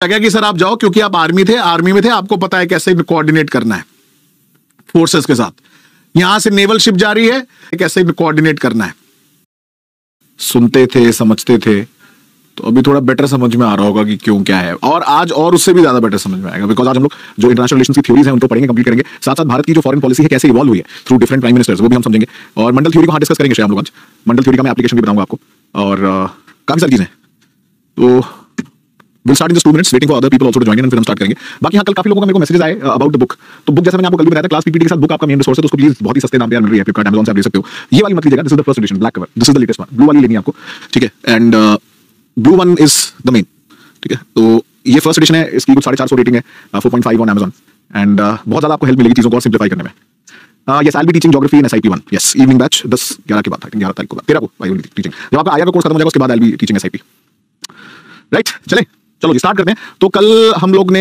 क्या कि सर आप जाओ क्योंकि आप आर्मी में थे, आपको पता है कैसे कोऑर्डिनेट करना है फोर्सेस के साथ। यहां से नेवल शिप जा रही है, कैसे कोऑर्डिनेट करना है। सुनते थे, समझते थे, तो अभी थोड़ा बेटर समझ में आ रहा होगा कि क्यों क्या है, और आज और उससे भी ज्यादा बेटर समझ में आएगा, बिकॉज आज हम लोग जो इंटरनेशनल रिलेशंस की थ्योरीज हैं उनको पढ़ेंगे, कंप्लीट करेंगे। साथ साथ भारत की जो फॉरेन पॉलिसी है कैसे इवॉल्व हुई है थ्रू डिफरेंट प्राइम मिनिस्टर्स, वो भी हम समझेंगे। और मंडल थ्योरी को हाँ डिस्कस करेंगे हम लोग आज। मंडल थ्योरी का मैं एप्लीकेशन भी बताऊंगा आपको, और काफी सारी चीजें। तो we'll start in just 2 minutes, waiting for other people also to join in, and फिर हम स्टार्ट करेंगे। बाकी हाँ, कल काफी लोगों का मेरे को मैसेजेस आए अबाउट द बुक। तो बुक जैसे मैंने आपको कल भी बताया था, क्लास पीपीटी के साथ बुक आपका मेन रिसोर्स है, तो उसको प्लीज बहुत ही सस्ते दाम पे यार मिल रही है, फ्लिपकार्ट अमेज़न से आप ले सकते हो। ये वाली मत लीजिएगा, this is the first edition black cover, this is the latest one. Blue वाली लेनी है आपको, ठीक है, and blue one is the main, ठीक है। तो ये फर्स्ट एडिशन है, इसकी कुछ 450 रेटिंग है, 4.5 ऑन अमेज़न, एंड बहुत ज्यादा आपको हेल्प मिलेगी चीजों को और सिंप्लीफाई करने में। yes, I'll be teaching geography in SIP 1. yes, evening batch 10-11 के बाद, I think 11 तारीख को, 13 को I will be teaching। जब आपका आया का कोर्स खत्म हो जाएगा उसके बाद I'll be teaching SIP, right. चले चलो जी स्टार्ट करते हैं। तो कल हम लोग ने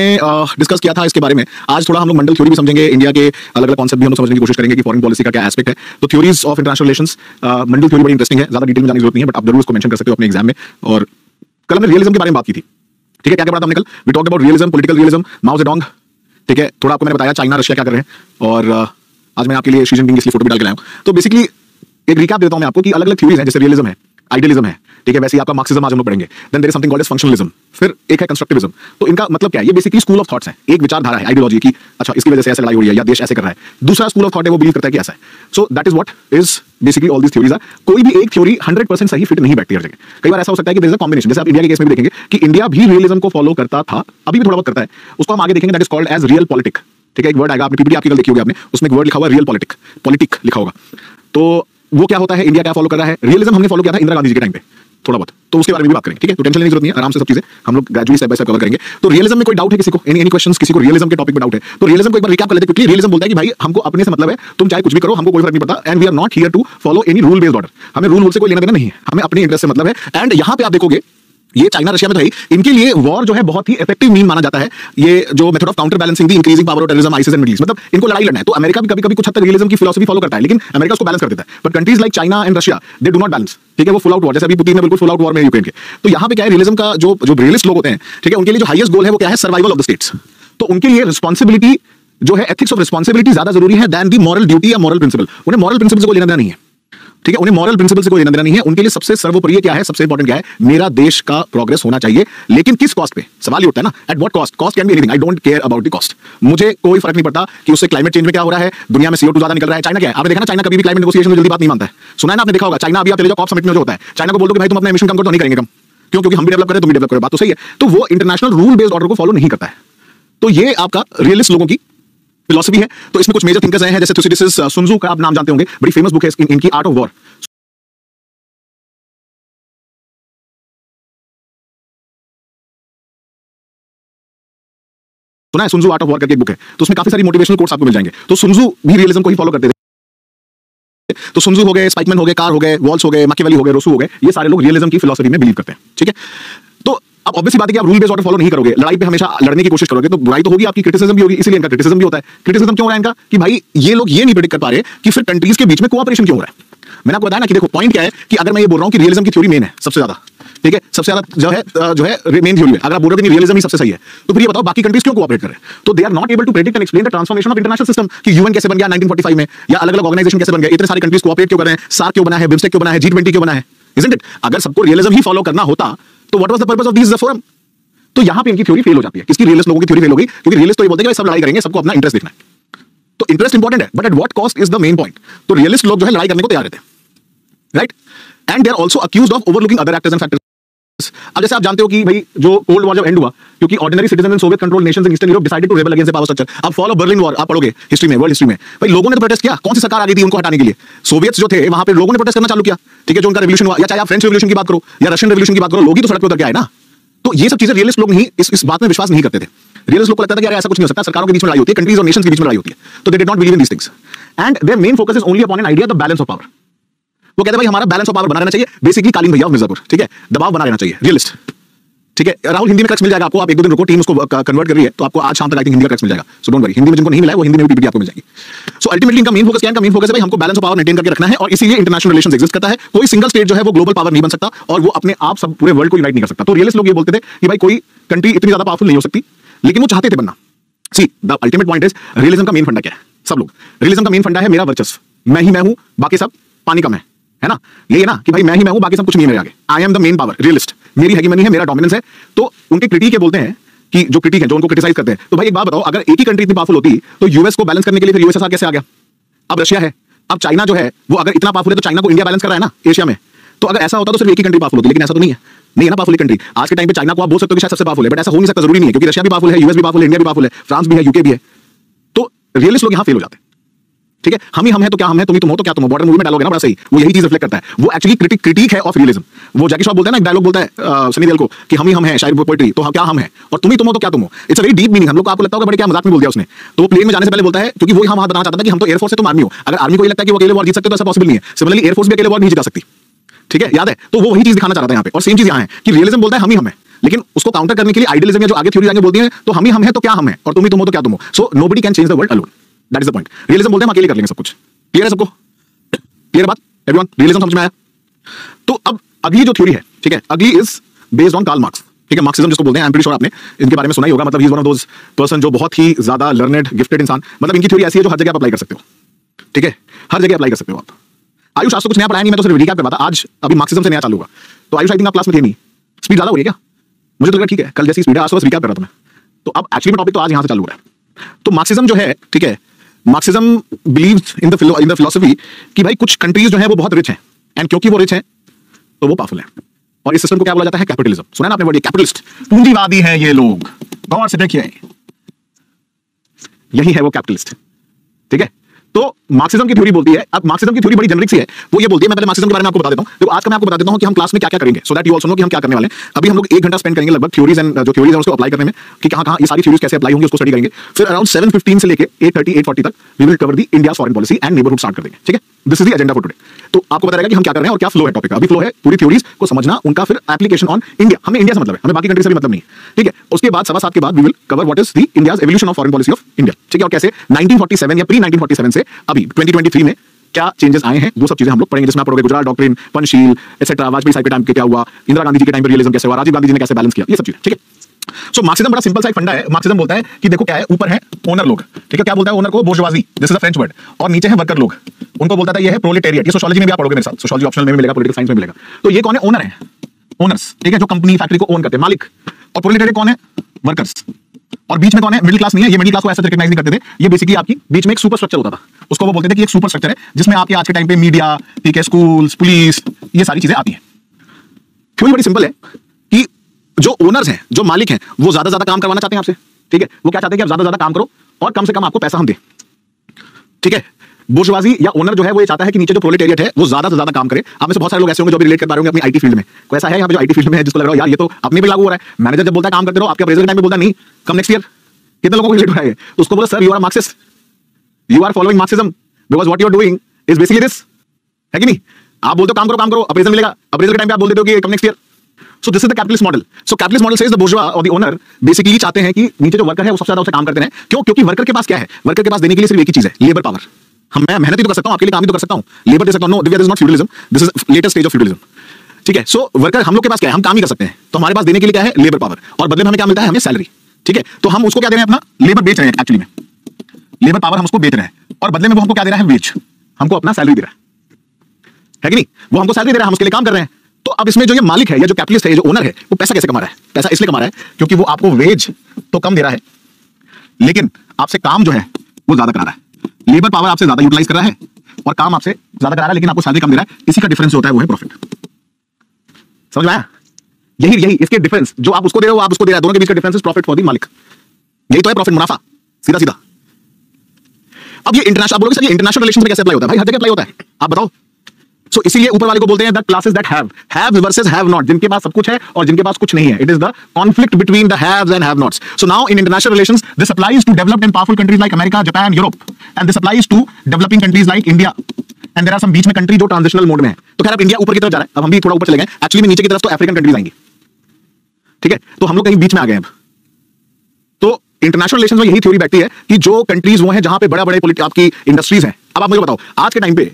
डिस्कस किया था इसके बारे में, आज थोड़ा हम लोग मंडल थ्योरी भी समझेंगे, इंडिया के अलग अलग कॉन्सेप्ट भी हम लोग समझने की कोशिश करेंगे कि फॉरेन पॉलिसी का क्या एस्पेक्ट है। तो theories of international relations, Mandal theory बड़ी इंटरेस्टिंग है, ज्यादा डिटेल में जाने की जरूरत नहीं है, बट आप जरूर उसको मेंशन कर सकते हो अपने एग्जाम में। और कल हमने रियलिज्म के बारे में बात की थी, ठीक है। क्या क्या पढ़ा था हमने कल? We talked about realism, political realism, Mao Zedong, ठीक है। थोड़ा आपको मैंने बताया चाइना रशिया क्या कर रहे हैं, और आज मैं आपके लिए शी जिनपिंग की फोटो भी डाल के लाया हूं। तो बेसिकली एक रिकैप देता हूं मैं आपको कि अलग अलग थ्योरीज हैं, जैसे रियलिज्म है, आइडियलिज्म है, ठीक है, वैसे ही आपका मार्क्सिज्म आज हम लोग पढ़ेंगे। Then there is something called as functionalism, फिर एक है कंस्ट्रक्टिविज्म। तो इनका मतलब क्या है? ये बेसिकली स्कूल ऑफ थॉट्स है, एक विचारधारा है, आइडियोलॉजी की, अच्छा इसकी वजह से ऐसे लड़ाई हो रही है या देश ऐसे कर रहा है। दूसरा स्कूल ऑफ थॉट है, वो बिलीव करता है कि ऐसा है। So that is what is basically all this theories are. कोई भी एक थ्योरी 100% सही फिट नहीं बैठती हर जगह। कई बार ऐसा हो सकता है कि देयर इज अ कॉम्बिनेशन, जैसे आप इंडिया के केस में भी देखेंगे कि इंडिया भी रियलिज्म को फॉलो करता था, अभी भी थोड़ा बहुत करता है, उसको हम आगे देखेंगे। That is called as realpolitik, ठीक है। एक वर्ड आएगा, आपने पीपीटी आपकी कल देखी होगी आपने, उसमें एक वर्ड लिखा हुआ है रियल पॉलिटिक, पॉलिटिक लिखा होगा। तो वो क्या होता है, इंडिया क्या फॉलो कर रहा है? रियलिज्म हमने फॉलो किया था इंदिरा गांधी जी के टाइम पे थोड़ा बहुत, तो उसके बारे में भी बात करेंगे, ठीक है। तो टेंशन लेने की जरूरत नहीं है, आराम से सब चीजें हम लोग gradually step by step cover करेंगे। तो रियलिज्म में कोई डाउट है किसी को? एनी क्वेश्चंस किसी को रियलिज्म के टॉपिक में डाउट है? तो रियलिज्म को एक बार रिकैप कर लेते हैं क्विकली। रियलिज्म बोलता है कि भाई हमको अपने से मतलब है, तुम चाहे कुछ भी करो, हमको कोई फर्क नहीं पड़ता, and we are not here to follow any rule based order. हमें रूल से कोई लेना देना नहीं है, हमें अपने इंटरेस्ट से मतलब है। एंड यहाँ पे आप देखोगे ये चाइना रशिया में तो है, इनके लिए वॉर जो है बहुत ही इफेक्टिव मीन माना जाता है। ये जो method of counter balancing, the increasing power of terrorism, ISIS and middle east, मतलब इनको लड़ाई लड़ना है। तो अमेरिका भी कभी-कभी कुछ हद तक रियलिज्म की फिलॉसफी फॉलो करता है, लेकिन अमेरिका उसको बैलेंस कर देता है। But countries like China and Russia they do not balance, ठीक है। वो फुल आउट वॉर, जैसे अभी पुतिन ने बिल्कुल फुल आउट वॉर में यूक्रेन के। तो यहाँ पे क्या है, रियलिज्म का जो रियलिस्ट लोग होते हैं, ठीक है, उनके लिए जो हाईएस्ट गोल है वो क्या है? Survival of the states. तो उनके लिए रिस्पॉन्सिबिलिटी जो है, एथिक्स ऑफ रिस्पॉन्सिबिलिटी ज्यादा जरूरी है देन दी मॉरल ड्यूटी या मॉरल प्रिंसिपल। उन्हें मॉरल प्रिंसिपल से कोई लेना देना नहीं है, ठीक है। उन्हें मॉरल प्रिंसिपल से कोई लेना देना नहीं है। उनके लिए सबसे सर्वोपरि क्या है, सबसे इंपॉर्टेंट क्या है? मेरा देश का प्रोग्रेस होना चाहिए, लेकिन किस कॉस्ट पे? सवाल ये उठता है ना, eight what cost? Cost can be anything, I don't care about the cost. मुझे कोई फर्क नहीं पड़ता कि उससे क्लाइमेट चेंज में क्या हो रहा है, दुनिया में CO2 ज्यादा निकल रहा है। चाइना क्या है, आपने देखा ना, चाइना कभी भी क्लाइमेट नेगोशिएशन में जल्दी बात नहीं मानता है। सुना है ना आपने, देखा होगा चाइना अभी आप चले जाओ कॉप समिट में जो होता है, चाइना को बोल दो कि भाई तुम अपने एमिशन कम करो, तो नहीं करेंगे कम, क्यों? क्योंकि हम भी डेवलप करें, तुम भी डेवलप करो, बात तो सही है। तो वो इंटरनेशनल रूल बेस्ड ऑर्डर को फॉलो नहीं करता है। तो ये आपका रियलिस्ट लोगों की फिलॉसफी है। तो इसमें कुछ मेजर थिंकर्स हैं, जैसे थुसिडिडस, सुन त्सू का आप नाम जानते होंगे, बड़ी फेमस बुक है इनकी, आर्ट ऑफ वॉर। सुना है? सुन त्सू आर्ट ऑफ वॉर करके एक बुक है, तो उसमें काफी सारी मोटिवेशनल कोट्स आपको मिल जाएंगे। तो सुन त्सू भी रियलिज्म को ही फॉलो करते थे। तो सुन त्सू हो गए, स्पाइकमैन हो गए, कार हो गए, वॉल्स हो गए, मैकियावेली हो गए, रोसू हो गए, ये सारे लोग रियलिज्म की फिलॉसफी में बिलीव करते हैं, ठीक है। तो अब ऑब्वियसली बात है कि आप रूल बेस्ड ऑर्डर फॉलो नहीं करोगे, लड़ाई पे हमेशा लड़ने की कोशिश करोगे, तो बुराई तो होगी, आपकी क्रिटिसिज्म भी होगी। इसलिए इनका क्रिटिसिज्म भी होता है। क्रिटिसिज्म क्यों हो रहा है इनका? कि भाई ये लोग ये नहीं प्रेडिक्ट कर पा रहे कि फिर कंट्रीज के बीच में कोऑपरेशन क्यों हो रहा है। मैंने आपको बताया ना कि देखो पॉइंट क्या है, कि अगर मैं ये बोल रहा हूं कि रियलिज्म की थ्योरी मेन है सबसे ज्यादा, ठीक है, सबसे ज्यादा जो है मेन थ्योरी है, अगर आप बोल रहे हो कि रियलिज्म ही सबसे सही है, तो फिर ये बताओ बाकी कंट्रीज क्यों कोऑपरेट कर रहे हैं? तो they are not able to predict and explain the transformation of international system, कि यूएन कैसे बन गया 1945 में, या अलग अलग ऑर्गेनाइजेशन कैसे बन गए, इतने सारे कंट्रीज कोऑपरेट क्यों कर रहे हैं, सार्क क्यों बना है, बिम्स्टेक क्यों बना है, G20 क्यों बना है, इजंट इट? अगर सबको रियलिज्म ही फॉलो करना होता तो what was the purpose of this forum? तो यहां पे इनकी थ्योरी फेल हो जाती है। किसकी? रियलिस्ट लोगों की थ्योरी फेल हो गई, क्योंकि रियलिस्ट तो ये बोलते हैं कि सब लड़ाई करेंगे, सबको अपना इंटरेस्ट देखना है। तो इंटरेस्ट इंपॉर्टेंट है, but at what cost is the main point. तो रियलिस्ट लोग जो है लड़ाई करने को तैयार रहते हैं, right. And they are also accused of overlooking other actors and factors. अब जैसे आप जानते हो कि भाई जो कोल्ड वॉर जब एंड हुआ, क्योंकि ordinary citizen in Soviet control nations in Eastern Europe decided to rebel against the power structure. अब फॉल ऑफ बर्लिन वॉर आप पढ़ोगे हिस्ट्री में, वर्ल्ड हिस्ट्री में, भाई लोगों ने तो प्रोटेस्ट किया। कौन सी सरकार आ गई थी उनको हटाने के लिए? सोवियत्स जो थे वहां पे लोगों ने प्रोटेस्ट करना चालू किया, ठीक है, जो उनका रेवोल्यूशन हुआ। या चाहे आप फ्रेंच रेवोल्यूशन की बात करो या रशियन रेवोल्यूशन की बात करो, लोग ही तो सड़क पर उतर के आए ना। तो ये सब चीजें रियलिस्ट लोग नहीं इस बात में विश्वास नहीं करते थे। रियलिस्ट लोग को लगता था कि ऐसा कुछ नहीं हो सकता, सरकारों के बीच में लड़ाई होती है, कंट्रीज और नेशंस के बीच में लड़ाई होती है। तो they did not believe in these things and their main focus is only upon an idea, the balance of power. वो कहते हैं भाई हमारा बैलेंस ऑफ पावर बना रहना चाहिए, बेसिकली कालीन भैया ऑफ मिर्जापुर, ठीक है, दबाव बना रहना चाहिए, रियलिस्ट। ठीक है राहुल, हिंदी में क्रक्स मिल जाएगा आपको, आप एक दो दिन रुको, टीम उसको कन्वर्ट कर रही है, तो आपको आज शाम तक आई थिंक हिंदी का क्रक्स मिल जाएगा। सो डोंट वरी, हिंदी में जिनको नहीं मिला है वो हिंदी में पीपीटी आपको मिल जाएगी। सो अल्टीमेटली इनका मेन फोकस क्या है? इनका मेन फोकस है भाई हमको बैलेंस ऑफ पावर मेंटेन करके रखना है, और इसीलिए इंटरनेशनल रिलेशंस एग्जिस्ट करता है। कोई सिंगल स्टेट जो है वो ग्लोबल पावर नहीं बन सकता, और वो अपने आप सब पूरे वर्ल्ड को यूनाइट नहीं कर सकता। तो रियलिस्ट लोग ये बोलते थे कि भाई कोई कंट्री इतनी ज्यादा पावरफुल नहीं हो सकती, लेकिन वो चाहते थे बनना। See the ultimate point is realism का मेन फंडा क्या है? सब लोग रियलिज्म का मेन फंडा है मेरा वर्चस्व, मैं ही मैं हूं, बाकी सब पानी कम है ना? यही है ना कि भाई मैं ही मैं हूं, बाकी सब कुछ नहीं है मेरे आगे। आई am the main power, realist, मेरी हेगेमनी है, मेरा डोमिनेंस है। तो उनके क्रिटिक ये बोलते हैं कि जो क्रिटिक है, जो उनको क्रिटिसाइज करते हैं, तो भाई एक बात बताओ, अगर एक ही कंट्री इतनी पावरफुल होती तो यूएस को बैलेंस करने के लिए फिर यूएसएसआर कैसे आ गया? अब रशिया है, अब चाइना जो है वो अगर इतना पावरफुल है तो चाइना को इंडिया बैलेंस कर रहा है ना एशिया में। तो अगर ऐसा होता तो सिर्फ एक ही कंट्री पावरफुल होती, लेकिन ऐसा तो नहीं है, नहीं है ना पावरफुल कंट्री। आज के टाइम पे चाइना को आप बोल सकते हो कि शायद सबसे पावरफुल है, बट ऐसा हो नहीं सकता, जरूरी नहीं है, क्योंकि रशिया भी पावरफुल है, यूएस भी पावरफुल है, इंडिया भी पावरफुल है, फ्रांस भी है, यूके भी है। तो रियलिस्ट लोग यहां फेल हो जाते हैं। ठीक है, हम ही हम है तो क्या हम है, तुम हो तो क्या तुम हो, बॉर्डर मूवी में डालोगे ना बड़ा सही, वो यही चीज रिफ्लेक्ट करता है। वो एक्चुअली क्रिटिक है ऑफ रियलिज्म। वो जैकी श्रॉफ बोलता है ना, एक डायलॉग बोलता है सनी देओल को कि हम ही हम है, शायद पोएट्री, तो क्या हम है, और तुम हो तो क्या तुम हो। It's a very deep meaning. हम लोग को आपको लगता होगा बड़े क्या मजाक में बोल दिया उसने, तो वो प्लेन में जाने से पहले बोलता है, क्योंकि वो यहां बात बताना चाहता था कि हम तो एयरफोर्स है, तुम आर्मी हो। अगर आर्मी को ये लगता है कि वो अकेले वॉर जीत सकते हो तो ऐसा पॉसिबल नहीं है। सिमिलरली एयरफोर्स भी अकेले वॉर नहीं जीत सकती। ठीक है, याद है? तो वो वही चीज दिखाना चाहता है यहाँ पे, और सेम चीज यहाँ है कि रियलिज्म बोलता है हम ही हम है, लेकिन उसको काउंटर करने के लिए आइडियलिज्म या जो आगे थ्योरी आगे बोलती है, तो हम ही हम है तो क्या हम है, और तुम हो तो क्या तुम हो। So nobody can change the world alone, that is the point. Realism बोलते हैं हम अकेले कर लेंगे सब कुछ। क्लियर है सबको? क्लियर बात एवरीवन? रियलिज्म समझ में आया? तो अब अगली जो थ्योरी है, ठीक है, अगली is based on Karl Marx. ठीक है, मार्क्सिज्म जिसको बोलते हैं, आई एम प्रीटी श्योर आपने इनके बारे में सुना ही होगा। मतलब he is one of those person जो बहुत ही ज्यादा लर्नेड गिफ्टेड इंसान, मतलब इनकी थ्योरी ऐसी है जो हर जगह आप अप्लाई कर सकते हो। ठीक है, हर जगह अप्लाई कर सकते हो आप। आयुष आज तो कुछ नया पढ़ाया नहीं, मैं तो सिर्फ रिकैप कर रहा था। आज अभी मार्क्सिज्म से नया चालू होगा, तो आयुष आई थिंक आप क्लास में थे नहीं, स्पीड ज्यादा हो रही है क्या? मुझे तो लगा ठीक है, कल जैसी स्पीड है, आज तो बस रिकैप कर रहा था मैं। तो अब एक्चुअली में टॉपिक तो आज यहां से चालू हो रहा है। तो मार्क्सिज्म जो है, ठीक है, Marxism believes in the philosophy कि भाई कुछ कंट्रीज जो है वो बहुत रिच हैं, एंड क्योंकि वो रिच हैं तो वो पावरफुल हैं, और इस सिस्टम को क्या बोला जाता है? कैपिटलिज्म। सुना ना आपने वर्ड, कैपिटलिस्ट, पूंजीवादी है ये लोग। गौर से देखिए, यही है वो कैपिटलिस्ट। ठीक है, तो मार्क्सिज्म की थ्योरी बोलती है, अब मार्क्सिज्म की थ्योरी बड़ी जेनरिक सी है, वो ये बोलती है, मैं पहले मार्क्सिज्म के बारे में आपको बता देता हूं। देखो आज का मैं आपको बता देता हूं कि हम क्लास में क्या-क्या करेंगे, so that you also know कि हम क्या करने वाले हैं। अभी हम लोग 1 घंटा स्पेंड करेंगे लगभग थ्योरीज एंड जो थ्योरीज है उसको अप्लाई करने में, कि कहां-कहां ये सारी थ्योरीज कैसे अप्लाई होंगी उसको स्टडी करेंगे। फिर अराउंड 7:15 से लेके 8:30 8:40 तक we will cover the India foreign policy and neighbourhood start कर देंगे। ठीक है, this is the agenda for today. तो आपको पता रहेगा कि हम क्या कर रहे हैं और क्या फ्लो है टॉपिक का। अभी फ्लो है पूरी थ्योरीज को समझना, उनका फिर एप्लीकेशन ऑन इंडिया। हमें इंडिया से मतलब है, हमें बाकी कंट्री से भी मतलब नहीं है। ठीक है, उसके बाद 7:15 के बाद we will cover what is the India's evolution of foreign policy of India. ठीक है, और कैसे 1947 या प्री 1947 से अभी 2023 में क्या चेंजेस आए हैं, वो सब चीजें हम लोग पढ़ेंगे, जिसमें आप पढ़ोगे गुजरात डॉक्ट्रिन, पंचशील एटसेट्रा, वाजपेयी साहब के टाइम पे क्या हुआ, इंदिरा गांधी जी के टाइम पे रियलिज्म कैसे हुआ, राजीव गांधी जी ने कैसे बैलेंस किया, ये सब चीजें। ठीक है, सो मार्क्सिज्म बड़ा सिंपल सा एक फंडा है। मार्क्सिज्म बोलता है कि देखो क्या है, ऊपर है ओनर लोग, ठीक है, क्या बोलता है ओनर को? Bourgeoisie, this is a French word, और नीचे है वर्कर लोग, उनको बोलता था ये है प्रोलेटेरिएट। ये सोशियोलॉजी में भी आप पढ़ोगे मेरे साथ, सोशियोलॉजी ऑप्शनल में भी मिलेगा, पॉलिटिकल साइंस में मिलेगा। तो ये कौन है? ओनर है, ओनर्स। ठीक है, जो कंपनी फैक्ट्री को ओन करते हैं, मालिक। और प्रोलेटेरिएट कौन है? वर्कर्स। और बीच में कौन है? मिडिल क्लास नहीं है, ये मिडिल क्लास को ऐसा रिकॉग्नाइज नहीं करते थे। ये बेसिकली आपकी बीच में एक सुपर स्ट्रक्चर होता था, उसको वो बोलते थे कि एक सुपर स्ट्रक्चर है जिसमें आपके आज के टाइम पे मीडिया, ठीक है, स्कूल्स, पुलिस, ये सारी चीजें आती हैं। थ्योरी बड़ी सिंपल है कि जो ओनर्स हैं, जो मालिक हैं, वो ज्यादा ज्यादा काम करवाना चाहते हैं आपसे। ठीक है, वो क्या चाहते हैं कि आप ज्यादा ज्यादा काम करो और कम से कम आपको पैसा हम दें। ठीक है, बुर्जुआजी या ओनर जो है वो ये चाहता है कि नीचे जो प्रोलेटेरिएट है वो ज्यादा से ज्यादा काम करे। आप में से बहुत सारे लोग ऐसे होंगे जो भी रिलेट कर पा रहे होंगे अपनी आईटी फील्ड में। कोई ऐसा है यहाँ पे जो आईटी फील्ड में है जिसको लग रहा है यार ये तो अपने पे लागू हो रहा है? मैनेजर जब बोलता है काम करते रहो, आपके अप्रेजल के टाइम पे बोलता नहीं कम नेक्स्ट ईयर। कितने लोगों को रिलेट हो रहा है? तो उसको बोला sir you are Marxist, you are following Marxism because what you are doing is basically this, है कि नहीं? आप बोलते हो काम करो, अप्रेजल मिलेगा, अप्रेजल के टाइम पे आप बोल देते हो कि कम next year. So this is the capitalist model. So capitalist model says the bourgeois or the owner basically चाहते हैं कि नीचे जो वर्कर है वो सबसे ज्यादा उसे काम करते हैं। क्यों? क्योंकि वर्कर के पास क्या है? वर्कर के पास देने के लिए सिर्फ एक ही चीज है, लेबर पावर। मैं मेहनत ही तो कर सकता हूं, आपके लिए काम ही तो कर सकता हूं, लेबर दे सकता हूं। No, this is not feudalism, this is latest stage of feudalism. ठीक है, सो वर्कर हम लोग के पास क्या है? हम काम ही कर सकते हैं, तो हमारे पास देने के लिए क्या है? Labour power. और बदले में हमें क्या मिलता है? हमें सैलरी। ठीक है, तो हम उसको क्या दे रहे हैं? अपना लेबर बेच रहे हैं। एक्चुअली में लेबर पावर हम उसको बेच रहे हैं, और बदले में वो हमको क्या दे रहा है? वेज। हमको अपना सैलरी दे रहा है कि नहीं? वो हमको सैलरी दे रहा है, हम उसके लिए काम कर रहे हैं। तो अब इसमें जो ये मालिक है या जो कैपिटलिस्ट है, जो ओनर है, वो पैसा कैसे कमा रहा है? पैसा इसलिए कमा रहा है क्योंकि वो आपको वेज तो कम दे रहा है, लेकिन आपसे काम जो है वो ज्यादा करा रहा है। लेबर पावर आपसे ज्यादा यूटिलाइज कर रहा है और काम आपसे ज्यादा करा रहा है, लेकिन आपको सैलरी कम दे रहा है। इसी का डिफरेंस होता है वो है प्रॉफिट। समझ में आया? यही इसके डिफरेंस जो आप उसको दे रहे हो, आप उसको दे रहे हो, दोनों के बीच का difference is profit for the मालिक। यही तो है प्रॉफिट, मुनाफा, सीधा सीधा। अब ये इंटरनेशनल, आप बोलोगे सर ये इंटरनेशनल रिलेशन में कैसे अप्लाई होता है? भाई हर जगह अप्लाई होता है, आप बताओ। सो इसीलिए ऊपर वाले को बोलते हैं the classes that have versus have not, जिनके पास सब कुछ है और जिनके पास कुछ नहीं है। It is the conflict between the haves and have nots. So now in international relations this applies to developed and powerful countries like America, Japan, Europe, and this applies to developing countries like India, and there are some बीच में country जो transitional mode में है। तो खैर अब India ऊपर की तरफ जा रहा है, अब हम भी थोड़ा ऊपर चले गए। एक्चुअली में नीचे की तरफ तो अफ्रीकन कंट्रीज आएंगी। ठीक है, तो हम लोग कहीं बीच में आ गए अब। तो इंटरनेशनल रिलेशंस में यही थ्योरी बैठती है कि जो कंट्रीज वो हैं जहां पे बड़ा बड़े आपकी इंडस्ट्रीज हैं। अब आप मुझे बताओ, आज के टाइम पे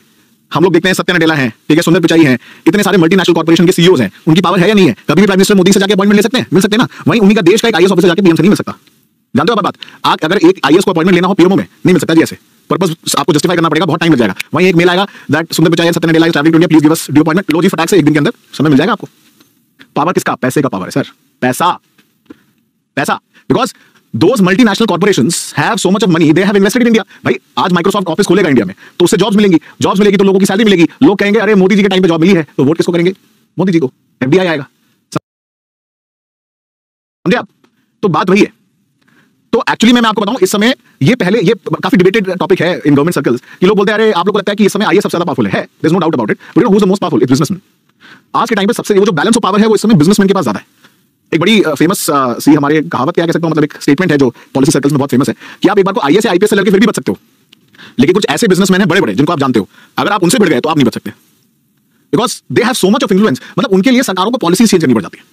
हम लोग देखते हैं सत्या नडेला हैं, ठीक है, सुंदर पिचाई हैं, इतने सारे मल्टीनेशनल कॉर्पोरेशन के सीईओज हैं, उनकी पावर है या नहीं है? कभी भी प्राइम मिनिस्टर मोदी से जाके अपॉइंटमेंट ले सकते हैं? मिल सकते हैं ना। वहीं उन्हीं का देश का एक आईएएस ऑफिसर जाके पीएम से नहीं मिल सकता। जानते हो आप बात? आप अगर एक आईएएस को अपॉइंटमेंट लेना हो पीएमओ में, नहीं मिल सकता जी ऐसे। पर्पस आपको जस्टिफाई करना पड़ेगा, बहुत टाइम लग जाएगा। वहीं एक मेल आएगा that Sundar Pichai and Satya Nadella is travelling to India, please give us due appointment. लो जी, फटाक से एक दिन के अंदर समय मिल जाएगा आपको। पावर किसका? पैसे का पावर है सर, पैसा, पैसा। Because those multinational corporations have so much of money, they have invested in India। भाई आज माइक्रोसॉफ्ट ऑफिस खोलेगा इंडिया में तो उससे जॉब्स मिलेंगी, जॉब्स मिलेगी तो लोगों की सैलरी मिलेगी, लोग कहेंगे अरे मोदी जी के टाइम पे जॉब मिली है, तो वोट किसको करेंगे? मोदी जी को। एफडीआई आएगा, समझे आप? तो बात वही है। तो एक्चुअली मैं आपको बताऊं, इस समय ये पहले ये काफी डिबेटेड टॉपिक है इन गवर्नमेंट सर्कल्स कि लोग बोलते हैं अरे आप लोग को लगता है कि इस समय आईएएस सबसे ज्यादा पावरफुल है, there is no doubt about it, but you know who is the most powerful? It's businessman. आज के टाइम पे सबसे वो जो बैलेंस ऑफ पावर है वो इस समय बिजनेसमैन के पास ज्यादा है। एक बड़ी फेमस सी हमारे कहावत क्या कह सकते हो, मतलब एक स्टेटमेंट है जो पॉलिसी सर्कल्स में बहुत फेमस है कि आप एक बार को आईएएस या आईपीएस से लड़के फिर भी बच सकते हो, लेकिन कुछ ऐसे बिजनेसमैन हैं बड़े बड़े जिनको आप जानते हो, अगर आप उनसे भिड़ गए तो आप नहीं बच सकते, because they have so much of influence. मतलब उनके लिए सरकारों को पॉलिसी चेंज करनी पड़ जाती है,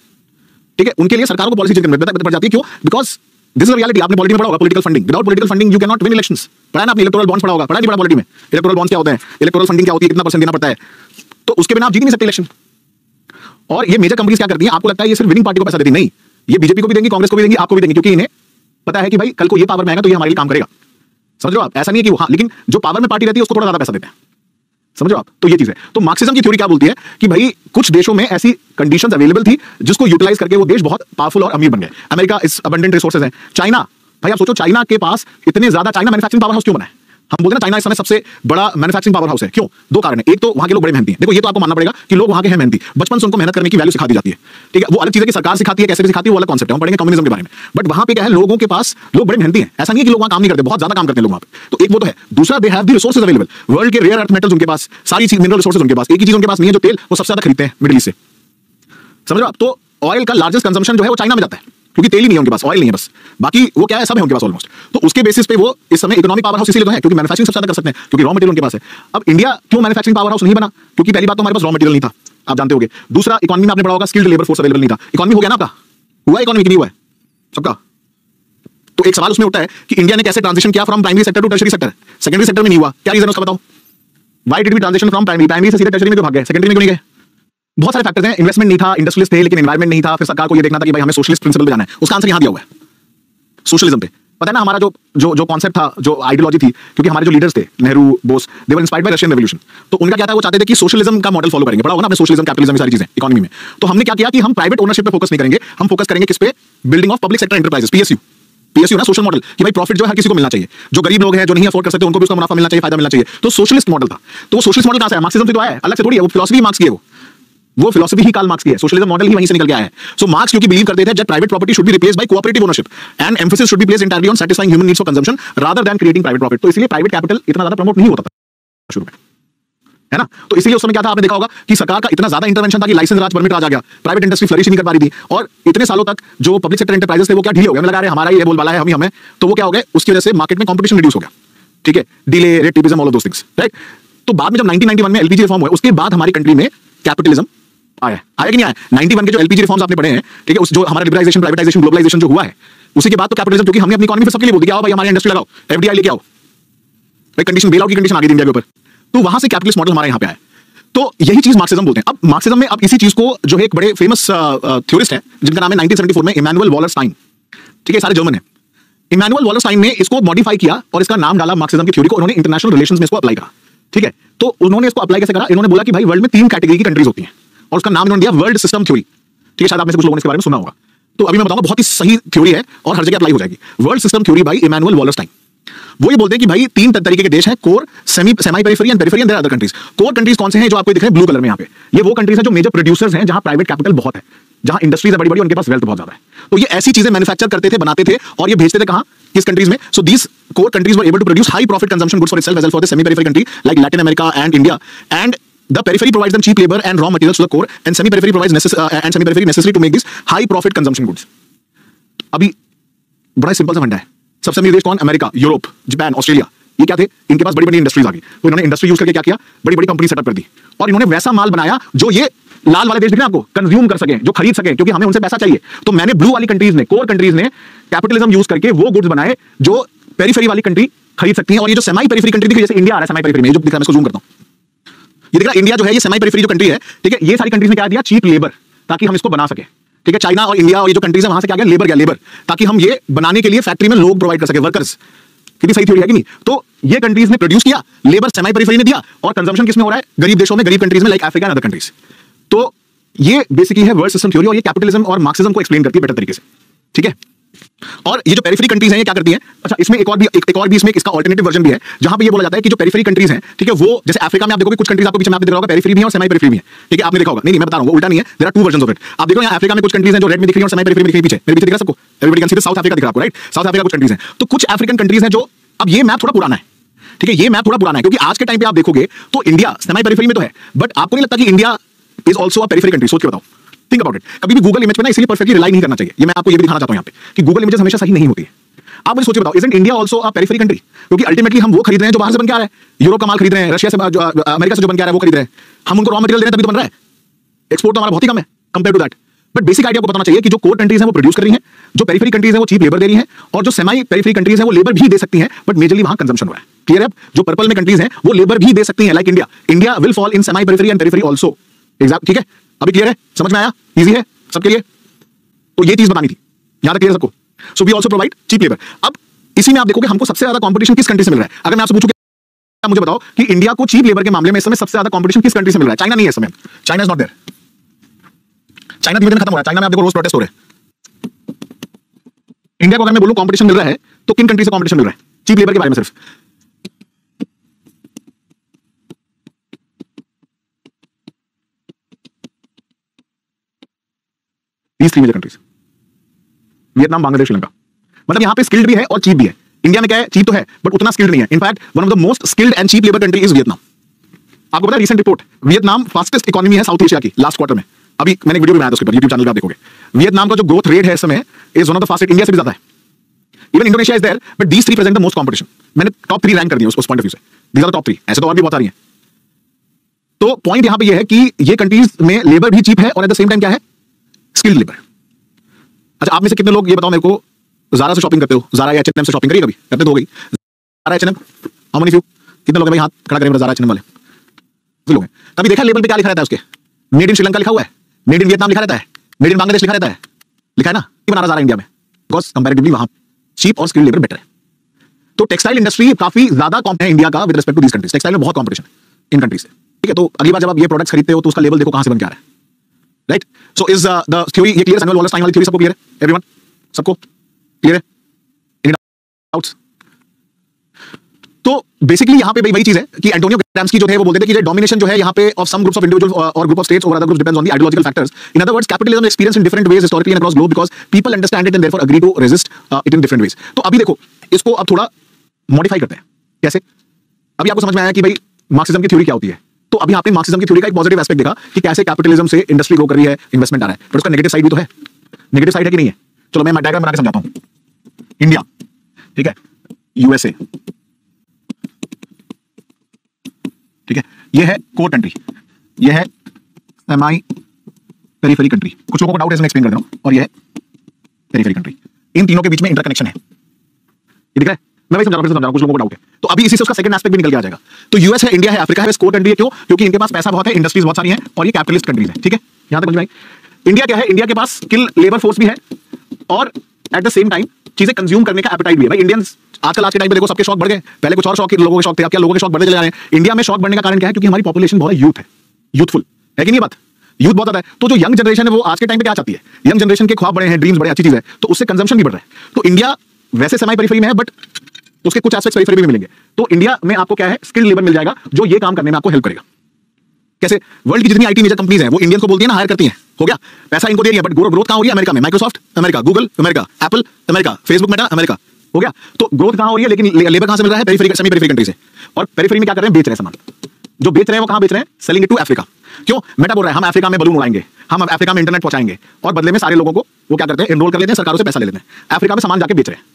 ठीक है, उनके लिए सरकारों को पॉलिसी चेंज करनी पड़ जाती है। क्यों? Because this is reality. आपने पॉलिटी में पढ़ा होगा political funding, without political funding you can not win elections. पढ़ा ना आपने? इलेक्टोरल बॉन्ड्स पढ़ा होगा, पढ़ा नहीं पढ़ा पॉलिटी में? इलेक्टोरल बॉन्ड्स क्या होते हैं, इलेक्टोरल फंडिंग क्या होती है, कितना परसेंट देना पड़ता है, तो उसके बिना आप जीत नहीं सकते इलेक्शन। और ये मेजर कंपनीज क्या करती हैं? आपको लगता है ये सिर्फ विनिंग पार्टी को पैसा देती, नहीं, ये बीजेपी को भी देंगी, कांग्रेस को भी देंगी, आपको भी देंगी, क्योंकि इन्हें पता है कि भाई कल को ये पावर में आएगा तो ये हमारे लिए काम करेगा। समझ रहे हो आप? ऐसा नहीं है कि वो, हाँ, लेकिन जो पावर में पार्टी रहती है उसको थोड़ा ज्यादा पैसा देते हैं। समझ रहे हो आप? तो ये चीज है। तो मार्क्सिज्म की थ्योरी क्या बोलती है कि भाई कुछ देशों में ऐसी कंडीशंस अवेलेबल थी जिसको यूटिलाइज करके वो देश बहुत पावरफुल और अमीर बन गए। अमेरिका इस अबंडेंट रिसोर्सेज है। चाइना, भाई आप सोचो चाइना के पास इतने ज्यादा, चाइना मैन्युफैक्चरिंग पावर हाउस क्यों बना है? हम बोलते हैं ना चाइना इस समय सबसे बड़ा मैन्युफैक्चरिंग पावर हाउस है। क्यों? दो कारण है। एक तो वहां के लोग बड़े मेहनती हैं। देखो ये तो आपको मानना पड़ेगा कि लोग वहां के हैं मेहनती, बचपन से उनको मेहनत करने की वैल्यू सिखा दी जाती है, ठीक है। वो अलग चीज है कि सरकार सिखाती है, कैसे सिखाती है वो अलग कॉन्सेप्ट है, हम पढ़ेंगे कम्युनिज्म के बारे में। बट वहां पे क्या है, लोगों के पास लोग बड़े मेहनती हैं। ऐसा नहीं है कि लोग वहां काम नहीं करते, बहुत ज्यादा काम करते हैं लोग वहां पे। तो एक वो तो है। दूसरा, they have the resources available. World के रेयर अर्थ मेटल्स उनके पास, सारी चीज मिनरल रिसोर्सेज उनके पास। एक ही चीज उनके पास नहीं है, जो तेल, वो सबसे ज्यादा खरीदते हैं मिडिल ईस्ट से। समझ रहे हो आप? तो ऑयल का लार्जेस्ट कंजम्पशन जो है वो चाइना में जाता है, क्योंकि तेल ही नहीं है उनके पास, ऑयल नहीं है बस, बाकी वो क्या है, सब है उनके पास ऑलमोस्ट। तो उसके बेसिस पे वो इस समय इकोनॉमिक पावर हाउस इसलिए तो है क्योंकि मैन्युफैक्चरिंग सबसे ज्यादा कर सकते हैं, क्योंकि रॉ मटेरियल उनके पास है। अब इंडिया क्यों मैन्युफैक्चरिंग पावर हाउस नहीं बना? क्योंकि पहली बात तो हमारे पास रॉ मटेरियल नहीं था, आप जानते होंगे। दूसरा, इकोनॉमी में आपने पढ़ा होगा स्किल्ड लेबर फोर्स अवेलेबल नहीं था। इकोनॉमी हो गया ना आपका, हुआ इकोनॉमी की नहीं हुआ है सबका। तो एक सवाल उसमें उठता है कि इंडिया ने कैसे ट्रांजिशन किया from primary sector to tertiary sector? Secondary sector में नहीं हुआ, क्या रीजन है उसका बताओ? Why did we transition from primary से सीधे टर्शियरी में क्यों भाग गए, सेकेंडरी में क्यों नहीं गए? बहुत सारे फैक्टर्स हैं। इन्वेस्टमेंट नहीं था, इंडस्ट्रियलिस्ट थे लेकिन एनवायरमेंट नहीं था। फिर सरकार को ये देखना था कि भाई हमें सोशलिस्ट प्रिंसिपल पे जाना है। उसका आंसर यहां दिया हुआ है, सोशलिज्म पे। पता है ना हमारा जो कॉन्सेप्ट था, जो आइडियोलॉजी थी, क्योंकि हमारे जो लीडर्स थे Nehru, Bose, they were inspired by Russian revolution. तो उनका क्या था, वो चाहते थे कि सोशलिज्म का मॉडल फॉलो करेंगे। पढ़ा होगा ना आपने सोशलिज्म, कैपिटलिज्म, सारी चीजें इकोनॉमी में। तो हमने क्या किया कि हम प्राइवेट ओनरशिप पे फोकस नहीं करेंगे, हम फोकस करेंगे किस पे? Building of public sector enterprises, PSU. PSU ना सोशल मॉडल, कि भाई प्रॉफिट जो है हर किसी को मिलना चाहिए, जो गरीब लोग हैं, जो नहीं अफोर्ड कर सकते, उनको भी उसका मुनाफा मिलना चाहिए, फायदा मिलना चाहिए। तो सोशलिस्ट मॉडल था। तो वो सोशलिस्ट मॉडल कहां से आया? मार्क्सिज्म से तो आया है, अलग से थोड़ी है, वो फिलॉसफी मार्क्स की है, वो फिलॉसफी ही कार्ल मार्क्स की है। सोशलिज्म मॉडल ही वहीं से निकल के आया है। सो मार्क्स क्योंकि बिलीव करते थे that private property should be replaced by cooperative ownership and emphasis should be placed entirely on satisfying human needs for consumption rather than creating private profit. तो इसलिए प्राइवेट कैपिटल इतना ज्यादा प्रमोट नहीं होता था शुरू में, है ना। तो इसलिए उस समय क्या था, आपने देखा होगा कि सरकार का इतना ज्यादा इंटरवेंशन था कि लाइसेंस राज, परमिट राज आ गया, प्राइवेट इंडस्ट्री फ्लरिश नहीं कर पा रही थी। और इतने सालों तक जो पब्लिक सेक्टर एंटरप्राइजेस थे वो क्या ढीले हो गए, लगा रहे हमारा ये बोलबाला है, हम ही हमें। तो वो क्या हो गए, उसकी वजह से मार्केट में कंपटीशन रिड्यूस हो गया, ठीक है, delay, red tapism, all of those things, right. तो बाद में जब 1991 में एलपीजी रिफॉर्म हुआ, उसके बाद हमारी कंट्री में कैपिटलिज्म आया कि नहीं आया? 91 के जो एलपीजी रिफॉर्म्स आपने पढ़े हैं, ठीक है, उस जो हमारा लिबरलाइजेशन, प्राइवेटाइजेशन, ग्लोबलाइजेशन जो हुआ है, उसी के बाद तो कैपिटलिज्म, क्योंकि हमने अपनी इकोनॉमी पे सबके लिए बोल दिया, आओ भाई हमारी इंडस्ट्री लगाओ, एफडीआई लेके आओ, भाई कंडीशन, बेल आउट की कंडीशन आ गई इंडिया के ऊपर। तो वहां से कैपिटलिस्ट मॉडल हमारे यहाँ पे आया। तो यही चीज मार्क्सिज्म बोलते हैं। अब मार्क्सिज्म में अब इसी चीज को, जो है एक बड़े फेमस थ्योरिस्ट है जिनका नाम है 1974 में इमैनुअल वॉलरस्टाइन, ठीक है, सारे जर्मन है। इमैनुअल वॉलरस्टाइन ने इसको मॉडिफाई किया और इसका नाम डाला मार्क्सिज्म की थ्योरी को। उन्होंने इंटरनेशनल रिलेशंस में इसको अप्लाई करा, ठीक है। तो उन्होंने इसको अप्लाई कैसे करा? इन्होंने बोला कि भाई वर्ल्ड में 3 कैटेगरी की कंट्रीज होती हैं और उसका नाम इन्होंने दिया वर्ल्ड सिस्टम थ्योरी, ठीक है। शायद आप में से कुछ लोगों ने इसके बारे में सुना होगा। तो अभी मैं बताऊंगा, बहुत ही सही थ्योरी है और हर जगह अप्लाई हो जाएगी। World system theory by Immanuel Wallerstein. वो ये बोलते हैं कि भाई 3 तरीके के देश हैं, core, semi periphery and periphery and there other countries. Core countries कौन से हैं? जो आपको दिख रहे हैं ब्लू कलर में यहाँ पे, ये वो कंट्रीज हैं जो मेजर प्रोड्यूसर्स हैं, जहां प्राइवेट कैपिटल बहुत है, जहां इंडस्ट्रीज है बड़ी बड़ी, उनके पास वेल्थ बहुत ज्यादा है। तो ये ऐसी चीजें मैन्युफैक्चर करते थे, बनाते थे और ये भेजते थे कहां, किस कंट्रीज में? So these core countries were able to produce high profit consumption goods for itself as well for the semi periphery country like Latin America and India, and the periphery provides them cheap labor and raw materials to the core, and semi periphery provides necessary to make these high profit consumption goods. अभी बड़ा simple सा फंडा है। सबसे अमीर देश कौन? America, Europe, Japan, Australia, ये क्या थे, इनके पास बड़ी बड़ी इंडस्ट्रीज आ गई, तो इन्होंने इंडस्ट्री यूज करके क्या किया, बड़ी बड़ी कंपनी सेटअप कर दी और इन्होंने वैसा माल बनाया जो ये लाल वाले देश दिख रहे हैं आपको, कंज्यूम कर सके, जो खरीद सके, क्योंकि हमें उनसे पैसा चाहिए। तो मैंने ब्लू वाली कंट्रीज ने, कोर कंट्रीज ने कैपिटलिज्म यूज करके वो गुड्स बनाए जो पेरिफेरी वाली कंट्री खरीद सकती है। और ये जो सेमी पेरिफेरी कंट्री दिख रही है, जैसे इंडिया आ रहा है सेमी पेरिफेरी में, जो दिख रहा है मैं इसको जूम करता हूं, ये दिख रहा है इंडिया जो है, ये सेमी पेरिफेरी जो कंट्री है, ठीक है, ये सारी कंट्रीज ने क्या दिया, चीप लेबर, ताकि हम इसको बना सके, ठीक है। चाइना और इंडिया और ये जो कंट्रीज है वहां से क्या गया, लेबर गया, लेबर, ताकि हम ये बनाने के लिए फैक्ट्री में लोग प्रोवाइड कर सके, वर्कर्स। कितनी सही थ्योरी है कि नहीं। तो ये कंट्रीज ने प्रोड्यूस किया, लेबर सेमी पेरिफेरी ने दिया, और कंजम्पशन किसमें हो रहा है, गरीब देशों में, गरीब कंट्रीज में, like Africa and other countries. तो ये बेसिकली है वर्ल्ड सिस्टम थ्योरी, और ये कैपिटलिज्म और मार्क्सिज्म को एक्सप्लेन करती है बेटर तरीके से, ठीक है। और ये जो पेरिफेरी कंट्रीज हैं ये क्या करती हैं, अच्छा इसमें एक और भी इसमें इसका अल्टरनेटिव वर्जन भी है, जहां पे ये बोला जाता है कि जो पेरिफेरी कंट्रीज हैं, ठीक है, वो जैसे अफ्रीका में आप देखोगे कुछ कंट्रीज आपको पीछे मैप दिख रहा होगा, पेरिफेरी भी है और सेमी पेरिफेरी भी है, ठीक है, आपने देखा होगा, नहीं मैं बता रहा हूं, उल्टा नहीं है, there are two versions of it. आप देखो यहाँ अफ्रीका में कुछ कंट्रीज हैं जो रेड में दिख रही है और सेमी पेरिफेरी में दिख रही है, पीछे मेरे पीछे दिख रहा है सबको, everybody can see the south Africa दिख रहा है आपको, राइट, साउथ अफ्रीका कुछ कंट्रीज हैं। तो कुछ अफ्रीकन कंट्रीज हैं जो, अब ये मैप थोड़ा पुराना है, ठीक है, ये मैप थोड़ा पुराना है, क्योंकि आज के टाइम पे आप देखोगे तो इंडिया सेमी पेरिफेरी में तो है, बट आपको नहीं लगता कि India is also a periphery country. सोच के बताओ, थिंक अबाउट इट। कभी भी गूगल इमेज पे ना इसलिए परफेक्टली रिलाई नहीं करना चाहिए, ये मैं आपको ये भी दिखाना चाहता हूं यहाँ पे कि गूगल इमेजेस हमेशा सही नहीं होती है। आप मुझे सोचिए बताओ, isn't India also a periphery country, क्योंकि अल्टीमेटली हम वो खरीद रहे हैं जो बाहर से बन के आ रहा है, यूरोप का माल खरीद रहे हैं, रशिया से जो अमेरिका से जो बन के आ रहा है वो खरीद रहे हैं, हम उनको रॉ मटेरियल दे रहे हैं तभी तो बन रहा है। एक्सपोर्ट तो हमारा बहुत ही कम है compare to that, but basic idea को बताना चाहिए कि जो कोर कंट्रीज हैं वो प्रोड्यूस कर रही हैं, जो पेरिफेरी कंट्रीज हैं वो चीप लेबर दे रही हैं, और जो सेमी पेरिफेरी कंट्रीज हैं वो लेबर भी दे सकती हैं, बट मेजरली वहां कंजम्पशन हो रहा है। क्लियर है। जो पर्पल में कंट्रीज हैं वो लेबर भी दे सकती हैं, like India, India will fall in semi periphery and periphery also. Exact, ठीक है, अभी क्लियर है, समझ में आया, इजी है सबके लिए। तो ये चीज बतानी थी, याद रखिए सबको। So we also provide cheap labour. अब इसी में आप देखोगे हमको सबसे ज्यादा कंपटीशन किस कंट्री से मिल रहा है। अगर मैं आपसे पूछूं कि मुझे बताओ कि इंडिया को चीप लेबर के मामले में इस समय सबसे ज्यादा कंपटीशन किस कंट्री से मिल रहा है। चाइना नहीं है इस समय, China is not there, China धीरे धीरे खत्म हो रहा है। चाइना में आप देखो रोज प्रोटेस्ट हो रहे हैं। इंडिया को अगर मैं बोलूं कंपटीशन मिल रहा है तो किन कंट्री से कंपटीशन मिल रहा है चीप लेबर के बारे में सिर्फ? these three major countries, Vietnam, Bangladesh, Sri Lanka. मतलब यहां पे स्किल्ड भी है और चीप भी है। इंडिया में क्या है, चीप तो है बट उतना स्किल्ड नहीं है। In fact one of the most skilled and cheap labour country is Vietnam. आपको पता है recent report, Vietnam fastest economy है साउथ एशिया की लास्ट क्वार्टर में। अभी मैंने वीडियो भी बनाया था उसके ऊपर, यूट्यूब चैनल पे आप देखोगे। वियतनाम का जो ग्रोथ रेट है इस समय is one of the fastest, India से भी ज्यादा है। Even Indonesia is there, but these three present the most competition. मैंने टॉप 3 रैंक कर दिया उस पॉइंट ऑफ व्यू से, दीस आर द टॉप 3। ऐसे तो और भी बहुत सारी हैं। तो पॉइंट यहां पे ये है कि ये कंट्रीज में लेबर भी चीप है और एट द सेम टाइम क्या है, स्किल्ड लेबर। अच्छा, आप में से कितने लोग ये बताओ मेरे को, ज़ारा से शॉपिंग करते हो? ज़ारा या H&M से शॉपिंग करिए कभी? करते तो हो गई। Zara H&M, how many few? कितने लोग हैं भाई, हाथ खड़ा करें ज़ारा H&M वाले? कितने लोग हैं? कभी देखा लेबल पे क्या लिखा रहता है उसके? मेड इन श्रीलंका लिखा हुआ है, मेड इन वियतनाम लिखा रहता है, मेड इन बांग्लादेश लिखा रहता है, लिखा है ना? क्यों बना रहा ज़ारा इंडिया में? बिकॉज कंपैरेटिवली वहां चीप और स्किल्ड लेबर बेटर है। तो टेक्सटाइल इंडस्ट्री काफी ज्यादा कॉम्पिटिशन है इंडिया का with respect to these countries. Textile में बहुत कॉम्पिटिशन है इन कंट्रीज से, ठीक है। तो अगली बार जब आप ये प्रोडक्ट्स खरीदते हो तो उसका लेबल देखो कहां से बन के आ रहा है, right. So is the theory ये क्लियर? सैमुअल वॉलेस टाइम वाली थ्योरी सबको क्लियर है? एवरीवन, सबको क्लियर है? Any doubts? तो बेसिकली यहां पे वही चीज है कि एंटोनियो ग्राम्स्की जो थे वो बोलते थे कि ये डोमिनेशन जो है यहां पे of some groups of individuals और group of states over other groups depends on the ideological factors. In other words, capitalism experience in different ways historically and across globe because people understand it and therefore agree to resist it in different ways. तो अभी देखो इसको अब थोड़ा modify करते हैं। कैसे? अभी आपको समझ में आया कि भाई मार्क्सिज्म की थ्योरी क्या होती है। तो अभी आपने मार्क्सिज्म की थ्योरी का एक पॉजिटिव एस्पेक्ट देखा कि कैसे कैपिटलिज्म से इंडस्ट्री ग्रो कर रही है, इन्वेस्टमेंट आ रहा है, पर उसका नेगेटिव साइड भी तो है। नेगेटिव साइड है कि नहीं है? चलो मैं डायग्राम बना के समझाता हूं। इंडिया, ठीक है, यूएसए, ठीक है, ये है कोर कंट्री, ये है सेमी पेरिफेरी कंट्री। कुछ लोगों को डाउट है इसमें, एक्सप्लेन कर रहा हूं। और ये है पेरिफेरी कंट्री। इन तीनों के बीच में इंटरकनेक्शन है, ये दिख रहा है? मैं वही समझा रहा हूं, कुछ लोगों को डाउट है। तो अभी इसी से उसका सेकंड एस्पेक्ट भी निकल के आ जाएगा। तो यूएस है, इंडिया है, अफ्रीका है, कोर कंट्री है। क्यों? क्योंकि इनके पास पैसा बहुत है, इंडस्ट्रीज बहुत सारी हैं और ये कैपिटलिस्ट कंट्रीज हैं, ठीक है। यहां तक समझ में आई? इंडिया क्या है? इंडिया के पास स्किल लेबर फोर्स भी है और एट द सेम टाइम चीजें कंज्यूम करने का एपेटाइट भी है। भाई इंडियंस आजकल आज के टाइम पे देखो सबके शौक बढ़ गए। पहले कुछ और शौक लोगों के शौक थे, अब क्या लोगों के शौक बढ़ते चले जा रहे हैं। इंडिया में शौक बढ़ने का कारण क्या है? क्योंकि हमारी पॉपुलेशन बहुत है, यूथ है, यूथफुल है कि नहीं बात? यूथ बहुत ज्यादा है। तो जो यंग जनरेशन है वो आज के टाइम पे क्या चाहती है? यंग जनरेशन के ख्वाब बड़े हैं, ड्रीम्स बड़े, अच्छी चीज है, तो उससे कंजम्पशन भी बढ़ रहा है। तो इंडिया वैसे सेमी पेरिफेरी में है बट उसके कुछ एस्पेक्ट्स पेरिफेरी में मिलेंगे। तो इंडिया में आपको क्या है, स्किल्ड लेबर मिल जाएगा जो ये काम करने में आपको हेल्प करेगा। कैसे? वर्ल्ड की जितनी आईटी मेजर कंपनीज हैं वो इंडियंस को बोलती है ना, हायर करती हैं, हो गया, पैसा इनको दे रही है, बट ग्रोथ कहां हो रही है? अमेरिका में। Microsoft America, Google America, Apple America, Facebook Meta America, हो गया। तो ग्रोथ कहां हो रही है, लेकिन लेबर कहां से मिल रहा है? पेरिफेरी, सेमी पेरिफेरी कंट्री से। और पेरिफेरी में क्या कर रहे हैं? बेच रहे हैं सामान। जो बेच रहे हैं वो कहां बेच रहे हैं? Selling it to Africa. क्यों? मेटा बोल रहा है हम अफ्रीका में बलून उड़ाएंगे, हम अफ्रीका में इंटरनेट पहुंचाएंगे, और बदले में सारे लोगों को वो क्या करते हैं? एनरोल कर लेते हैं, सरकारों से पैसा ले लेते हैं, अफ्रीका में सामान जाके बेच रहे हैं।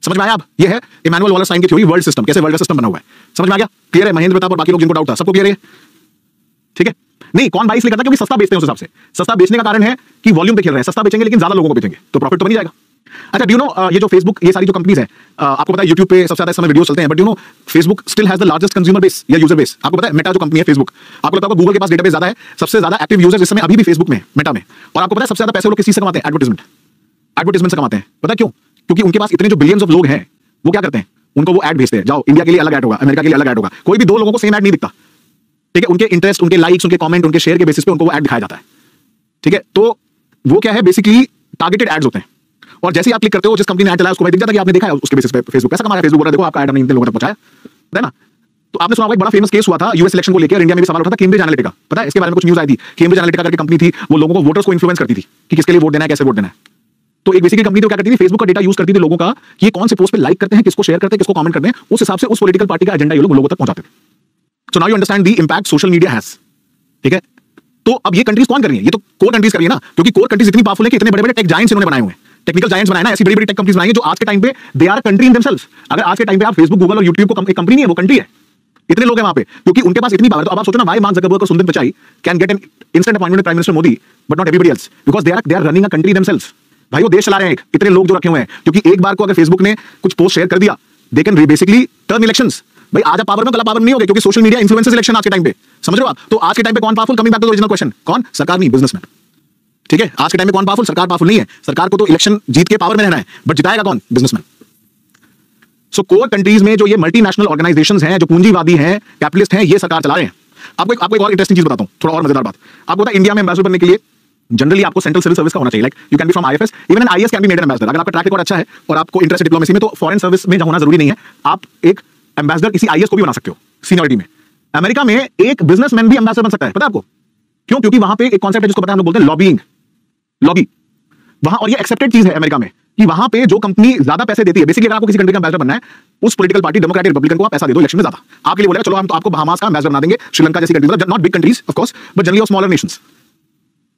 समझ में आया? अब ये है इमैनुअल वॉलरसाइन की थ्योरी, वर्ल्ड सिस्टम, कैसे वर्ल्ड का सिस्टम बना हुआ है। समझ में आ गया? क्लियर है? महेंद्र प्रताप और बाकी लोग जिनको डाउट था, सबको क्लियर है? ठीक है। नहीं, कौन बाई इसलिए करता है? क्योंकि सस्ता बेचते हैं उस हिसाब से। सस्ता बेचने का कारण है कि वॉल्यूम पे खेल रहे हैं, सस्ता बेचेंगे लेकिन ज्यादा लोगों को बेचेंगे तो प्रॉफिट तो बन ही जाएगा। अच्छा, डू यू नो ये जो फेसबुक, ये सारी जो कंपनीज है, आपको पता है यूट्यूब पे सबसे ज्यादा इस समय वीडियोस चलते हैं, but you no Facebook still has the largest consumer base या यूजर बेस। आपको पता है मेटा जो कंपनी है फेसबुक, आपको लगता होगा गूगल के पास डेटाबेस ज्यादा है, सबसे ज्यादा एक्टिव यूजर्स इस समय अभी भी फेसबुक में, मेटा में। और आपको पता है सबसे ज्यादा पैसे लोग किस चीज से कमाते हैं? एडवर्टाइजमेंट से कमाते हैं। पता है क्यों? क्योंकि उनके पास इतने जो बिलियंस ऑफ लोग हैं, वो क्या करते हैं? उनको वो ऐड भेजते हैं, जाओ इंडिया के लिए अलग ऐड होगा, अमेरिका के लिए अलग ऐड होगा। कोई भी दो लोगों को सेम ऐड नहीं दिखता, ठीक है? उनके इंटरेस्ट, उनके लाइक्स, उनके कमेंट, उनके शेयर के बेसिस पे उनको वो ऐड दिखाया जाता है, ठीक है? तो वो क्या है, बेसिकली टारगेटेड एड्स होते हैं। और जैसे ही आप क्लिक करते हो, जिस कंपनी ने ऐड चलाया उसको दिख जाता है कि आपने देखा है, उसके बेसिस पे फेसबुक पैसा कमा रहा है। फेसबुक बोल रहा है देखो आपका ऐड हमने इतने लोगों तक पहुंचाया है ना। तो आपने सुना होगा एक बड़ा फेमस केस हुआ था यूएस इलेक्शन को लेकर, इंडिया में भी सवाल उठा था, कैम्ब्रिज एनालिटिका। पता है इसके बारे में कुछ न्यूज आई थी? कैम्ब्रिज एनालिटिका करके कंपनी थी, वो लोगों को, वोटर्स को इन्फ्लुएंस करती थी कि किसके लिए वोट देना है, कैसे वोट देना है। तो एक बेसिकली कंपनी तो क्या करती थी, फेसबुक का डेटा यूज करती थी लोगों का कि ये कौन से पोस्ट पे लाइक करते हैं, किसको शेयर करते हैं, किसको कमेंट करते हैं, उस हिसाब से उस पॉलिटिकल पार्टी का एजेंडा ये लोगों तक पहुंचाते थे। So now you understand the impact social media has, ठीक है? तो अब ये कंट्रीज कौन कर रही है? ये तो कोर कंट्रीज कर रही है ना, क्योंकि कोर कंट्रीज इतनी पावरफुल है कि इतने बड़े-बड़े टेक जायंट्स इन्होंने बनाए हुए हैं, टेक्निकल जायंट्स बनाए ना, ऐसी बड़ी-बड़ी टेक कंपनीज बनाई है जो आज के टाइम पे they our country in themselves. अगर आज के टाइम पे आप फेसबुक, गूगल और यूट्यूब को एक कंपनी नहीं है, वो कंट्री है। इतने लोग हैं वहां पे क्योंकि उनके पास इतनी पावर। तो अब आप सोचो ना, व्हाई मार्क ज़करबर्ग और Sundar Pichai can get an instant appointment with prime minister Modi but not everybody else, because they are running a country themselves. भाई वो देश चला रहे हैं, इतने लोग जो रखे हुए हैं, क्योंकि एक बार को अगर फेसबुक ने कुछ पोस्ट शेयर कर दिया, they can basically turn elections. भाई आज आप पावर में, कल पावर नहीं होगे, क्योंकि सोशल मीडिया इन्फ्लुएंसेस इलेक्शन आज के टाइम पे। समझ रहे हो आप? तो आज के टाइम पे कौन powerful? Coming back to the original question, कौन? सरकार नहीं, बिजनेसमैन, ठीक है? आज के टाइम में कौन पावरफुल? सरकार पावरफुल नहीं है। सरकार को तो इलेक्शन जीत के पावर में रहना है, बट जिताएगा कौन? बिजनेसमैन। सो कोर कंट्रीज में जो ये मल्टीनेशनल ऑर्गेनाइजेशंस हैं, जो पूंजीवादी हैं, कैपिटलिस्ट हैं, ये सरकार चला रहे हैं। आपको एक और इंटरेस्टिंग चीज बताता हूं, थोड़ा और मजेदार बात। आपको पता है इंडिया में एम्बेसडर बनने के लिए जनरली आपको सेंट्रल सिविल सर्विस का होना चाहिए, like you can be from IFS, even an IAS can be made an ambassador. अगर आपका ट्रैक रिकॉर्ड अच्छा है और आपको इंटरेस्ट है डिप्लोमेसी में, तो फॉरेन सर्विस में होना जरूरी नहीं है, आप एक एम्बेसडर किसी आईएएस को भी बना सकते हो सीनियरिटी में। अमेरिका में एक बिजनेसमैन भी एम्बेसडर बन सकता है, पता है आपको क्यों? क्योंकि वहां पे एक कॉन्सेप्ट है जिसको पता है, हम लोग बोलते हैं लॉबिंग, लॉबी वहां। और ये एक्सेप्टेड चीज है अमेरिका में कि वहां पे जो कंपनी ज्यादा पैसे देती है, बेसिकली अगर आपको किसी कंट्री का एम्बेसडर बनना है, उस पॉलिटिकल पार्टी, डेमोक्रेटिक, रिपब्लिकन को आप पैसा दे दो इलेक्शन में ज्यादा, आपके लिए बोलेगा चलो हम तो आपको बहामास का एम्बेसडर बना देंगे, श्रीलंका जैसी countries, not big countries of course, but generally of smaller Nations,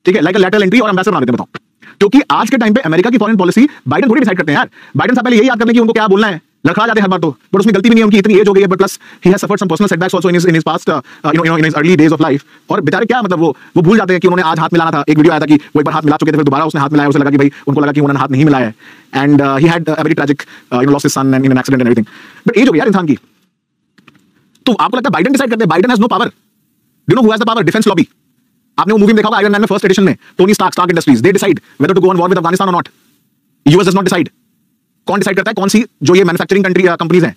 ठीक है? लाइक अ लैटरल एंट्री और एम्बेसडर बना देते हैं। बताओ, क्योंकि आज के टाइम पे अमेरिका की फॉरेन पॉलिसी बाइडेन थोड़ी डिसाइड करते हैं यार। बाइडेन साहब पहले यही याद करते हैं कि उनको क्या बोलना है, लड़खड़ा जाते हैं हर बार तो, बट उसमें गलती भी नहीं है, उनकी इतनी एज हो गई है, but plus he has suffered some personal setbacks also in his past, you know in his early days of life. और बेचारे क्या मतलब वो भूल जाते हैं कि उन्होंने आज हाथ मिलाना था। एक वीडियो आया था कि वो एक बार हाथ मिला चुके थे, फिर दोबारा उसने हाथ मिलाया, उसे लगा कि भाई, उनको लगा कि उन्होंने हाथ नहीं मिलाया है, and he had a very tragic lost his son in an accident and everything. But age हो गई यार इंसान की। तो आपको लगता है बाइडेन डिसाइड करते हैं? Biden has no power. You know who has the power? Defence lobby. आपने वो मूवी में देखा होगा आयरन मैन में, फर्स्ट एडिशन में, Tony Stark industries, they decide whether to go on war with Afghanistan और not. US does not decide. कौन decide करता है? कौन सी जो ये मैन्युफैक्चरिंग कंपनीज हैं,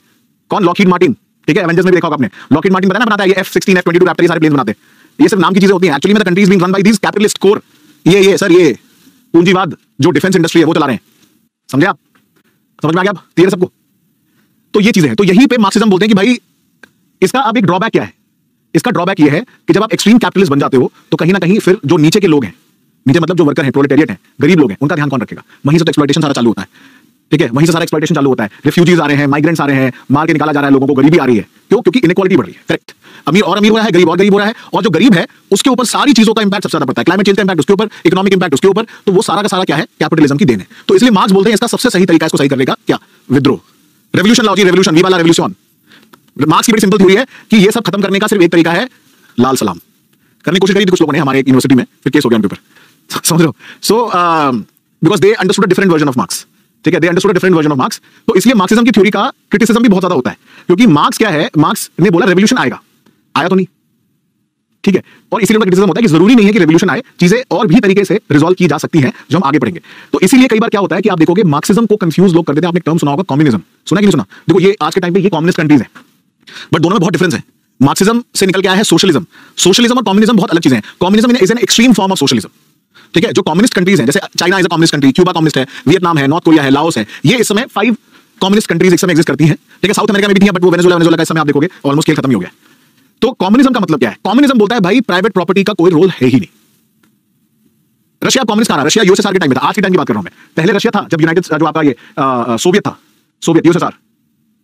कौन? लॉकहीड मार्टिन, ठीक है? एवेंजर्स में भी देखा होगा आपने, लॉकहीड मार्टिन पता है ना बनाता है ये F-16 F-22 रैप्टर, ये सारे प्लेन्स बनाते हैं। ये सिर्फ नाम की चीजें होती हैं, एक्चुअली में the countries being run by these capitalist core, ये सर, ये पूंजीवाद जो डिफेंस इंडस्ट्री है वो चला रहे हैं। समझे आप? समझ में आ गया अब? क्लियर सबको? तो ये चीजें हैं। तो यहीं पे मार्क्सिज्म बोलते हैं कि भाई इसका अब एक ड्रॉबैक क्या है? इसका ड्रॉबैक ये है कि जब आप एक्सट्रीम कैपिटलिस्ट बन जाते हो, तो कहीं ना कहीं फिर जो नीचे के लोग हैं, नीचे मतलब जो वर्कर हैं, प्रोलेटेरिएट हैं, गरीब लोग हैं, उनका ध्यान कौन रखेगा? वहीं से तो एक्सप्लॉइटेशन सारा चालू होता है, ठीक है? वहीं से सारा एक्सप्लॉइटेशन चालू होता है। रिफ्यूजीज आ रहे हैं, माइग्रेंट्स आ रहे हैं, मार के निकाला जा रहा है लोगों को, गरीबी आ रही है। क्यों? क्योंकि इनइक्वालिटी बढ़ रही है। करेक्ट। अमीर और अमीर हो रहा है, गरीब और गरीब हो रहा है, और जो गरीब है उसके ऊपर सारी चीजों का इंपैक्ट सबसे ज्यादा पड़ता है। क्लाइमेट चेंज का इंपैक्ट उसके ऊपर, इकोनॉमिक इंपैक्ट उसके ऊपर, तो वो सारा का सारा क्या है? कैपिटलिज्म की देन है। तो इसलिए मार्क्स बोलते हैं इसका सबसे सही तरीका इसको सही करने का क्या? विद्रोह, रेवोल्यूशन लाओ जी, रेवोल्यूशन, वी वाला रेवोल्यूशन। मार्क्स की बड़ी सिंपल थ्योरी है कि ये सब खत्म करने का सिर्फ एक तरीका है, लाल सलाम। करने की कोशिश करी थी कुछ लोगों ने हमारे यूनिवर्सिटी में, फिर केस हो गया उनके ऊपर। समझ रहे हो? So because they understood a different version of marks, ठीक है? They understood a different version of marks. तो इसलिए मार्क्सिज्म की थ्योरी का क्रिटिसिज्म भी बहुत ज्यादा होता है, क्योंकि मार्क्स क्या है? मार्क्स ने बोला रेवोल्यूशन आएगा, आया तो नहीं, ठीक है? और इसीलिए उनका क्रिटिसिज्म होता है कि जरूरी नहीं है कि रेवोल्यूशन आए, चीजें और भी तरीके से रिजॉल्व की जा सकती हैं, जो हम आगे पढ़ेंगे। तो इसीलिए कई बार क्या होता है कि आप देखोगे मार्क्सिज्म को कंफ्यूज लोग कर देते हैं। आपने टर्म सुना होगा कम्युनिज्म, सुना कि नहीं सुना? देखो ये आज के टाइम पे ये कम्युनिस्ट कंट्रीज हैं, बट दोनों में बहुत डिफरेंस है। मार्क्सिज्म से निकल के आया है सोशलिज्म। सोशलिज्म और कम्युनिज्म बहुत अलग चीजें हैं। Communism is an extreme form of socialism, ठीक है? जो कम्युनिस्ट कंट्रीज हैं, जैसे China is a communist country, Cuba communist है, वियतनाम है, नॉर्थ कोरिया है, लाओस है, ये इस समय 5 कम्युनिस्ट कंट्रीज इस समय एग्जिस्ट करती हैं, ठीक है? साउथ अमेरिका में भी थी, बट वो वेनेजुएला का इस समय आप देखोगे ऑलमोस्ट खेल खत्म ही हो गया। तो कम्युनिज्म का मतलब क्या है? कम्युनिज्म बोलता है भाई प्राइवेट प्रॉपर्टी का कोई रोल है ही नहीं। रशिया कम्युनिस्ट था, रशिया यूएसएसआर के टाइम में था, आज के टाइम की बात कर रहा हूं मैं। पहले रशिया था जब यूनाइटेड जो आपका ये सोवियत था, सोवियत यूएसएसआर,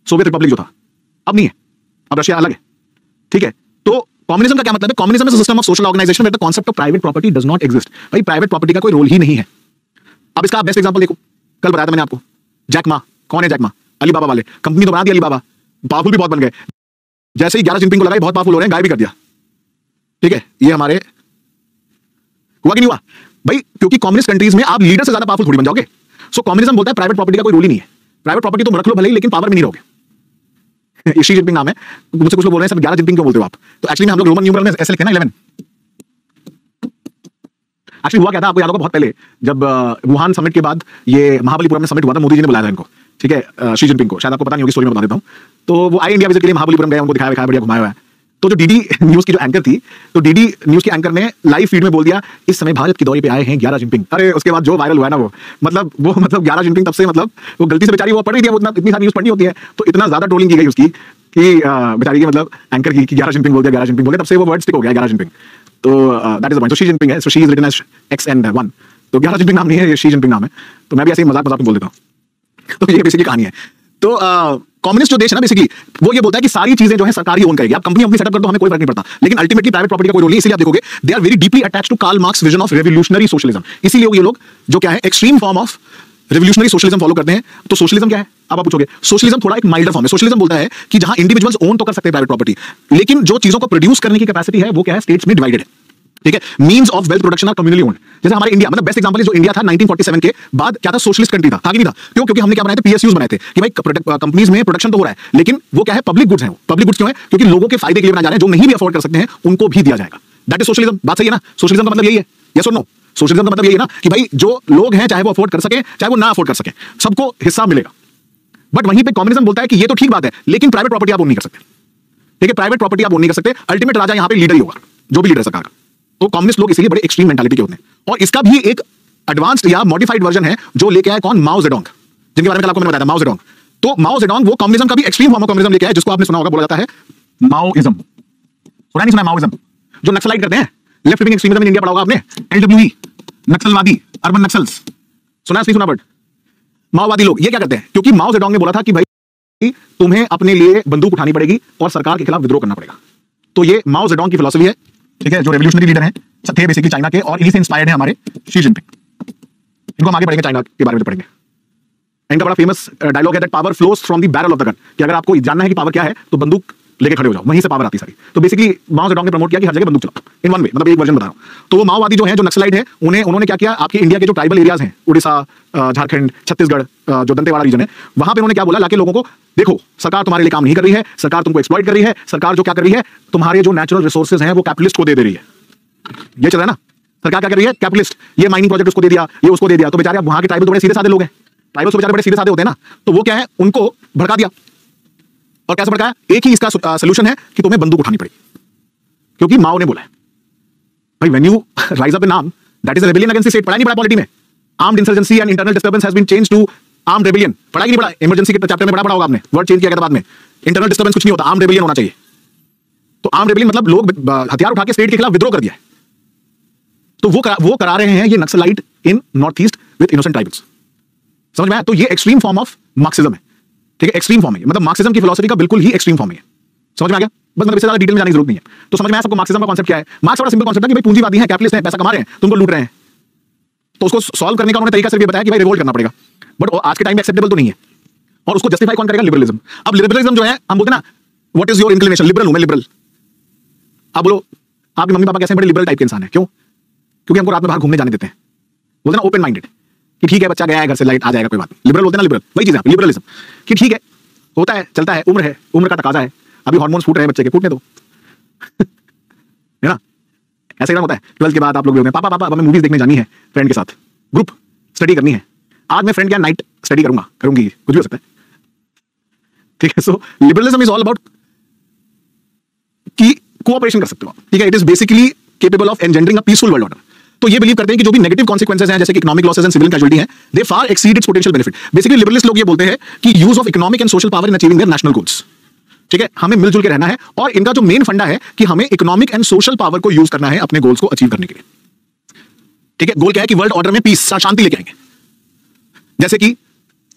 सोवियत रिपब्लिक जो था, अब नहीं है, अब रशिया अलग है, ठीक है? तो कम्युनिज्म का क्या मतलब है? Communism is a system of social organisation where the concept of private property does not exist. भाई प्राइवेट प्रॉपर्टी का कोई रोल ही नहीं है। अब इसका बेस्ट एग्जांपल देखो, कल बताया था मैंने आपको, जैक मा। कौन है जैक मा? अलीबाबा वाले, कंपनी तो बना दी अलीबाबा, पावरफुल भी बहुत बन गए, जैसे ही 11 जिनपिंग को लगा बहुत पावरफुल हो रहे हैं, गायब भी कर दिया। ठीक है, ये हमारे हुआ कि नहीं हुआ भाई? क्योंकि कम्युनिस्ट कंट्रीज में आप लीडर से ज्यादा पावरफुल थोड़ी बन जाओगे। सो कम्युनिज्म बोलता है प्राइवेट प्रॉपर्टी का कोई रोल ही नहीं है, प्राइवेट प्रॉपर्टी तुम रख लो भले ही, लेकिन पावर में नहीं रहोगे। शी जिनपिंग नाम है, मुझसे कुछ लोग बोल रहे हैं सर 11 जिनपिंग क्यों बोलते हो आप? तो एक्चुअली हम लोग रोमन न्यूमरल में ऐसे लिखते हैं ना 11। एक्चुअली हुआ क्या था, आपको याद होगा बहुत पहले जब वुहान समिट के बाद ये महाबलीपुरम में समिट हुआ था, मोदी जी ने बुलाया था इनको, ठीक है, शी जिनपिंग को, शायद आपको पता नहीं होगी, स्टोरी में बता देता हूं। तो वो आई इंडिया विजिट के लिए महाबलीपुरम गए, उनको दिखाया बढ़िया घुमाया हुआ है। तो जो डीडी न्यूज की जो एंकर थी, तो डीडी न्यूज के एंकर ने लाइव फीड में बोल दिया इस समय भारत के दौरे पे आए हैं 11 जिनपिंग। अरे उसके बाद जो वायरल हुआ ना वो मतलब 11 जिनपिंग, तब से मतलब वो गलती से बेचारी वो पढ़ रही थी, वो इतनी सारी न्यूज पढ़नी होती है, तो इतना ज्यादा ट्रोलिंग की गई उसकी कि बेचारी की मतलब एंकर की 11 जिनपिंग बोल दिया, 11 जिनपिंग बोले, तब से वो वर्ड स्टिक हो गया 11 जिनपिंग। तो दैट इज द पॉइंट। तो शी जिनपिंग है, so Xi is written as X and 1, तो 11 जिनपिंग नाम नहीं है, ये शी जिनपिंग नाम है। तो मैं भी ऐसे ही मजाक में बोल देता हूँ। तो ये बेसिकली कहानी है। तो कम्युनिस्ट जो देश है ना, बेसिकली वो ये बोलता है कि सारी चीजें जो है सरकार ही ओन करेगी, आप कंपनी अपनी सेटअप कर दो, हमें कोई फर्क नहीं पड़ता, लेकिन अल्टीमेटली प्राइवेट प्रॉपर्टी का कोई रोल नहीं। इसलिए आप देखोगे they are very deeply attached to Karl Marx vision of revolutionary socialism. इसीलिए ये लोग जो क्या है extreme form of revolutionary socialism follow करते हैं। तो सोशलिज्म क्या है, अब आप पूछोगे, सोशलिज्म थोड़ा एक माइल्डर फॉर्म है। सोशलिज्म बोलता है कि जहां इंडिविजुअल्स ओन तो कर सकते हैं प्राइवेट प्रॉपर्टी, लेकिन जो चीजों को प्रोड्यूस करने की कैपेसिटी है वो क्या है, स्टेट्स में डिवाइडेड है। ठीक है, means of wealth production are communally owned. जैसे हमारे इंडिया, मतलब बेस्ट एग्जांपल है जो इंडिया था 1947 के बाद क्या था, सोशलिस्ट कंट्री था कि नहीं था? क्यों? क्योंकि हमने क्या बनाए थे, पीएसयूज बनाए थे कि भाई कंपनीज में प्रोडक्शन तो हो रहा है, लेकिन वो क्या है, पब्लिक गुड्स हैं। वो पब्लिक गुड्स क्यों है? क्योंकि लोगों के फायदे के लिए बनाए जा रहे हैं, जो नहीं भी अफोर्ड कर सकते हैं उनको भी दिया जाएगा। That is socialism. बात सही है ना? सोशलिज्म का मतलब यही है, यस और नो? सोशलिज्म का मतलब यही है ना कि भाई जो लोग हैं चाहे वो अफोर्ड कर सके चाहे वो ना अफोर्ड कर सके, सबको हिस्सा मिलेगा। बट वहीं पे कम्युनिज्म बोलता है कि ये तो ठीक बात है, लेकिन प्राइवेट प्रॉपर्टी आप ओन नहीं कर सकते। ठीक है, प्राइवेट प्रॉपर्टी आप ओन नहीं कर सकते, अल्टीमेट राजा यहाँ पे लीडर ही होगा, जो भी लीडर सरकार का। तो कम्युनिस्ट लोग इसीलिए बड़े एक्सट्रीम मेंटालिटी के होते हैं। और इसका भी एक एडवांस्ड या मॉडिफाइड वर्जन है जो लेके आया कौन, माओ जेडोंग, जिनके बारे में कल आपको मैंने बताया था, माओ जेडोंग। तो माओ जेडोंग वो कम्युनिज्म का भी एक्सट्रीम फॉर्म ऑफ कम्युनिज्म लेके आया, जिसको आपने सुना होगा, बोला जाता है माओइज्म। सुना नहीं सुना माओइज्म? जो नक्सलाइट करते हैं, left wing extremism in India पढ़ा होगा आपने, LWE, नक्सलवादी, अर्बन नक्सल्स, सुना नहीं सुना? बट माओवादी लोग ये क्या करते हैं, क्योंकि माओ जेडोंग ने बोला था कि भाई तुम्हें अपने लिए बंदूक उठानी पड़ेगी और सरकार के खिलाफ विद्रोह करना पड़ेगा। तो ये माओ जेडोंग की फिलॉसफी है, ठीक है, जो रेवोल्यूशनरी लीडर हैं थे बेसिकली चाइना के, और इन्हीं से इंस्पायर्ड है हमारे शी जिनपिंग। इनको हम आगे पढ़ेंगे, चाइना के बारे में पढ़ेंगे। इनका बड़ा फेमस डायलॉग है that power flows from the barrel of the gun, कि अगर आपको जानना है कि पावर क्या है तो बंदूक लेके खड़े हो जाओ, वहीं से पावर आती सारी। तो बेसिकली माओ जेडोंग ने प्रमोट किया कि हर जगह बंदूक चलाओ, इन वन वे, मतलब एक वर्जन बता रहा हूं। तो वो माओवादी जो है, जो नक्सलाइट है, उन्होंने क्या किया, आपके इंडिया के जो ट्राइबल एरियाज हैं, उड़ीसा, झारखंड, छत्तीसगढ़, जो दंतेवाड़ा रीजन है, वहां पे उन्होंने क्या बोला, लाके लोगों को देखो सरकार तुम्हारे लिए काम नहीं कर रही है, सरकार तुमको एक्सप्लॉइट कर रही है, सरकार जो क्या कर रही है, तुम्हारे जो नेचुरल रिसोर्सेज हैं वो कैपिटलिस्ट को दे रही है। ये चल रहा है ना, सरकार क्या कर रही है, कैपिटलिस्ट, ये माइनिंग प्रोजेक्ट उसको दे दिया, ये उसको दे दिया। तो बेचारे वहां के ट्राइबल बड़े सीधे साधे लोग हैं, ट्राइबल तो बेचारे बड़े सीधे साधे होते हैं ना, तो वो क्या है, उनको भड़का दिया। और कैसे भड़काया? एक ही इसका सोल्यूशन है कि तुम्हें बंदूक उठानी पड़ेगी, क्योंकि माओ ने बोला है भाई when you rise up in arm that is a rebellion against the state. पढ़ा नहीं पढ़ा पॉलिटी में? Armed insurgency and internal disturbance has been changed to armed rebellion. पढ़ा कि नहीं पढ़ा? इमरजेंसी के चैप्टर में पढ़ा होगा आपने, वर्ड चेंज किया गया बाद में। इंटरनल डिस्टर्बेंस कुछ नहीं होता, आर्म्ड रेबेलियन होना चाहिए। तो आर्म्ड रेबेलियन मतलब लोग हथियार उठा के स्टेट के खिलाफ विद्रोह कर दिया है। तो वो करा रहे हैं ये naxalite in north east with innocent tribals. समझ में आया? तो ये एक्सट्रीम फॉर्म ऑफ मार्क्सिज्म है, ठीक है, एक्सट्रीम फॉर्म है, मतलब मार्क्सिज्म की फिलॉसफी का बिल्कुल ही एक्सट्रीम फॉर्म है। समझ में आ गया? बस मतलब इससे ज्यादा डिटेल में जाने की जरूरत नहीं है। तो समझ में आया सबको मार्क्सिज्म का कांसेप्ट क्या है? मार्क्स बड़ा सिंपल कांसेप्ट है कि भाई पूंजीवादी हैं, कैपिटलिस्ट हैं, पैसा कमा रहे हैं, तुमको लूट रहे हैं। तो उसको सॉल्व करने का उन्होंने तरीका सिर्फ ये बताया कि भाई रिवोल्ट करना पड़ेगा, बट आज के टाइम में एक्सेप्टेबल तो नहीं है। और उसको जस्टिफाई कौन करेगा? लिबरलिज्म। अब लिबरलिज्म जो है, हम बोलते हैं ना, what is your inclination? Liberal हूं मैं, लिबरल। आप बोलो आपके मम्मी पापा कैसे? बड़े लिबरल टाइप के इंसान है। क्यों? क्योंकि हमको रात में बाहर घूमने जाने देते हैं, बोलते ना ओपन माइंडेड, कि ठीक है बच्चा गया है घर से, लाइट आ जाएगा, कोई बात नहीं। लिबरल होते हैं ना, लिबरल, वही चीज है लिबरलिज्म, कि ठीक है होता है, चलता है, उम्र है, उम्र का तकाजा है, अभी हार्मोन्स फूट रहे हैं बच्चे के, फूटने दो है ना? ऐसे ही होता है। 12th के बाद आप लोग पापा पापा हमें मूवीज देखने जानी है फ्रेंड के साथ, ग्रुप स्टडी करनी है। आज मैं फ्रेंड क्या नाइट स्टडी करूंगी, कुछ भी हो सकता है, ठीक है। So liberalism is all about कि कोऑपरेशन कर सकते हो, ठीक है। It is basically capable of engendering a peaceful world order. तो ये बिलीव करते हैं कि जो भी नेगेटिव कॉन्सिक्वेंसेस हैं, जैसे कि economic losses and civil casualty हैं, they far exceed its potential benefit. Basically liberalist लोग ये बोलते हैं कि use of economic and social power in achieving their national goals, ठीक है। हमें मिलजुल के रहना है, और इनका जो मेन फंडा है कि हमें इकोनॉमिक एंड सोशल पावर को यूज करना है अपने गोल्स को अचीव करने के लिए, ठीक है। गोल क्या है कि वर्ल्ड ऑर्डर में पीस, शांति लेके आएंगे। जैसे कि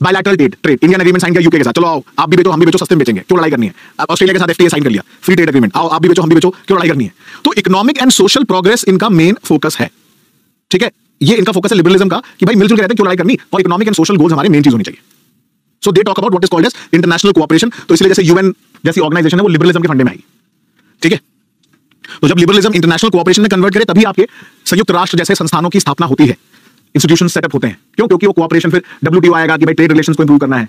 bilateral trade, Indian agreement sign किया यूके के साथ, चलो आओ आप भी बेचो हम भी बेचो, सस्ते में बेचेंगे, क्यों लड़ाई करनी है। अब ऑस्ट्रेलिया के साथ FTA साइन कर लिया, फ्री ट्रेड एग्रीमेंट, आओ आप भी बेचो हम भी बेचो, क्यों लड़ाई करनी है। तो इकोनॉमिक एंड सोशल प्रोग्रेस इनका मेन फोकस है, ठीक है। ये इनका फोकस है लिबरलिज्म का, कि भाई मिलजुल के रहते हैं, क्यों लड़ाई करनी, और इकोनॉमिक एंड सोशल गोल्स हमारे मेन चीज होनी चाहिए। So they talk about what is called as international cooperation. तो इसलिए जैसे यूएन जैसी ऑर्गेनाइजेशन है वो लिबरलिज्म के फंडे में आई, ठीक है। तो जब लिबरलिज्म इंटरनेशनल कोऑपरेशन में कन्वर्ट करे तभी आपके संयुक्त राष्ट्र जैसे संस्थानों की स्थापना होती है, इंस्टीट्यूशन सेटअप होते हैं। क्यों? क्योंकि वो कोऑपरेशन फिर WTO आएगा कि भाई ट्रेड रिलेशंस को इंप्रूव करना है,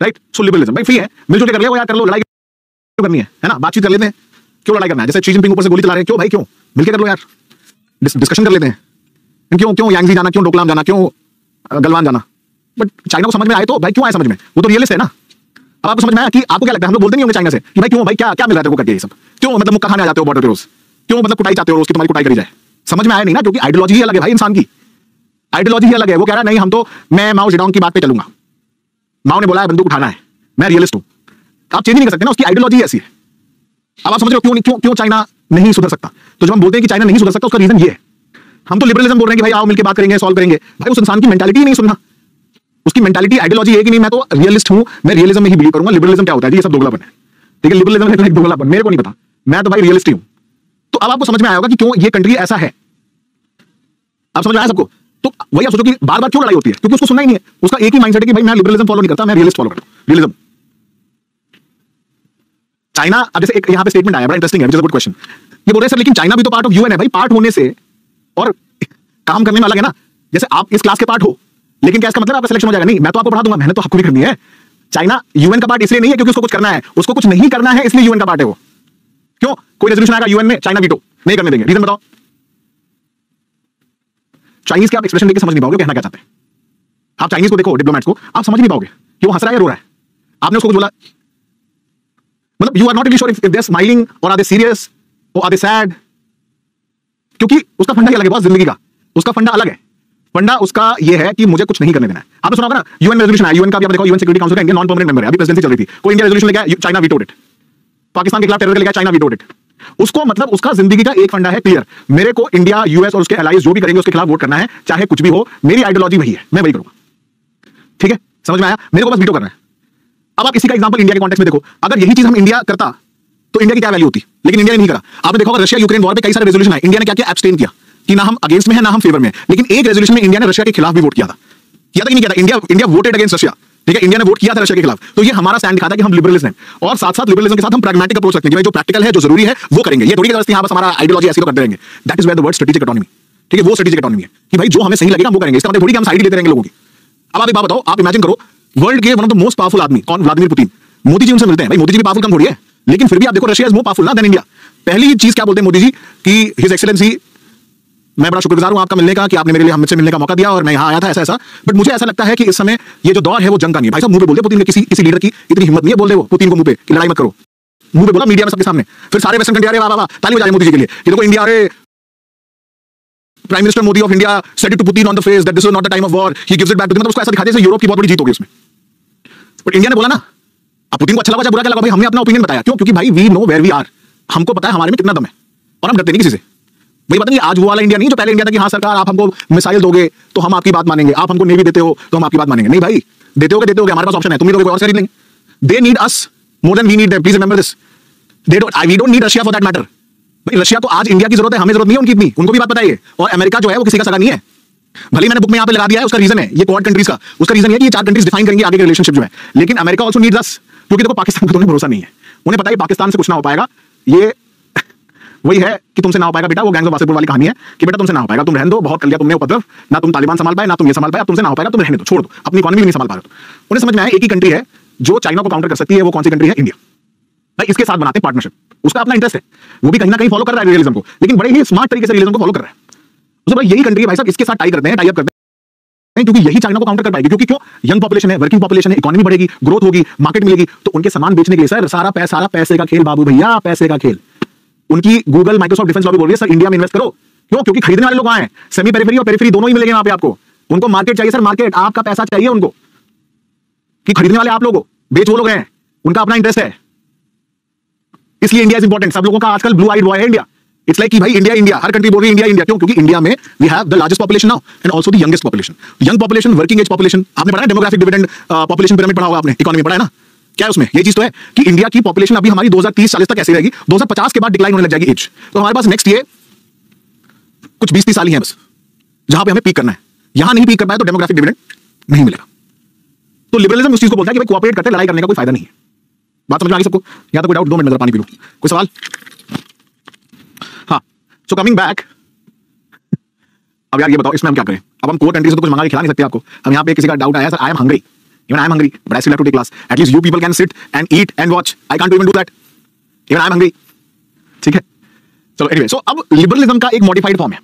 राइट। सो लिबरलिज्म भाई फ्री है, मिलजुल के कर लो यार, कर लो, लड़ाई क्यों करनी है ना, बातचीत कर लेते हैं, क्यों लड़ाई करना है। जैसे शी जिनपिंग ऊपर से गोली चला रहे हैं, क्यों भाई, क्यों मिलकर कर लो यार, डिस्कशन कर लेते हैं। क्यों यांगजी जाना, क्यों डोकलाम जाना, क्यों गलवान जाना। बट चाइना को समझ में आए तो भाई क्यों आए समझ में, वो तो रियलिस्ट है ना। अब आपको समझ में आया कि आपको क्या लगता है, हम लोग बोलते नहीं होंगे चाइना से कि भाई क्यों भाई क्या क्या मिल रहा है तेरे को करके ये सब, क्यों मतलब मुक्का खाने आ जाते हो बॉर्डर पे रोज, क्यों मतलब कुटाई चाहते हो रोज की तुम्हारी कुटाई करी जाए। समझ में आया नहीं ना, क्योंकि आइडियोलॉजी ही अलग है भाई, इंसान की आइडियोलॉजी ही अलग है। वो कह रहा है नहीं हम तो, मैं माओ जेडोंग की बात पे चलूंगा, माओ ने बोला है बंदूक उठाना है, मैं रियलिस्ट हूं। आप चेंज नहीं कर सकते ना, उसकी आइडियोलॉजी ऐसी है। अब आप समझ रहे हो क्यों क्यों चाइना नहीं सुधर सकता। तो जब हम बोलते हैं कि चाइना नहीं सुधर सकता उसका रीजन ये है, हम तो लिबरलिज्म बोल रहे हैं कि भाई आओ मिलकर बात करेंगे, सॉल्व करेंगे। भाई उस इंसान की मेंटालिटी ही नहीं सुनना, उसकी मेंटालिटी आइडियोलॉजी है कि नहीं मैं तो रियलिस्ट हूं, मैं रियलिज्म में ही बिलीव करूंगा। लिबरलिज्म क्या होता है जी, ये सब दोगलापन है, ठीक है। लिबरलिज्म है एक दोगलापन, मेरे को नहीं पता, मैं तो भाई रियलिस्ट ही हूं। तो अब आपको समझ में आया होगा कि क्यों ये कंट्री ऐसा है। आप समझ में आया सबको। तो वही आप सोचो कि बार बार क्यों लड़ाई होती है, क्योंकि उसको सुनना ही नहीं है। उसका एक ही माइंडसेट है कि भाई मैं लिबरलिज्म फॉलो नहीं करता, मैं रियलिस्ट फॉलो करता हूं, रियलिज्म। चाइना, अब जैसे एक यहां पे स्टेटमेंट आया बड़ा इंटरेस्टिंग है, which is a good question. ये बोल रहे हैं सर लेकिन चाइना भी तो पार्ट ऑफ यूएन है। भाई पार्ट होने से और काम करने में अलग है ना। जैसे आप इस क्लास के पार्ट हो, लेकिन क्या इसका मतलब आपका सिलेक्शन हो जाएगा? नहीं, मैं तो आपको पढ़ा दूंगा, मेहनत तो आपको भी करनी है। चाइना यूएन का पार्ट इसलिए नहीं है क्योंकि उसको कुछ करना है, उसको कुछ नहीं करना है इसलिए यूएन का पार्ट है वो। क्यों? कोई रेजोल्यूशन आएगा यूएन में, चाइना वीटो नहीं करने देंगे, रीजन बताओ। चाइनीज के आप एक्सप्रेशन देकर समझ नहीं पाओगे कहना क्या चाहते हैं। आप चाइनीज को देखो, डिप्लोमेट्स को, आप समझ नहीं पाओगे कि वो हंस रहा है या रो रहा है। आपने उसको कुछ बोला, मतलब you are not really sure if they are smiling और आर दे सीरियस और आर दे सैड, क्योंकि उसका फंडा ही अलग है बॉस, जिंदगी का उसका फंडा अलग है। फंडा उसका ये है कि मुझे कुछ नहीं करने देना है। आपने सुना होगा ना यूएन में रेजोल्यूशन आया, यूएन का भी आप देखो, यूएन सिक्योरिटी काउंसिल का इंडिया नॉन परमानेंट मेंबर है, अभी प्रेसिडेंसी चल रही थी, कोई इंडिया रेजोल्यूशन लेके आया, चाइना वीटोड इट। पाकिस्तान के खिलाफ टेरर लेके चाइना वीटोड इट। उसको मतलब उसका जिंदगी का एक फंडा है क्लियर, मेरे को इंडिया यूएस और उसके एलाइज जो भी करेंगे उसके खिलाफ वोट करना है, चाहे कुछ भी हो, मेरी आइडियोलॉजी वही है, मैं वही करूंगा। ठीक है, समझ में आया? मेरे को बस वीटो करना है। अब आप इसी का एग्जांपल इंडिया के कॉन्टेक्स्ट में देखो, अगर यही चीज हम इंडिया करता तो इंडिया की क्या वैल्यू होती, लेकिन इंडिया ने नहीं करा। आपने देखा होगा रशिया यूक्रेन वॉर पे कई सारे रेजोल्यूशन आए, इंडिया ने क्या किया, एब्सटेन किया कि ना हम अगेंस्ट में है ना हम फेवर में है। लेकिन एक रेजोल्यूशन में इंडिया ने रशिया के खिलाफ भी वोट किया था कि नहीं किया था? इंडिया वोटेड अगेंस्ट रशिया, ठीक है, इंडिया ने वोट किया था रशिया के खिलाफ। तो ये हमारा स्टैंड दिखाता है कि हम लिबरलिस्ट हैं, और साथ साथ लिबरलिज्म के साथ हम प्रैग्मेटिक अप्रोच रखते हैं कि जो प्रैक्टिकल है, जो जरूरी है वो करेंगे। ये थोड़ी जबरदस्ती यहाँ बस हमारा आइडियोलॉजी ऐसी तो करते रहेंगे। That is where the word strategic economy, ठीक है, वो स्ट्रेटेजिक इकोनॉमी है कि भाई जो हमें सही लगेगा वो करेंगे। इसका मतलब थोड़ी कि हम साइड लेते रहेंगे लोगों की। अब आप एक बात बताओ, आप इमेजिन करो वर्ल्ड के one of the most powerful आदमी कौन, व्लादिमीर पुतिन, मोदी जी उनसे मिलते हैं। भाई मोदी जी भी पावरफुल कम थोड़ी है, लेकिन फिर भी आप देखो रशिया इज मोर पावरफुल ना देन इंडिया। पहली चीज क्या बोलते हैं मोदी जी कि हिज एक्सीलेंसी, मैं बड़ा शुक्रगुजार हूं आपका मिलने का कि आपने मेरे लिए हमसे मिलने का मौका दिया और मैं यहां आया था, ऐसा ऐसा। बट मुझे ऐसा लगता है कि इस समय ये जो दौर है वो जंग का नहीं है। भाई साहब मुंह पे बोलते पुतिन के, किसी लीडर की इतनी हिम्मत नहीं है, बोल दे वो पुतिन को मुंह पे कि लड़ाई मत करो, मुंह पे बोला मीडिया में सबके सामने। फिर सारे वेस्टर्न कंट्री अरे वाह वाह ताली बजा रहे मोदी जी के लिए कि देखो इंडिया, अरे prime minister Modi of India said it to Putin on the face that this is not the time of war, he gives it back to them. मतलब उसको ऐसा दिखाते हैं यूरोप की बहुत बड़ी जीत होगी उसमें। बट इंडिया ने बोला ना, अब पुतिन को अच्छा लगा बुरा क्या लगा, भाई हमने अपना ओपिनियन बताया। क्यों? क्योंकि भाई we know where we are, हमको पता है हमारे में कितना दम है और हम डरते नहीं किसी से। भाई पता नहीं आज वो वाला इंडिया नहीं जो पहले इंडिया था कि हाँ सरकार आप हमको मिसाइल दोगे तो हम आपकी बात मानेंगे, आप हमको नेवी देते हो तो हम आपकी बात मानेंगे। नहीं भाई, देते होगे, हमारे पास ऑप्शन है, तुम नहीं दोगे और खरीद लेंगे। They need us more than we need them, please remember this. We don't need Russia for that matter. भाई रशिया को आज इंडिया की जरूरत है, हमें जरूरत नहीं है उनकी इतनी, उनको भी बात पता है। और अमेरिका जो है वो किसी का सगा नहीं है। भले मैंने बुक में यहाँ पे लगा दिया है, उसका रीजन है ये क्वाड कंट्रीज का, उसका रीजन है कि ये 4 कंट्रीज डिफाइन करेंगे आगे के रिलेशनशिप जो है। लेकिन अमेरिका आल्सो नीड्स अस, क्योंकि देखो पाकिस्तान का तो उन्हें भरोसा नहीं है, उन्हें पता है पाकिस्तान से कुछ ना हो पाएगा। ये वही है कि तुमसे ना हो पाएगा बेटा, वो गैंग्स ऑफ वासेपुर वाली कहानी है कि बेटा तुमसे ना हो पाएगा, तुम रहने दो, बहुत कर लिया तुमने उपद्रव, ना तुम तालिबान संभाल पाए, ना तुम ये संभाल पाए, अब तुमसे ना हो पाएगा, तुम रहने दो, छोड़ दो, अपनी इकोनॉमी भी नहीं संभाल पा रहे हो। उन्हें समझ में आया एक ही कंट्री है जो चाइना को काउंटर कर सकती है, वो कौन सी कंट्री है? इंडिया। भाई इसके साथ बनाते हैं पार्टनरशिप, उसका अपना इंटरेस्ट है, वो भी कहीं ना कहीं फॉलो कर रहा है रियलिज्म को, लेकिन बड़े ही स्मार्ट तरीके से रियलिज्म को फॉलो कर रहा है। उससे भाई यही कंट्री है भाई साहब, इसके साथ टाई करते हैं, टाई अप करते हैं, क्योंकि यही चाइना को काउंटर कर पाएगी। क्योंकि क्यों? यंग पॉपुलेशन है, वर्किंग पॉपुलेशन है, इकोनॉमी बढ़ेगी, ग्रोथ होगी, मार्केट मिलेगी, तो उनके सामान बेचने के लिए सर सारा पैसे का खेल बाबू भैया, पैसे का खेल। उनकी गूगल माइक्रोसॉफ्ट डिफेंस लॉबी बोल रही है सर इंडिया में इन्वेस्ट करो। क्यों? क्योंकि खरीदने वाले लोग आए हैं, सेमी पेरिफेरी और पेरिफेरी दोनों ही मिलेंगे वहां पे आपको। उनको मार्केट चाहिए सर, मार्केट, आपका पैसा चाहिए उनको, कि खरीदने वाले आप लोग हो, बेच वो लोग हैं, उनका अपना इंटरेस्ट है। इसलिए इंडिया इज इंपॉर्टेंट। सब लोगों का आजकल ब्लू आइड बॉय है इंडिया। इट्स लाइक कि भाई इंडिया इंडिया, हर कंट्री बोल रही है इंडिया इंडिया। क्यों? क्योंकि इंडिया में we have the largest population now and also the youngest population. Young population, working age population, आपने पढ़ा है डेमोग्राफिक डिविडेंड पॉपुलेशन पिरामिड पढ़ा होगा आपने, इकोनॉमी पढ़ा है ना? क्या है उसमें? ये चीज तो है कि इंडिया की पॉपुलेशन अभी हमारी 2030-40 तक ऐसी रहेगी, 2050 के बाद डिक्लाइन होने लग जाएगी एज। तो हमारे पास नेक्स्ट ये कुछ 20-30 साल ही है बस, जहां पे हमें पीक करना है। यहां नहीं पीक कर पाए तो डेमोग्राफिक डिविडेंड नहीं मिलेगा। तो लिबरलिज्म उस चीज को बोलता है कि भाई कोऑपरेट करते, लड़ाई करने का कोई फायदा नहीं है। बात समझ में आ गई सबको? या तो कोई डाउट? 2 मिनट नजर पानी पी लूं। कोई सवाल? हाँ, सो कमिंग बैक, अब यार ये बताओ इसमें हम क्या करें? अब हम कोर कंट्री से तो कुछ मंगा के खिला नहीं सकते आपको। हम यहाँ पे किसी का डाउट आया, sir I am hungry, even I am hungry, but I still have to take class. At least you people can sit and eat and watch, I can't even do that, even I am hungry. ठीक है, चलो anyway, सो अब liberalism का एक modified form है,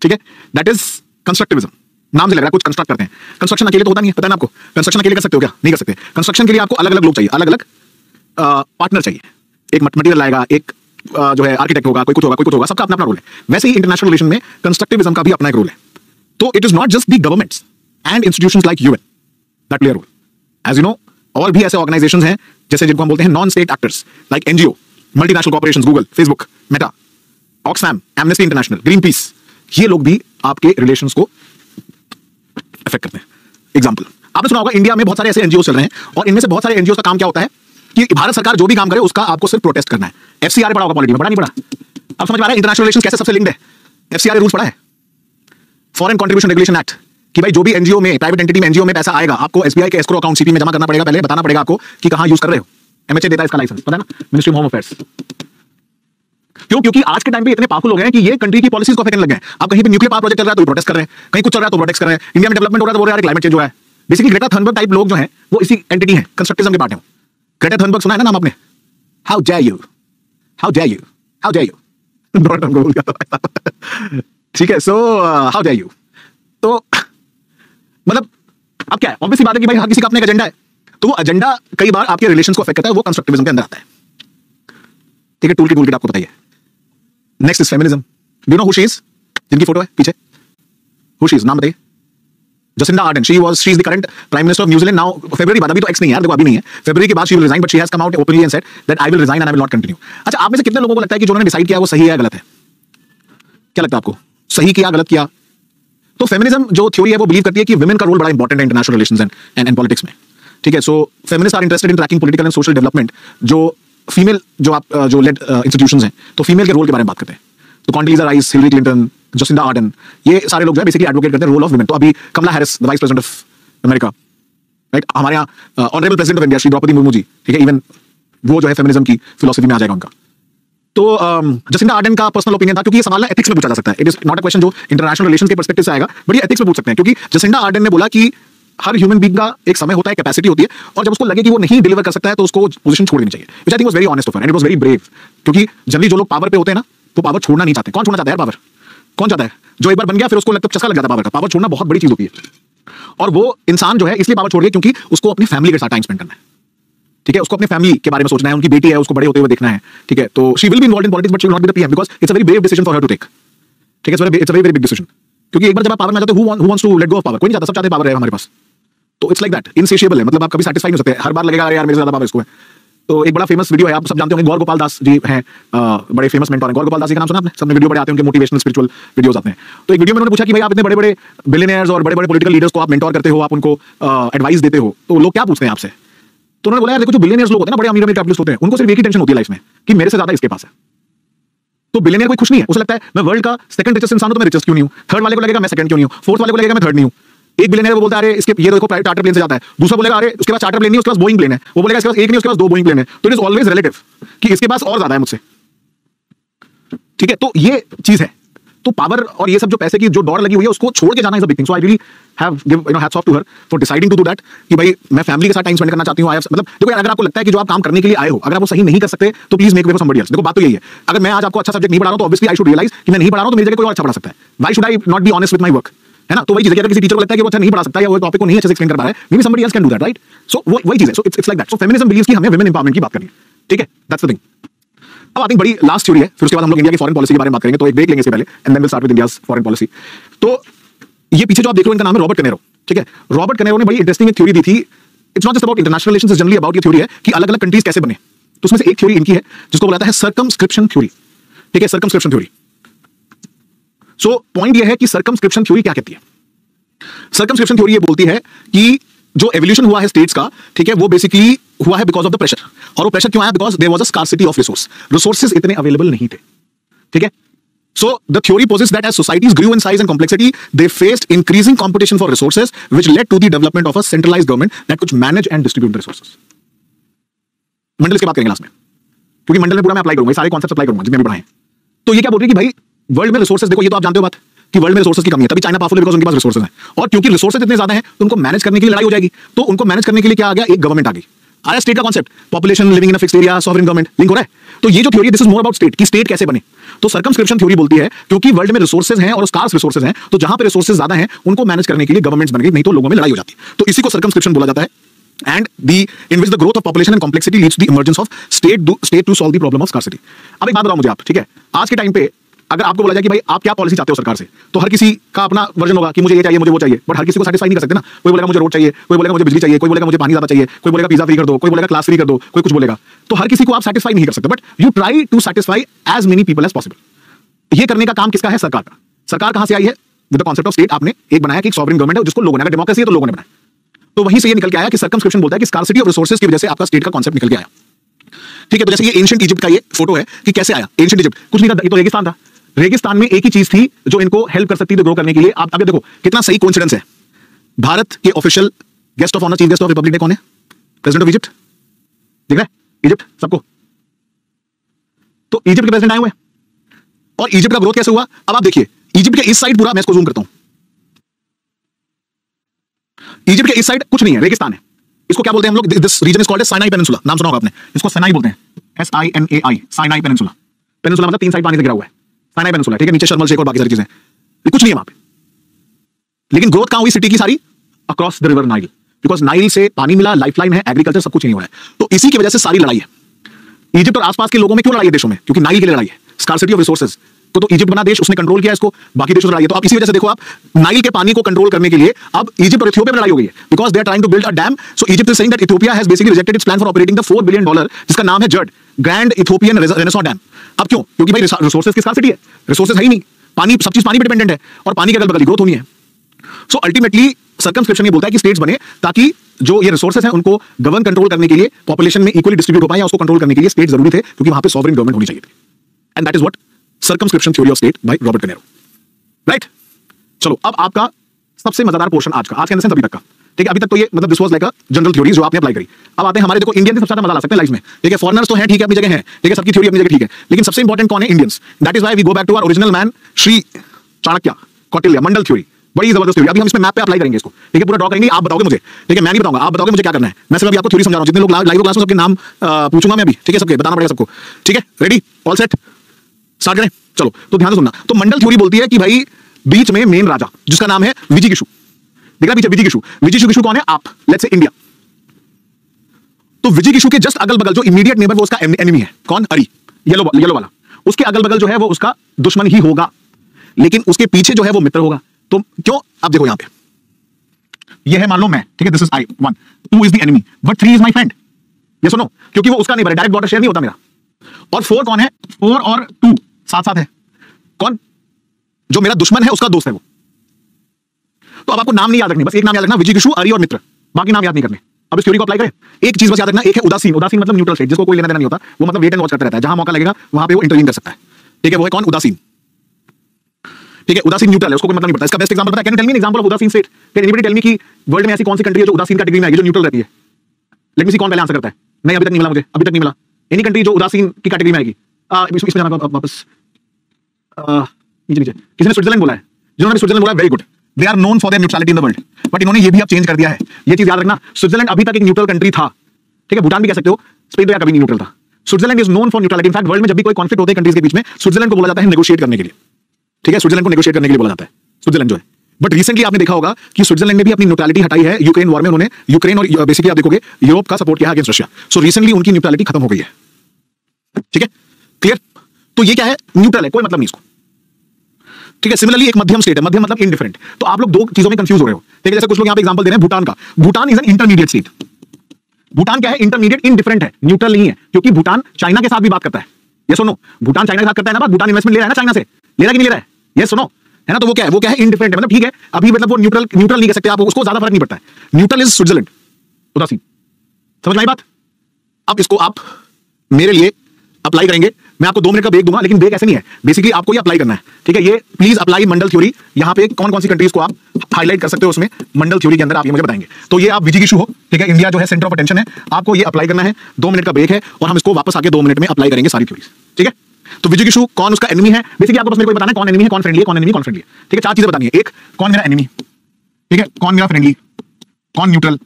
ठीक है, that is constructivism. नाम से लग रहा है कुछ कंस्ट्रक्ट करते हैं। कंस्ट्रक्शन अकेले तो होता नहीं है, पता है ना आपको? कंस्ट्रक्शन अकेले कर सकते हो क्या? नहीं कर सकते। कंस्ट्रक्शन के लिए आपको अलग अलग लोग चाहिए, अलग अलग पार्टनर चाहिए। एक मटेरियल लाएगा, एक जो है आर्किटेक्ट होगा, कोई कुछ होगा, कोई कुछ होगा, सबका अपना अपना रोल है। वैसे ही इंटरनेशनल रिलेशन में कंस्ट्रक्टिविज्म का भी अपना एक रोल है। तो it is not just the governments and institutions like UN that play a role. As you know, और भी ऐसे ऑर्गेनाइजेशंस हैं जैसे जिनको हम बोलते हैं non state actors, like NGO, multinational corporations, Google, Facebook, Meta, Oxfam, amnesty international, green peas, ये लोग भी आपके रिलेशंस को अफेक्ट करते हैं। एग्जांपल, आपने सुना होगा इंडिया में बहुत सारे ऐसे एनजीओ चल रहे हैं, और इनमें से बहुत सारे एनजीओ का काम क्या होता है कि भारत सरकार जो भी काम करे उसका आपको सिर्फ प्रोटेस्ट करना है। एफसीआरए पढ़ा होगा पॉलिटी में, पढ़ा नहीं पढ़ा? अब समझ में आ रहा है इंटरनेशनल रिलेशंस कैसे सबसे लिंक्ड है? एफसीआरए रूल्स पढ़ा है, फॉरेन कंट्रीब्यूशन रेगुलेशन एक्ट, कि भाई जो भी एनजीओ में, प्राइवेट एंटिटी में, एनजीओ में पैसा आएगा, आपको एसबीआई के एस्क्रो अकाउंट सीपी में जमा करना पड़ेगा, पहले बताना पड़ेगा आपको कि कहां यूज कर रहे हो। एमएचए देता है इसका लाइसेंस, पता है ना, मिनिस्ट्री ऑफ होम अफेयर्स। क्यों? क्योंकि आज के टाइम पे इतने पावरफुल हो गए हैं कि ये कंट्री की पॉलिसीज को अफेक्ट करने लग गए हैं। आप कहीं पे न्यूक्लियर पावर प्रोजेक्ट चल रहा है तो प्रोटेस्ट कर रहे हैं, कहीं कुछ चल रहा है तो प्रोटेस्ट कर रहे हैं। इंडिया में डेवलपमेंट हो रहा है तो बोल रहे हैं क्लाइमेट चेंज हो रहा है। बेसिकली ग्रेटा थनबर्ग टाइप लोग जो हैं वो इसी एंटिटी हैं, कंस्ट्रक्टिविज्म के पार्ट हैं। ग्रेटा थनबर्ग सुना है ना नाम आपने? How dare you, how dare you, how dare you, Donald Trump को बोल गया। ठीक है, सो हाउ डेयर यू। तो मतलब अब क्या है, ऑब्वियसली बात है कि भाई हर किसी का अपना एक एजेंडा है, तो वो एजेंडा कई बार आपके रिलेशंस को अफेक्ट करता है, वो कंस्ट्रक्टिविज्म के अंदर आता है। ठीक है, टूल किट आपको बताइए। Next is feminism. Do you know who she is? जिनकी फोटो है पीछे, हु शी इज, नाम बताइए। Jacinda Ardern, she is the current prime minister of New Zealand now. फरवरी बाद, अभी तो एक्स नहीं है यार, देखो अभी नहीं है, फरवरी के बाद she will resign, but she has come out openly and said that I will resign and I will not continue. अच्छा, आप में से कितने लोगों को लगता है कि जो उन्होंने डिसाइड किया वो सही है या गलत है? क्या लगता है आपको, सही किया गलत किया? तो फेमिनिज्म जो थ्योरी है वो बिलीव करती है कि वुमेन का रोल बड़ा इंपॉर्टेंट है इंटरनेशनल रिलेशंस एंड पॉलिटिक्स में। ठीक है, so feminist are interested in tracking political and social development, जो फीमेल जो लेड इंस्टीट्यूशंस हैं, तो फीमेल के रोल के बारे में बात करते हैं। तो Condoleezza Rice, Hillary Clinton, Jacinda Ardern, ये सारे लोग जो है बेसिकली एडवोकेट करते हैं रोल ऑफ वुमेन। तो अभी Kamala Harris, the vice president of America, right, हमारे यहाँ honourable president of India Shri Draupadi Murmu ji, ठीक है, इवन वो जो है फेमिनिज्म की फिलोसफी में आ जाएगा उनका। तो जसिंडा आर्डन का पर्सनल ओपिनियन था, क्योंकि ये सवाल एथिक्स में पूछा जा सकता है। It is not a question जो इंटरनेशनल रिलेशंस के पर्सपेक्टिव से आएगा, बट ये एथिक्स में पूछ सकते हैं, क्योंकि जसिंडा आर्डन ने बोला कि हर ह्यूमन बीइंग का एक समय होता है, कैपेसिटी होती है, और जब उसको लगे कि वो नहीं डिलीवर कर सकता है तो उसको पोजीशन छोड़ देनी चाहिए, which I think was very honest of her and it was very brave. क्योंकि जनरली जो लोग पावर पे होते हैं ना, वो पावर छोड़ना नहीं चाहते। कौन छोड़ना चाहता है यार पावर? कौन चाहता है? जो एक बार बन गया फिर उसको लगता है चस्का लग जाता है पावर का। पावर छोड़ना बहुत बड़ी चीज होती है, और वो इंसान जो है इसलिए पावर छोड़ दिया क्योंकि उसको अपनी फैमिली के साथ टाइम स्पेंड करना है। ठीक है, उसको अपनी फैमिली के बारे में सोचना है, उनकी बेटी है उसको बड़े होते हुए देखना है। ठीक है, तो she will be involved in politics but she will not be the PM, because it's a very brave decision for her to take. ठीक है, it's a very big decision, क्योंकि एक बार जब आप पावर में आ जाते हो, who wants to let go of power? कोई नहीं चाहता, सब चाहते हैं पावर रहे हमारे पास। तो इट्स लाइक दैट, इनसेशिएबल है, मतलब आप कभी सेटिस्फाई नहीं हो सकते। हर बार लगेगा यार मेरे से ज्यादा पावर इसको है। तो एक बड़ा फेमस वीडियो है, आप सब जानते होंगे, गौर गोपाल दास जी हैं, बड़े फेमस मेंटोर हैं। गौर गोपाल दास जी का नाम सुना आपने? सबने वीडियो बड़े आते हैं उनके, मोटिवेशनल स्पिरिचुअल वीडियोस आते हैं। तो एक वीडियो में उन्होंने पूछा कि भाई आप इतने बड़े-बड़े बिलियनियर्स और बड़े-बड़े पॉलिटिकल लीडर्स को आप मेंटोर करते हो, आप उनको एडवाइस देते हो, तो लोग क्या पूछते हैं आपसे? तो उन्होंने बोला यार देखो, जो बिलियनियर्स लोग होते हैं ना, बड़े अमीर कैपिटलिस्ट होते हैं, उनको सिर्फ एक ही टेंशन होती है लाइफ में कि मेरे से ज्यादा इसके पास है। तो बिलियनियर कोई खुश नहीं है, उसे लगता है मैं वर्ल्ड का सेकंड रिचेस्ट इंसान हूं तो मैं रिचेस्ट क्यों नहीं हूं? थर्ड वाले को लगेगा मैं सेकंड क्यों नहीं हूं? फोर्थ वाले को लगेगा मैं थर्ड नहीं हूं। एक बिलियनियर वो बोलता है अरे इसके ये देखो प्राइवेट चार्टर प्लेन से जाता है, दूसरा बोलेगा अरे उसके पास चार्टर प्लेन नहीं, उसके पास बोइंग प्लेन है, वो बोलेगा इसके पास एक नहीं उसके पास 2 बोइंग प्लेन है। तो इट इज ऑलवेज रिलेटिव कि इसके पास और ज्यादा है मुझसे। ठीक है, तो ये चीज है। तो पावर और ये सब जो पैसे की जो दौड़ लगी हुई है उसको छोड़ के जाना is a big thing. So I really have give hats off to her for deciding to do that, कि भाई मैं फैमिली के साथ टाइम स्पेंड करना चाहती हूं। मतलब देखो यार, अगर आपको लगता है कि जो आप काम करने के लिए आए हो, अगर आप वो सही नहीं कर सकते तो please make way for somebody else. देखो बात तो यही है, अगर मैं आज आपको अच्छा सब्जेक्ट नहीं पढ़ा रहा हूं तो ऑब्वियसली आई शुड रियलाइज कि मैं नहीं पढ़ा रहा हूं तो मेरी जगह कोई और अच्छा पढ़ा सकता है। Why should I not be honest with my work? है ना? तो वही चीज है, अगर किसी टीचर को लगता है कि वो अच्छा नहीं पढ़ा सकता या वो टॉपिक को नहीं अच्छे से एक्सप्लेन कर पा रहा है, maybe somebody else can do that, right? So वही चीज है। So it's like that. So feminism believes कि हमें वुमेन एम्पावरमेंट की बात करनी है। ठीक है, दैट्स द थिंग। अब आई थिंक बड़ी लास्ट थ्योरी है, फिर उसके बाद हम लोग इंडिया की फॉरेन पॉलिसी के बारे में बात करेंगे। तो एक ब्रेक लेंगे इससे पहले, and then will start with India's foreign policy. तो ये पीछे जो आप देख रहे हो इनका नाम है रॉबर्ट कैनेरो। ठीक है, रॉबर्ट कैनेरो ने बड़ी इंटरेस्टिंग थ्योरी दी थी। It's not just about international relations, it's generally about ये थ्योरी है कि अलग अलग कंट्रीज कैसे बने। तो उसमें से एक थ्योरी इनकी है जिसको बुलाता है सर्कमस्क्रिप्शन थ्योरी। ठीक है, सर्कमस्क्रिप्शन थ्योरी। सो पॉइंट ये है कि सर्कमस्क्रिप्शन थ्योरी क्या कहती है? सर्कमस्क्रिप्शन थ्योरी ये बोलती है कि जो एवोल्यूशन हुआ है स्टेट्स का, ठीक है, वो बेसिकली हुआ है बिकॉज ऑफ द प्रेशर। और वो प्रेशर क्यों आया? Because there was a scarcity of resource, resources इतने अवेलेबल नहीं थे। ठीक है, So the theory posits that as societies grew in size and complexity, they faced increasing competition for resources, which led to the development of a centralized government that could manage and distribute the resources. मंडल की बात करेंगे last में, क्योंकि मंडल में पूरा मैं apply करूंगा, ये सारे कॉन्सेप्ट अप्लाई करूंगा जितने भी पढ़ाए। तो ये क्या बोल रही है कि भाई वर्ल्ड में रिसोर्सेज, देखो ये तो आप जानते हो बात कि वर्ल्ड में रिसोर्सेज की कमी है, तभी चाइना पावरफुल है, बिकॉज़ उनके पास रिसोर्सेज हैं। और क्योंकि रिसोर्सेज इतने ज्यादा हैं तो उनको मैनेज करने के लिए लड़ाई हो जाएगी। तो उनको मैनेज करने के लिए क्या आ गया, एक गवर्नमेंट आ गई। आया स्टेट का concept, population living in a fixed area, sovereign government, link हो रहा है। तो ये जो theory, this is more about state, कि स्टेट कैसे बने। तो सर्कमस्क्रिप्शन थ्योरी बोलती है क्योंकि वर्ल्ड में रिसोर्सेज हैं और स्कार्स रिसोर्सेज हैं, तो जहां पे रिसोर्सेज ज्यादा हैं उनको मैनेज करने के लिए गवर्नमेंट्स बन गई, नहीं तो लोगों में लड़ाई हो जाती। तो इसी को सर्कमस्क्रिप्शन बोला जाता है। And in which the growth of population and complexity leads to the emergence of state to solve the problem of scarcity. अब एक बात बताओ मुझे आप, ठीक है, आज के टाइम पे अगर आपको बोला जाए कि भाई आप क्या पॉलिसी चाहते हो सरकार से, तो हर किसी का अपना वर्जन होगा कि मुझे ये चाहिए, मुझे वो चाहिए, बट हर किसी को सेटिस्फाई नहीं कर सकते ना। कोई बोलेगा मुझे रोड चाहिए, कोई बोलेगा मुझे बिजली चाहिए, कोई बोलेगा मुझे पानी ज्यादा चाहिए, कोई बोलेगा पिज्जा फ्री कर दो, कोई बोलेगा क्लास फ्री कर दो, कोई कुछ बोलेगा। तो हर किसी को आप सेटिस्फाई नहीं कर सकते, but you try to satisfy as many people as possible. ये करने का काम किसका है, सरकार का। सरकार कहां से आई है, with the concept of state. आपने एक बनाया कि एक सॉवरेन गवर्नमेंट है जिसको लोगों ने, अगर डेमोक्रेसी है तो लोगों ने बनाया। तो वहीं से ये निकल के आया कि सर्कमस्क्रिप्शन बोलता है कि स्कार्सिटी ऑफ रिसोर्सेज की वजह से आपका स्टेट का कॉन्सेप्ट निकल के आया। ठीक है, तो जैसे ये एंशिएंट इजिप्ट का ये फोटो है कि कैसे आया। एंशिएंट इजिप्ट कुछ नहीं था, ये तो रेगिस्तान था। रेगिस्तान में एक ही चीज थी जो इनको हेल्प कर सकती थी ग्रो करने के लिए। आप अभी देखो कितना सही कोइंसिडेंस है। भारत के official guest of honour, chief guest of Republic day कौन है, प्रेसिडेंट ऑफ इजिप्ट। दिख रहा है इजिप्ट सबको, तो इजिप्ट के प्रेसिडेंट आए हुए। और इजिप्ट का ग्रोथ कैसे हुआ, अब आप देखिए इजिप्ट के इस साइड पूरा, मैं इसको जूम करता हूं, इजिप्ट के इस साइड कुछ नहीं है, रेगिस्तान है। इसको क्या बोलते हैं हम लोग, this region is called as Sinai peninsula. नाम सुना होगा आपने, इसको साइनाई बोलते हैं, SINAI, साइनाई पेनिनसुला। पेनिनसुला मतलब तीन साइड पानी से घिरा हुआ है, साइनाई पेनिनसुला। ठीक है, नीचे शर्मल शेख और बाकी सारी चीजें, कुछ नहीं है वहां पे। लेकिन ग्रोथ कहां हुई सिटी की सारी, across the river Nile, because Nile से पानी मिला, लाइफलाइन है, एग्रीकल्चर सब कुछ नहीं हुआ है। तो इसी की वजह से सारी लड़ाई है। इजिप्ट और आसपास के लोगों में क्यों लड़ाई है देशों में, क्योंकि नाइल के लिए लड़ाई है, स्कार्सिटी ऑफ रिसोर्सेज। तो इजिप्ट बना देश, उसने कंट्रोल किया इसको, बाकी देशों से लड़ाई है। तो आप इसी वजह से देखो, आप नाइल के पानी को कंट्रोल करने के लिए अब इजिप्ट और इथियोपिया में लड़ाई हो गई है, because they are trying to build a dam. So Egypt is saying that Ethiopia has basically rejected its plan for operating the $4 billion, जिसका नाम है GERD, grand Ethiopian renaissance dam. अब क्यों, क्योंकि भाई रिसोर्सेज की स्कार्सिटी है, रिसोर्सेज है ही नहीं, पानी, सब चीज पानी पे डिपेंडेंट है, और पानी के अगल बगल ग्रोथ होनी है। सो अल्टीमेटली सर्कमस्क्रिप्शन ये बोलता है कि स्टेट्स बने ताकि जो ये रिसोर्सेज हैं उनको गवर्न कंट्रोल करने के लिए, पॉपुलेशन में इक्वली डिस्ट्रीब्यूट हो पाए, या उसको कंट्रोल करने के लिए स्टेट जरूरी थे, क्योंकि वहां पे सॉवरेन गवर्नमेंट होनी चाहिए थी। And that is what circumscription theory of state by Robert Carneiro. Right, चलो अब आपका सबसे मजेदार पोर्शन आज का, आज के अंदर अभी तक का। ठीक है, अभी तक तो ये मतलब this was like a general theory जो आपने अप्लाई करी। अब आते हैं हमारे, देखो इंडियन से सबसे ज्यादा मजा ला सकते हैं लाइफ में। ठीक है, फॉरेनर्स तो हैं, ठीक है, अपनी जगह है, ठीक है, सबकी थ्योरी अपनी जगह ठीक है, लेकिन सबसे इंपॉर्टेंट कौन है, Indians. That is why we go back to our original man, Shri Chanakya, Kautilya, Mandal theory. बड़ी जबरदस्त थ्योरी। अभी हम इसमें मैप पे अप्लाई करेंगे इसको, ठीक है, पूरा ड्रॉ करेंगे, आप बताओगे मुझे, ठीक है, मैं नहीं बताऊंगा, आप बताओगे मुझे क्या करना है। मैं सिर्फ अभी आपको थ्योरी समझा रहा हूं। जितने लोग लाइव क्लास में सबके नाम पूछूंगा मैं अभी, ठीक है, सबके बताना पड़ेगा सबको। ठीक है, रेडी, ऑल सेट, स्टार्ट करें। चलो, तो ध्यान से सुनना। तो मंडल थ्योरी बोलती है कि भाई बीच में मेन राजा, जिसका नाम है विजिगिशु, दिख रहा है पीछे, विजिगिशु। विजिगिशु कौन है, आप लेट्स से इंडिया। तो विजिगिशु के जस्ट अगल बगल जो इमीडिएट नेबर, वो उसका एनिमी है, कौन, अरी, येलो वाला। उसके अगल बगल जो है वो उसका दुश्मन ही होगा, लेकिन उसके पीछे जो है वो मित्र होगा। तो क्यों, अब देखो यहां पे ये है, मान लो मैं, ठीक है, this is I, 1, 2 is the enemy, but 3 is my friend. ये सुनो, क्योंकि वो उसका नहीं, डायरेक्ट बॉर्डर शेयर नहीं होता मेरा। और 4 कौन है, 4 और 2 साथ साथ है, कौन, जो मेरा दुश्मन है उसका दोस्त है वो। तो अब आपको नाम नहीं याद रखने, बस एक नाम याद रखना, विजिगिशु, अरी और मित्र, बाकी नाम याद नहीं करने। अब इस थ्योरी को अप्लाई करें, एक चीज बस याद रखना, एक है उदासीन। उदासीन मतलब न्यूट्रल स्टेट, जिसको कोई लेना देना नहीं होता, वो मतलब वेट एंड वॉच करता रहता है, जहां मौका लगेगा वहां पे वो इंटरवीन कर सकता है। ठीक है, वो है कौन, उदासीन। ठीक है, उदासीन न्यूट्रल है, उसको कोई मतलब नहीं पड़ता। इसका बेस्ट एग्जांपल पता है, can you tell me an example of उदासीन state? Can anybody tell me कि वर्ल्ड में ऐसी कौन सी कंट्री है जो उदासीन कैटेगरी में आएगी, जो न्यूट्रल रहती है? लेट मी सी कौन पहले आंसर करता है। नहीं, अभी तक नहीं मिला मुझे, अभी तक नहीं मिला। एनी कंट्री जो उदासीन की कैटेगरी में आएगी, इसमें जाना वापस नीचे। किसी ने स्विट्जरलैंड बोला है, जिन्होंने स्विट्जरलैंड बोला, very good, they are known for their neutrality in the world. But इन्होंने ये भी अब चेंज कर दिया है, ये चीज याद रखना। स्विट्जरलैंड अभी तक एक न्यूट्रल कंट्री था, ठीक है, भूटान भी कह सकते हो, स्पेन तो यार कभी नहीं न्यूट्रल था। Switzerland is known for neutrality. In fact world में जब भी कोई कॉन्फ्लिक्ट होते हैं कंट्रीज के बीच में, स्विट्जरलैंड को बोला जाता है नेगोशिएट करने के लिए। ठीक है, स्विट्जरलैंड को नेगोशिएट करने के लिए बोला जाता है, स्विट्जरलैंड जो है। बट रिसेंटली आपने देखा होगा कि स्विट्जरलैंड ने भी अपनी न्यूट्रलिटी हटाई है यूक्रेन वॉर में। उन्होंने यूक्रेन और बेसिकली आप देखोगे यूरोप का सपोर्ट किया अगेंस्ट रशिया। सो रिसेंटली उनकी न्यूट्रलिटी खत्म हो गई है। ठीक है, क्लियर। तो ये क्या है, न्यूट्रल है, कोई मतलब नहीं इसको। ठीक है, सिमिलरली एक मध्यम स्टेट है, मध्यम मतलब इनडिफरेंट। तो आप लोग दो चीजों में कंफ्यूज हो रहे हो। ठीक है, जैसे कुछ लोग यहाँ पे एग्जांपल दे रहे हैं भूटान का। Bhutan is an intermediate state. Bhutan क्या है, इंटरमीडिएट, इनडिफरेंट है, न्यूट्रल नहीं है, क्योंकि भूटान चाइना के साथ भी बात करता है। ये सुनो, भूटान चाइना के साथ करता है ना बात, भूटान इन्वेस्टमेंट ले रहा है ना चाइना से, ले रहा है कि नहीं ले रहा है, ये सुनो, है ना। तो वो क्या है, वो क्या है, इंडिफरेंट है, मतलब ठीक है, अभी मतलब वो न्यूट्रल नहीं कह सकते आप, उसको ज्यादा फर्क नहीं पड़ता है। न्यूट्रल इज स्विट्जरलैंड, उदासीन। समझ में आई बात? अब इसको आप मेरे लिए अप्लाई करेंगे मैं आपको 2 मिनट का ब्रेक दूंगा, लेकिन ब्रेक ऐसे नहीं है, बेसिकली आपको ये अप्लाई करना है, ठीक है। ये प्लीज अप्लाई मंडल थ्योरी। यहाँ पे कौन कौन सी कंट्रीज को आप हाईलाइट कर सकते हो उसमें मंडल थ्योरी के अंदर, आप ये मुझे बताएंगे। तो ये आप विजिगिशु हो, ठीक है, इंडिया जो है सेंटर ऑफ अटेंशन है, आपको ये अप्लाई करना है। 2 मिनट का ब्रेक है और हम इसको वापस आके 2 मिनट में अप्लाई करेंगे सारी थ्योरीज, ठीक है। तो विजिगिशु कौन उसका एनिमी है, बेसिकली आपको बस मेरे को बताना है कौन एनिमी है, कौन फ्रेंडली है, कौन एनिमी, कौन फ्रेंडली है, ठीक है। 4 चीजें बतानी है। एक, कौन मेरा एनिमी, ठीक है, कौन मेरा फ्रेंडली, कौन न्यूट्रल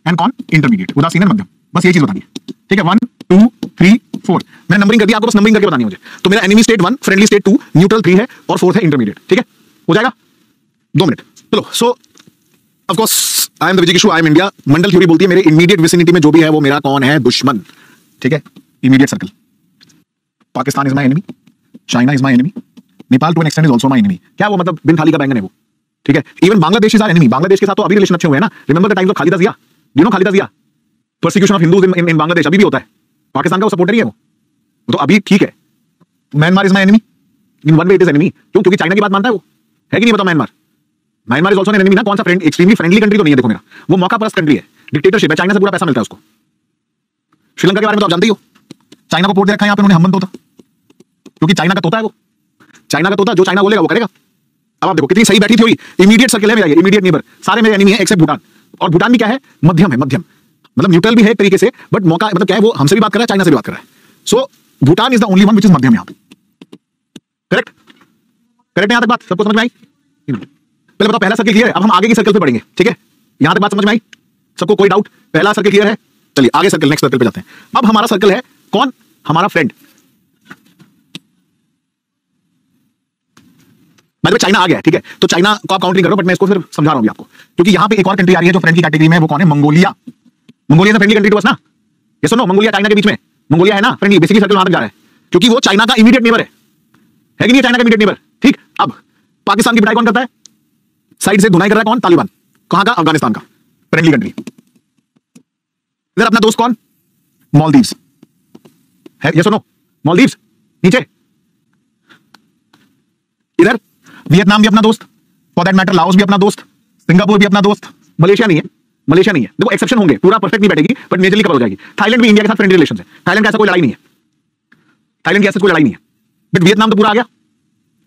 एंड कौन इंटरमीडिएट, उदासीन मध्यम, बस ये चीज बतानी है, ठीक है। 1 2 3 4 मैंने नंबरिंग कर दिया, आपको बस नंबरिंग करके बतानी है मुझे। तो मेरा enemy state 1, friendly state 2, neutral 3 है और 4th है इंटरमीडिएट, ठीक है। हो जाएगा 2 मिनट, चलो। So of course I am the विजिगिशु, I am India. Mandal theory बोलती है मेरे इमीडिएट विसिनिटी में जो भी है वो मेरा कौन है, दुश्मन, ठीक है, immediate circle. Pakistan is my enemy, China is my enemy, Nepal to an extend is also my enemy. क्या वो मतलब बिन थाली का बैंगन है वो, ठीक है। Even Bangladesh is our enemy, Bangladesh के साथ तो अभी रिलेशन अच्छे हुए हैं ना। Remember the times of Khalida Zia, you know Khalida Zia, persecution of Hindus in Bangladesh अभी भी होता है। पाकिस्तान का वो सपोर्टर ही है वो, तो अभी ठीक है। Myanmar is my enemy, in one way it is enemy, क्यों, क्योंकि चाइना की बात मानता है वो, है कि नहीं बताओ। Myanmar is also an enemy ना। कौन सा फ्रेंड, एक्सट्रीमली फ्रेंडली कंट्री तो नहीं है, देखो मेरा वो मौका परस्त कंट्री है, डिक्टेटरशिप है, चाइना से पूरा पैसा मिलता है उसको। श्रीलंका के बारे में तो आप जानते ही हो, चाइना को पोर्ट दे रखा है यहाँ पे उन्होंने, हमन तोता, क्योंकि चाइना का तोता है वो, चाइना का तोता, जो चाइना बोलेगा वो करेगा। अब आप देखो कितनी सही बैठी थी। इमीडिएट सर्कल है मेरा, ये इमीडिएट नेबर, सारे मेरे एनिमी है एक्सेप्ट भूटान। और भूटान भी क्या है, मध्यम है, मध्यम मतलब न्यूट्रल भी है एक तरीके से, बट मौका मतलब क्या है, वो हमसे भी बात कर रहा है, चाइना से भी बात कर रहा है। So Bhutan is the only one which is मध्यम यहाँ पे, करेक्ट, करेक्ट। यहां तक बात सबको समझ में आई? पहले बताओ पहला सर्कल क्लियर है, अब हम आगे की सर्कल पे बढ़ेंगे, ठीक है। यहां तक बात समझ में आई सबको, कोई डाउट? पहला सर्कल क्लियर है, चलिए आगे सर्कल, नेक्स्ट सर्कल पे जाते हैं। अब हमारा सर्कल है कौन, हमारा फ्रेंड। बाद में चाइना आ गया है, ठीक है। तो चाइना को आप काउंटिंग करो, बट मैं इसको फिर समझा रहा हूं आपको, क्योंकि यहां पे एक और कंट्री आ रही है जो फ्रेंड की कैटेगरी में, वो कौन है, Mongolia. Mongolia friendly country to us ना, ये सुनो, मंगोलिया चाइना के बीच में, मंगोलिया है ना फ्रेंडली, बेसिकली सर्कल वहां तक जा रहा है, क्योंकि वो चाइना का इमीडिएट नेबर है कि नहीं, चाइना का इमीडिएट नेबर, ठीक। अब पाकिस्तान की पिटाई कौन करता है, साइड से धुनाई कर रहा है कौन, तालिबान। कहां का, अफगानिस्तान का, फ्रेंडली कंट्री। इधर अपना दोस्त कौन, मालदीव्स है, ये सुनो, मालदीव्स नीचे। इधर वियतनाम भी अपना दोस्त, फॉर दैट मैटर लाओस भी अपना दोस्त, सिंगापुर भी अपना दोस्त, मलेशिया नहीं है, मलेशिया नहीं है। देखो एक्सेप्शन होंगे, पूरा परफेक्ट नहीं बैठेगी, बट मेजरली कवर हो जाएगी। थाईलैंड भी इंडिया के साथ फ्रेंडली रिलेशन है, थाईलैंड का ऐसा कोई लड़ाई नहीं है, थाईलैंड की ऐसा कोई लड़ाई नहीं है, बट वियतनाम तो पूरा आ गया।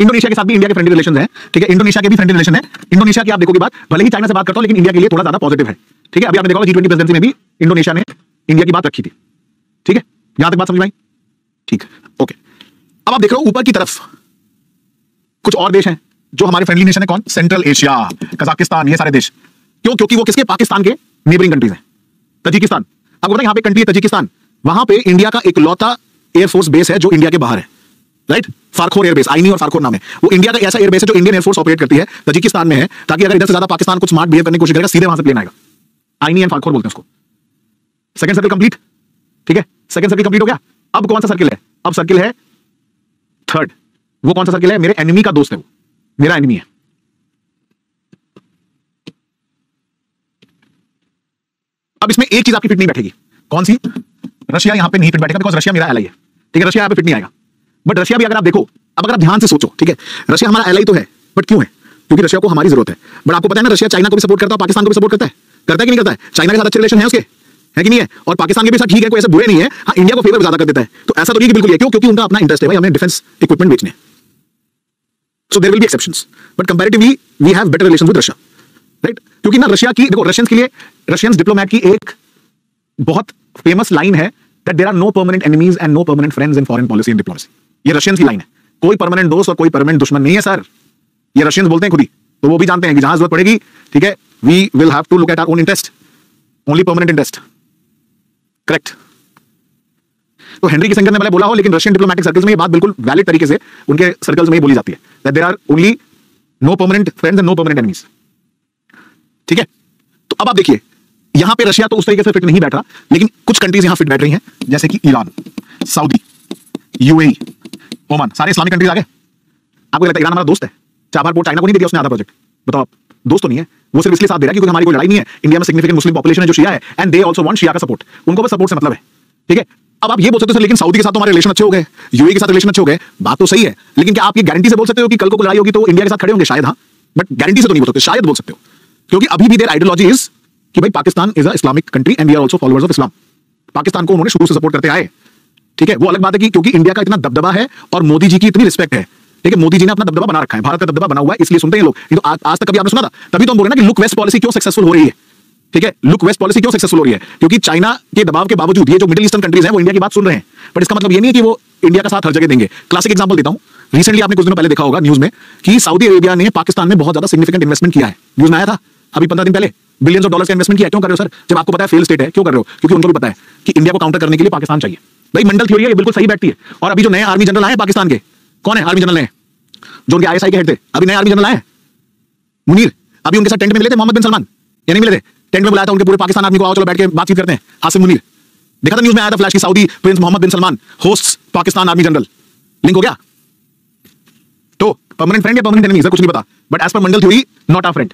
इंडोनेशिया के साथ भी इंडिया के फ्रेंडली रिलेशन है, ठीक है, इंडोनेशिया के भी फ्रेंडली रिलेशन है। इंडोनेशिया की आप देखोगे बात, भले ही चाइना से बात करता हूं, लेकिन इंडिया के लिए थोड़ा ज्यादा पॉजिटिव है, ठीक है। अभी आपने देखा G20 प्रेसिडेंसी में भी इंडोनेशिया ने इंडिया की बात रखी थी, ठीक है। यहां तक बात समझ में आई, ठीक, ओके। अब आप देख रहे हो ऊपर की तरफ कुछ और देश हैं जो हमारे फ्रेंडली नेशन है, कौन, सेंट्रल एशिया, कजाकिस्तान, ये सारे देश। क्यों, क्योंकि वो किसके, पाकिस्तान के नेबरिंग कंट्रीज हैं। तजिकिस्तान, आपको पता है यहाँ पे कंट्री है तजिकिस्तान, वहां पे इंडिया का इकलौता एयरफोर्स बेस है जो इंडिया के बाहर है, राइट। फारखोर एयरबेस, आईनी और फारखोर नाम है, वो इंडिया का ऐसा एयरबेस है जो इंडियन एयरफोर्स ऑपरेट करती है, तजिकिस्तान में है, ताकि अगर इधर से ज्यादा पाकिस्तान कुछ स्मार्ट बिहेव करने की कोशिश करेगा, सीधे वहां से प्लेन आएगा। आईनी एंड फारखोर बोलते हैं उसको। सेकंड सर्कल कंप्लीट, ठीक है, सेकंड सर्कल कंप्लीट हो गया। अब कौन सा सर्कल है, अब सर्कल है थर्ड। वो कौन सा सर्कल है, मेरे एनिमी का दोस्त है, वो मेरा एनिमी है। अब इसमें एक चीज आपकी फिट नहीं बैठेगी, कौन सी, रशिया यहां पे नहीं फिट बैठेगा, बिकॉज़ रशिया मेरा एलाई है, ठीक है। रशिया यहां पे फिट नहीं आएगा, बट रशिया भी अगर आप देखो, अब अगर आप ध्यान से सोचो, ठीक है, रशिया हमारा एलाई तो है, बट क्यों है, क्योंकि रशिया को हमारी जरूरत है। बट आपको पता है ना, रशिया चाइना को भी सपोर्ट करता है, पाकिस्तान को भी सपोर्ट करता है कि नहीं करता है। चाइना के साथ अच्छे रिलेशन है उसके, है कि नहीं है, और पाकिस्तान के भी साथ ठीक है, कोई ऐसे बुरे नहीं है। हाँ, इंडिया को फेवर ज्यादा कर देता है, तो ऐसा तो नहीं कि बिल्कुल है, क्यों, क्योंकि उनका अपना इंटरेस्ट है भाई, हमें डिफेंस इक्विपमेंट बेचने। So there will be exceptions, but comparatively we have better relation with Russia, right. क्योंकि ना रशिया की, देखो रशियंस के लिए, रशियंस डिप्लोमैट की एक बहुत फेमस लाइन है, that there are no permanent enemies and no permanent friends in foreign policy and diplomacy. ये रशियंस की लाइन है, कोई परमानेंट दोस्त और कोई परमानेंट दुश्मन नहीं है सर, ये रशियंस बोलते हैं खुद ही, तो वो भी जानते हैं कि जहां जरूरत पड़ेगी, ठीक है, we will have to look at our own interest, only permanent interest, correct. तो हेनरी किसिंजर ने पहले बोला हो, लेकिन रशियन डिप्लोमैटिक सर्कल्स में ये बात बिल्कुल वैलिड तरीके से उनके सर्कल्स में ही बोली जाती है, that there are only no permanent friends and no permanent enemies, ठीक है। तो अब आप देखिए, यहां पे रशिया तो उस तरीके से फिट नहीं बैठ रहा, लेकिन कुछ कंट्रीज यहां फिट बैठ रही हैं, जैसे कि ईरान, सऊदी, यूएई, ओमान, सारे इस्लामिक कंट्रीज आ गए। आपको लगता है ईरान हमारा दोस्त है, चार बार पोर्ट चाइना को नहीं दे दिया उसने आधा प्रोजेक्ट, बताओ आप, दोस्त तो नहीं है, वो सिर्फ इसलिए साथ दे रहा है क्योंकि हमारी कोई लड़ाई नहीं है। इंडिया में सिग्निफिकेंट मुस्लिम पॉपुलेशन है जो शिया है, एंड दे आल्सो वांट शिया का सपोर्ट, उनको बस सपोर्ट से मतलब है, ठीक है। अब आप ये बोल सकते हो सर, लेकिन सऊदी के साथ तो हमारे रिलेशन अच्छे हो गए, यूएई के साथ रिलेशन अच्छे हो गए, बात तो सही है, लेकिन क्या आप ये गारंटी से बोल सकते हो कि कल को लड़ाई होगी तो इंडिया के साथ खड़े होंगे? शायद हाँ, बट गारंटी से तो नहीं बोल सकते, शायद बोल सकते हो, क्योंकि अभी भी देयर आइडियोलॉजी इज कि भाई Pakistan is a Islamic country and we are also followers of Islam. Pakistan को उन्होंने शुरू से सपोर्ट करते आए, ठीक है, वो अलग बात है कि क्योंकि इंडिया का इतना दबदबा है और मोदी जी की इतनी रिस्पेक्ट है, ठीक है, मोदी जी ने अपना दबदबा बना रखा है, भारत का दबदबा बना हुआ है, इसलिए सुनते हैं लोग। तो आज तक कभी आपने सुना था? तभी तो हम बोल रहे हैं ना कि लुक वेस्ट पॉलिसी क्यों सक्सेसफुल हो रही है, ठीक है, लुक वेस्ट पॉलिसी क्यों सक्सेसफुल हो रही है, क्योंकि चाइना के दबाव के बावजूद ये जो मिडिल ईस्टर्न कंट्रीज हैं वो इंडिया की बात सुन रहे हैं। बट इसका मतलब ये नहीं है कि वो इंडिया का साथ हर जगह देंगे। क्लासिक एग्जांपल देता हूं, रिसेंटली आपने कुछ दिनों पहले देखा होगा न्यूज में कि सऊदी अरेबिया ने पाकिस्तान में बहुत ज्यादा सिग्निफिकेंट इन्वेस्टमेंट किया है। न्यूज में आया था अभी 15 दिन पहले, बिलियंस ऑफ डॉलर्स का इन्वेस्टमेंट किया। क्यों कर रहे हो सर? जब आपको पता है फेल स्टेट है, क्यों कर रहे हो? क्योंकि उनको भी पता है कि इंडिया को काउंटर करने के लिए पाकिस्तान चाहिए। भाई मंडल थ्योरी है, ये बिल्कुल सही बैठती है। और अभी जो नए आर्मी जनरल आए पाकिस्तान के, कौन है आर्मी जनरल नए? जो उनके आईएसआई के हेड थे, अभी नए आर्मी जनरल आए मुनीर। अभी उनके साथ टेंट में मिले थे मोहम्मद बिन सलमान, या नहीं मिले थे? टेंट में बुलाया था उनके पूरे पाकिस्तान आर्मी को, आओ चलो बैठ के बातचीत करते हैं। आसिम मुनीर, देखा था न्यूज में आया था फ्लैश की Saudi prince Mohammed bin Salman host Pakistan army general. Link हो गया? तो परमानेंट फ्रेंड या परमानेंट एनिमी, सर कुछ नहीं पता, बट एज पर Mandal theory not our friend.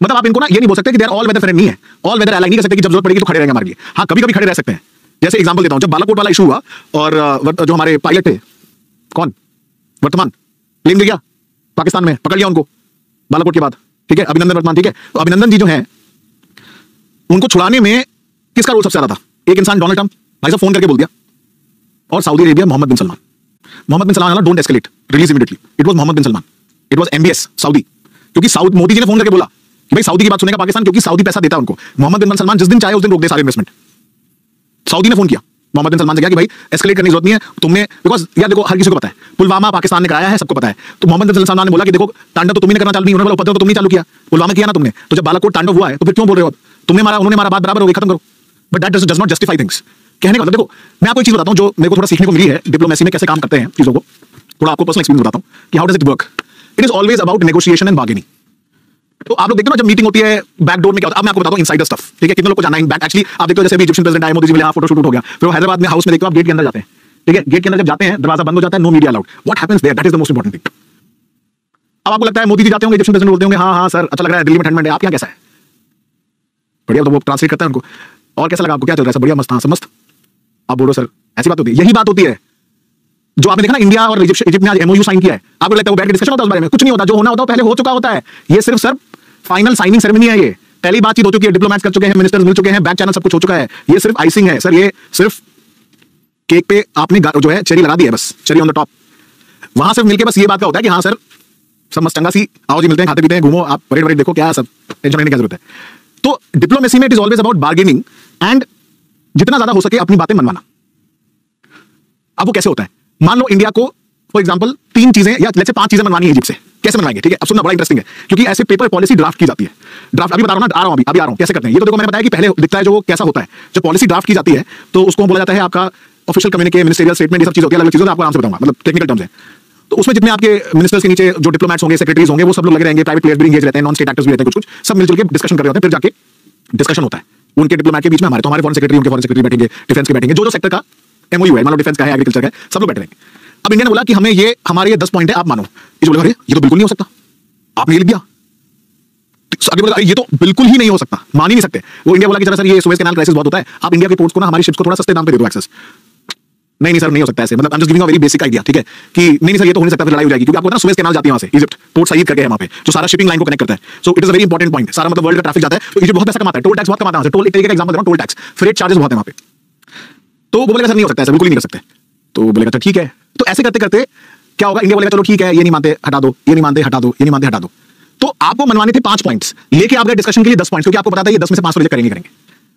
मतलब आप इनको ना ये नहीं बोल सकते कि they are all weather friend, नहीं है, ऑल वेदर एलाइड नहीं कर सकते कि जब जरूरत पड़ेगी तो खड़े रहेंगे हमारे लिए। हाँ, कभी कभी खड़े रह सकते हैं। जैसे एग्जांपल देता हूं, जब बालाकोट वाला इशू हुआ और जो हमारे पायलट थे, कौन वर्तमान, प्लेन गिर गया पाकिस्तान में, पकड़ लिया उनको बालाकोट के बाद, ठीक है, अभिनंदन वर्तमान, ठीक है। तो अभिनंदन जी जो है उनको छुड़ाने में किसका रोल सबसे ज्यादा था? एक इंसान डोनाल्ड ट्रंप, भाई साहब फोन करके बोल दिया, और Saudi Arabia Mohammed bin Salman. Mohammed bin Salman don't escalate, release immediately. It was Mohammed bin Salman, it was MBS Saudi, क्योंकि साउथ मोदी जी ने फोन करके बोला कि भाई सऊदी की बात सुनेगा पाकिस्तान, क्योंकि सऊदी पैसा देता है उनको। मोहम्मद बिन सलमान जिस दिन चाहे उस दिन रोक दे सारे इन्वेस्टमेंट। सऊदी ने फोन किया मोहम्मद बिन सलमान से, क्या कि भाई एस्केलेट करने की जरूरत नहीं है तुमने, बिकॉज यार देखो हर किसी को पता है पुलवामा पाकिस्तान ने कराया है, सबको पता है। तो मोहम्मद बिन सलमान ने बोला कि देखो तांडव तो तुमने करना चालू नहीं, उन्होंने बोला उपद्रव तो तुमने चालू किया, पुलवामा किया ना तुमने, तो जब बालाकोट तांडव हुआ है तो फिर क्यों बोल रहे हो? तुमने मारा उन्होंने मारा, बात बराबर हो गई, खत्म करो। But that does not justify things. कहने का मतलब देखो, मैं आपको एक चीज बताता हूं जो मेरे को थोड़ा सीखने को मिली है डिप्लोमेसी में, कैसे काम करते हैं चीजों को, थोड़ा आपको पर्सनल एक्सपीरियंस बताता हूं कि how does it work. It is always about negotiation and bargaining. तो आप लोग देखते हो ना जब मीटिंग होती है बैकडोर में क्या होता है, अब मैं आपको बताता हूं इनसाइडर स्टफ, ठीक है, कितने लोग को जाना है बैक। एक्चुअली आप देखते हो जैसे भी इजिप्शियन प्रेसिडेंट आए, मोदी जी मिले, फोटो शूट हो गया, फिर वो हैदराबाद में हाउस में देखते हो आप गेट के अंदर जाते हैं, ठीक है, गेट के अंदर जब जाते हैं दरवाजा बंद हो जाता है, no media allowed. What happens there, that is the most important thing. अब आपको लगता है मोदी जी जाते होंगे, इजिप्शियन प्रेसिडेंट बोलते होंगे हाँ हाँ सर अच्छा लग रहा है, दिल्ली में ठंड में, आप यहाँ कैसा है? बढ़िया, तो वो ट्रांसलेट करता है उनको, और कैसा लगा आपको, क्या चल रहा है? सब बढ़िया, मस्त, हाँ सब मस्त। आप बोलो सर, ऐसी बात होती है, यही बात होती है जो आपने देखा ना इंडिया और इजिप्ट ने आज एमओयू साइन किया है। आपको लगता है वो बैठ के डिस्कशन होता है उस बारे में? कुछ नहीं होता, जो होना होता है पहले हो चुका होता है। ये सिर्फ सर फाइनल साइनिंग सेरेमनी है, ये पहली बातचीत हो चुकी है, डिप्लोमेट्स कर चुके हैं, मिनिस्टर्स मिल चुके हैं, बैक चैनल सब कुछ हो चुका है। ये सिर्फ आइसिंग है सर, ये सिर्फ केक पे आपने जो है चेरी लगा दी है, बस चेरी ऑन द टॉप। वहां सिर्फ मिलके बस ये बात का होता है कि हाँ सर सब मस्त चंगा सी, आओ जी मिलते हैं, खाते पीते हैं, घूमो, आप परेड वरेड देखो, क्या है सब, टेंशन लेने की जरूरत है। तो डिप्लोमेसी में it is always about bargaining and जितना ज्यादा हो सके अपनी बातें मनवाना। अब वो कैसे होता है? मान लो इंडिया को फॉर एग्जांपल 3 चीजें या लेट्स से 5 चीजें मनवानी है इजिप्ट से, कैसे मनवाएंगे? ठीक है, अब सुनना बड़ा इंटरेस्टिंग है, क्योंकि ऐसे पेपर पॉलिसी ड्राफ्ट की जाती है। ड्राफ्ट अभी बता रहा हूं ना, आ रहा हूं अभी आ रहा हूं, कैसे करते हैं ये तो देखो मैंने बताया कि पहले दिखता है जो कैसा होता है। जब पॉलिसी ड्राफ्ट की जाती है तो उसको बोला जाता है आपका ऑफिशियल कम्युनिके, मिनिस्टरियल स्टेटमेंट, ये सब चीजें होती है, अलग चीजें आपको आराम से बताऊंगा, मतलब टेक्निकल टर्म्स है। तो उसमें जितने आपके मिनिस्टर्स के नीचे जो डिप्लोमेट्स होंगे, सेक्रेटरीज होंगे, वो सब लोग लगे रहेंगे, प्राइवेट प्लेयर्स भी एंगेज रहते हैं, नॉन स्टेट एक्टर्स भी रहते हैं, कुछ सब मिलजुल के डिस्कशन कर रहे होते हैं, फिर जाके डिस्कशन होता है उनके डिप्लोमेट के बीच में। हमारे तो हमारे फॉरेन सेक्रेटरी, उनके फॉरेन सेक्रेटरी बैठेंगे, डिफेंस के बैठेंगे, जो सेक्टर का एमओयू है, मान लो डिफेंस का है, एग्रीकल्चर का है, सब लोग बैठ रहे हैं। अब इंडिया ने बोला कि हमें ये हमारे ये 10 पॉइंट है, आप मानो। ये बोले अरे ये तो बिल्कुल नहीं हो सकता, आपने ये लिख दिया। आगे बोला ये तो बिल्कुल ही नहीं हो सकता, मान ही नहीं सकते। वो इंडिया बोला कि जरा सर ये सुएज कैनाल क्राइसिस बहुत होता है, आप इंडिया के पोर्ट्स को ना, हमारी शिप्स को थोड़ा सस्ते दाम पे दे दो एक्सेस। नहीं सर नहीं हो सकता ऐसे, मतलब आई am just giving a very basic idea, ठीक है, कि नहीं सर ये तो हो नहीं सकता, फिर लड़ाई हो जाएगी, क्योंकि आपको ना सुएज कैनाल जाती है वहां से, इजिप्ट पोर्ट सईद करके है वहां पे, जो सारा शिपिंग लाइन को कनेक्ट करता है। So it is a very important point, सारा मतलब वर्ल्ड का ट्रैफिक जाता है, तो इजिप्ट बहुत पैसा कमाता है, टोल टैक्स बहुत कमाता है, टोल एक तरीके का एग्जांपल दे रहा हूं, टोल टैक्स, फ्रेट चार्जेस बहुत है वहां पे। तो वो बोलेगा सर नहीं हो सकता ऐसा, बिल्कुल नहीं कर सकते। तो बोलेगा ठीक है, तो ऐसे करते करते क्या होगा, इंडिया बोलेगा चलो ठीक है, ये नहीं मानते हटा दो, ये नहीं मानते हटा दो, ये नहीं मानते हटा दो। तो आपको मनवाने थे 5 पॉइंट्स, लेके आप गए डिस्कशन के लिए 10 पॉइंट्स, क्योंकि आपको पता था ये 10 में से 5 रिजेक्ट करेंगे।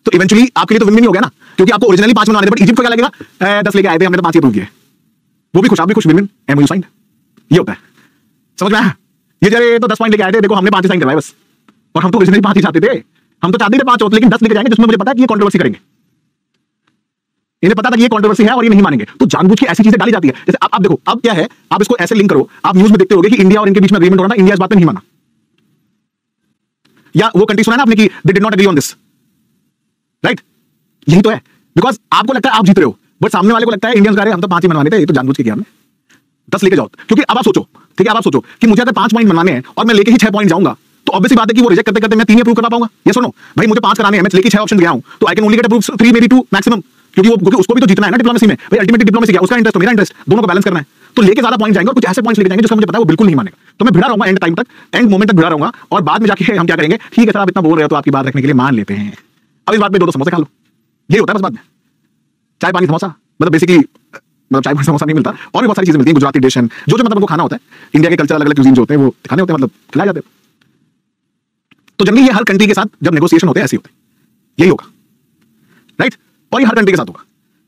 तो इवेंचुअली आपके लिए तो विन विन हो गया ना, क्योंकि आपको ओरिजिनली 5 मनवाने थे, बट इजिप्ट को क्या लगेगा 10 लेके आए थे, हमने तो 5 ही अप्रूव किए, वो भी खुश, आप भी खुश, विन विन, एमओयू साइन। ये होता है, समझ में आया? ये जरे तो 10 पॉइंट लेके आए थे, देखो हमने 5 ही साइन करवाए बस, और हम तो ओरिजिनली 5 ही चाहते थे, हम तो चाहते थे 5 होते, लेकिन 10 लेके जाएंगे जिसमें मुझे पता है कि ये कंट्रोवर्सी करेंगे। इन्हें पता था कि ये कंट्रोवर्सी है और ये नहीं मानेंगे, तो जानबूझ के ऐसी चीजें डाली जाती है। जैसे आप देखो, अब क्या है, आप इसको ऐसे लिंक करो, आप न्यूज में देखते होंगे कि इंडिया और इनके बीच में एग्रीमेंट हो रहा था, इंडिया इस बात पे नहीं माना, या वो कंट्री सुना ना आपने कि they did not agree on this, right? यही तो है, बिकॉज आपको लगता है आप जीत रहे हो, बट सामने वाले को लगता है इंडियंस कह रहे हैं हम तो 5 ही मनवाने थे, ये तो जानबूझ के किया हमने, 10 लेके जाओ। क्योंकि अब आप सोचो, ठीक है, अब आप सोचो कि मुझे अगर 5 पॉइंट मनवाने हैं और मैं लेके ही 6 पॉइंट जाऊंगा, तो ऑब्वियसली बात है कि वो रिजेक्ट करते करते मैं 3 अप्रूव कर पाऊंगा। ये सुनो भाई, मुझे 5 कराने हैं, मैं लेके 6 ऑप्शन गया हूं, तो I can only get approve 3 may be 2 maximum, क्योंकि उसको भी तो जीतना है ना डिप्लोमेसी में भाई, अल्टीमेटली डिप्लोमेसी क्या, उसका इंटरेस्ट तो मेरा इंटरेस्ट, दोनों को बैलेंस करना है। तो लेके ज्यादा पॉइंट जाएंगे और कुछ ऐसे पॉइंट्स लेके जाएंगे जिसका मुझे पता है वो बिल्कुल नहीं मानेगा, तो मैं भिड़ा रहूंगा एंड टाइम तक, एंड मोमेंट तक भिड़ा रहूंगा, और बाद में जाके हम क्या करेंगे, ठीक है सर आप इतना बोल रहे हो तो आपकी बात रखने के लिए मान लेते हैं, अब इस बात में 2 समोसे खा लो, ये होता है बस बात में, चाय पानी समोसा, मतलब बेसिकली मतलब चाय समोसा नहीं मिलता, और भी बहुत सारी चीजें मिलती हैं, गुजराती डिश जो जो मतलब हमको खाना होता है, इंडिया के कल्चर अलग अलग क्यूजीन जो होते हैं वो खाने होते हैं, मतलब खिलाए जाते हैं। तो जनरली ये हर कंट्री के साथ जब नेगोशिएशन होते हैं ऐसे होते हैं, यही होगा, राइट? और ये हर कंट्री के साथ होगा,